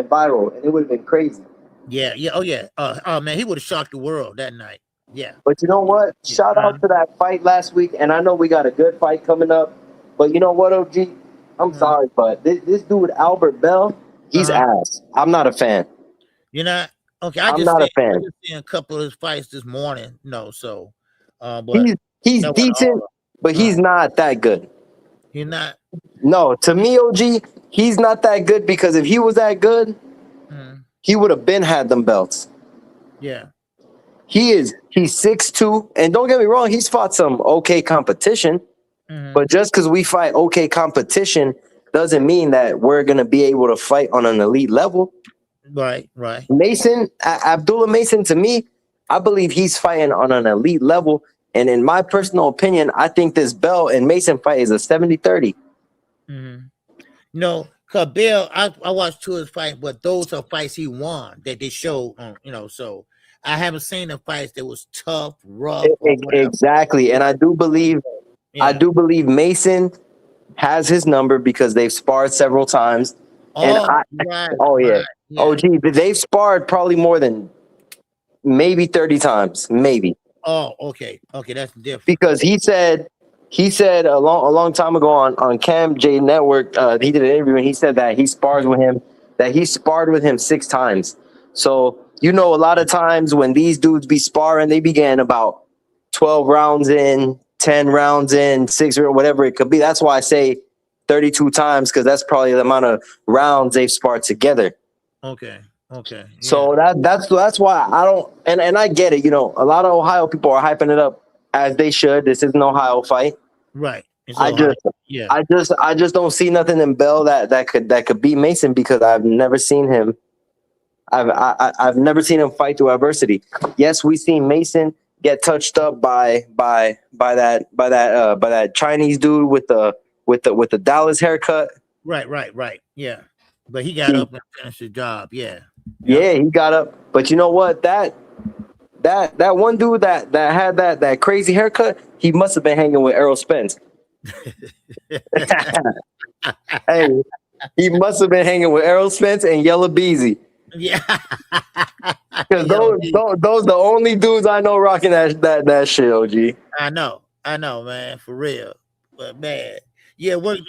viral and it would have been crazy. Yeah. Oh yeah. Oh man, he would have shocked the world that night. Yeah. But you know what? Shout out to that fight last week, and I know we got a good fight coming up. But you know what, OG? I'm sorry, but this dude Albert Bell, he's ass. I'm not a fan. You're not? Okay, I'm not a fan. I just seen a couple of his fights this morning. No, so but he's decent, but he's not that good. You're not? No, to me, OG, he's not that good because if he was that good, he would have been had them belts. Yeah. He's 6'2", and don't get me wrong, he's fought some okay competition. But just because we fight okay competition doesn't mean that we're gonna be able to fight on an elite level. Right. Mason, Abdullah Mason, to me, I believe he's fighting on an elite level. And in my personal opinion, I think this Bell and Mason fight is a 70-30. No, cause Bill, I watched 2 of his fights, but those are fights he won that they showed on, so I haven't seen the fights that was tough, rough. Exactly. And I do believe Mason has his number because they've sparred several times. OG, they've sparred probably more than maybe 30 times, maybe. Oh, okay, that's different. Because he said a long time ago on Cam J Network, he did an interview and he said that he sparred with him 6 times. So a lot of times when these dudes be sparring, they began about 12 rounds in, 10 rounds in, 6 or whatever it could be. That's why I say 32 times because that's probably the amount of rounds they've sparred together. Okay. Yeah. So that's why I don't and I get it. A lot of Ohio people are hyping it up as they should. This is an Ohio fight, right? I just don't see nothing in Bell that could beat Mason because I've never seen him. I've never seen him fight through adversity. Yes, we seen Mason get touched up by that Chinese dude with the Dallas haircut. Right. Yeah, but he got up and finished the job. Yeah, he got up. But you know what? That one dude that had that crazy haircut, he must have been hanging with Errol Spence. Hey, he must have been hanging with Errol Spence and Yella Beezy. Yeah, because those the only dudes I know rocking that shit. OG. I know, man, for real. But man, work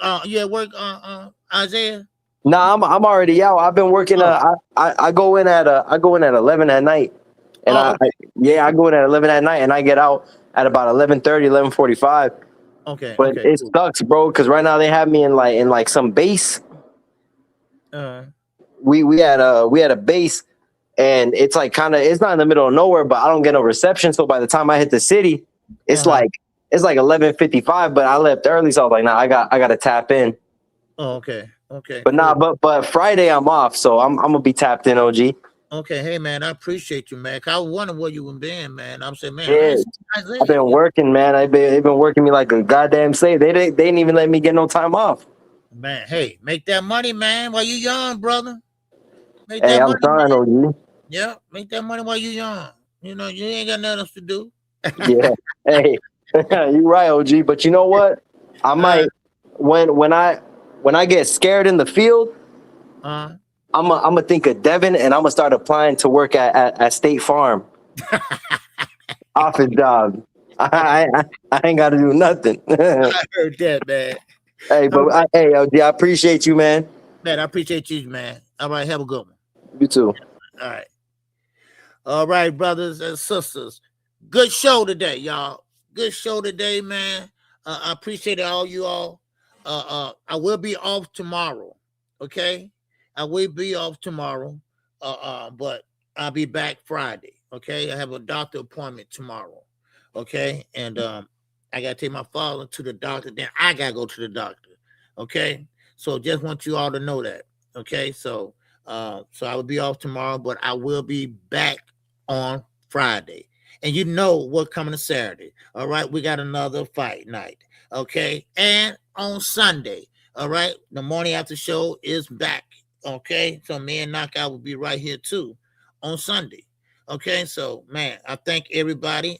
Isaiah. Nah, I'm already out. I've been working. I go in at 11 at night, and I go in at 11 at night, and I get out at about 11:30, 11:45. Okay. But it sucks, bro, because right now they have me in like some base. We had a base, and it's like it's not in the middle of nowhere, but I don't get no reception. So by the time I hit the city, it's like 11:55. But I left early, so I was like, nah, I got to tap in. Oh, okay. But but Friday I'm off, so I'm gonna be tapped in, OG. Okay, hey man, I appreciate you, man. I wonder where you been, man. I'm saying, man, Yeah, I've been working, man. They've been working me like a goddamn slave. They didn't even let me get no time off. Man, hey, make that money, man, while you young, brother. Make Hey, that I'm money, trying, man. OG. Yeah, make that money while you young. You know, you ain't got nothing else to do. Yeah. Hey, you're right, OG. But you know what? I might when I get scared in the field, I'm gonna think of Devin, and I'm gonna start applying to work at State Farm. Office job. I ain't got to do nothing. I heard that, man. Hey, but hey, OG, I appreciate you, man. Man, I appreciate you, man. All right, have a good one. You too. All right. All right, brothers and sisters. Good show today, y'all. Good show today, man. I appreciate all you all. I will be off tomorrow. Okay. I will be off tomorrow. But I'll be back Friday. Okay. I have a doctor appointment tomorrow. Okay. And I gotta take my father to the doctor. Then I gotta go to the doctor. Okay. So just want you all to know that. Okay. So I will be off tomorrow, but I will be back on Friday. And you know what's coming to Saturday. All right. We got another fight night. Okay. And on Sunday. All right. The morning after show is back. Okay. So me and Knockout will be right here too on Sunday. Okay. So man, I thank everybody.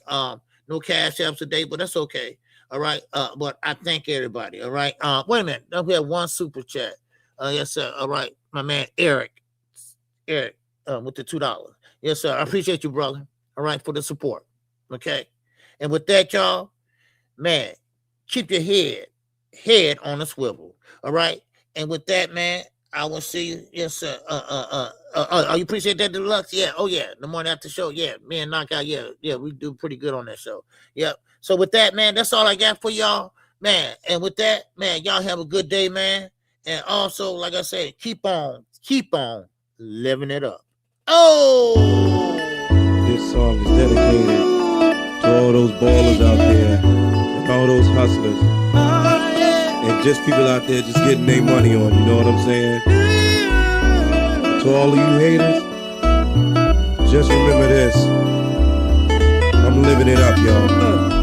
No cash apps today, but that's okay. All right. But I thank everybody. All right. Wait a minute. Don't we have one super chat? Yes, sir. All right. My man Eric, with the $2. Yes, sir. I appreciate you, brother. All right, for the support. Okay. And with that, y'all, man, keep your head on a swivel. All right. And with that, man, I will see you. Yes, sir. You appreciate that, Deluxe? Yeah. Oh, yeah. The morning after show. Yeah. Me and Knockout. Yeah. We do pretty good on that show. Yep. So with that, man, that's all I got for y'all, man. And with that, man, y'all have a good day, man. And also, like I said, keep on living it up. Oh! This song is dedicated to all those ballers out there and all those hustlers and just people out there just getting their money on, you know what I'm saying? To all of you haters, just remember this. I'm living it up, y'all.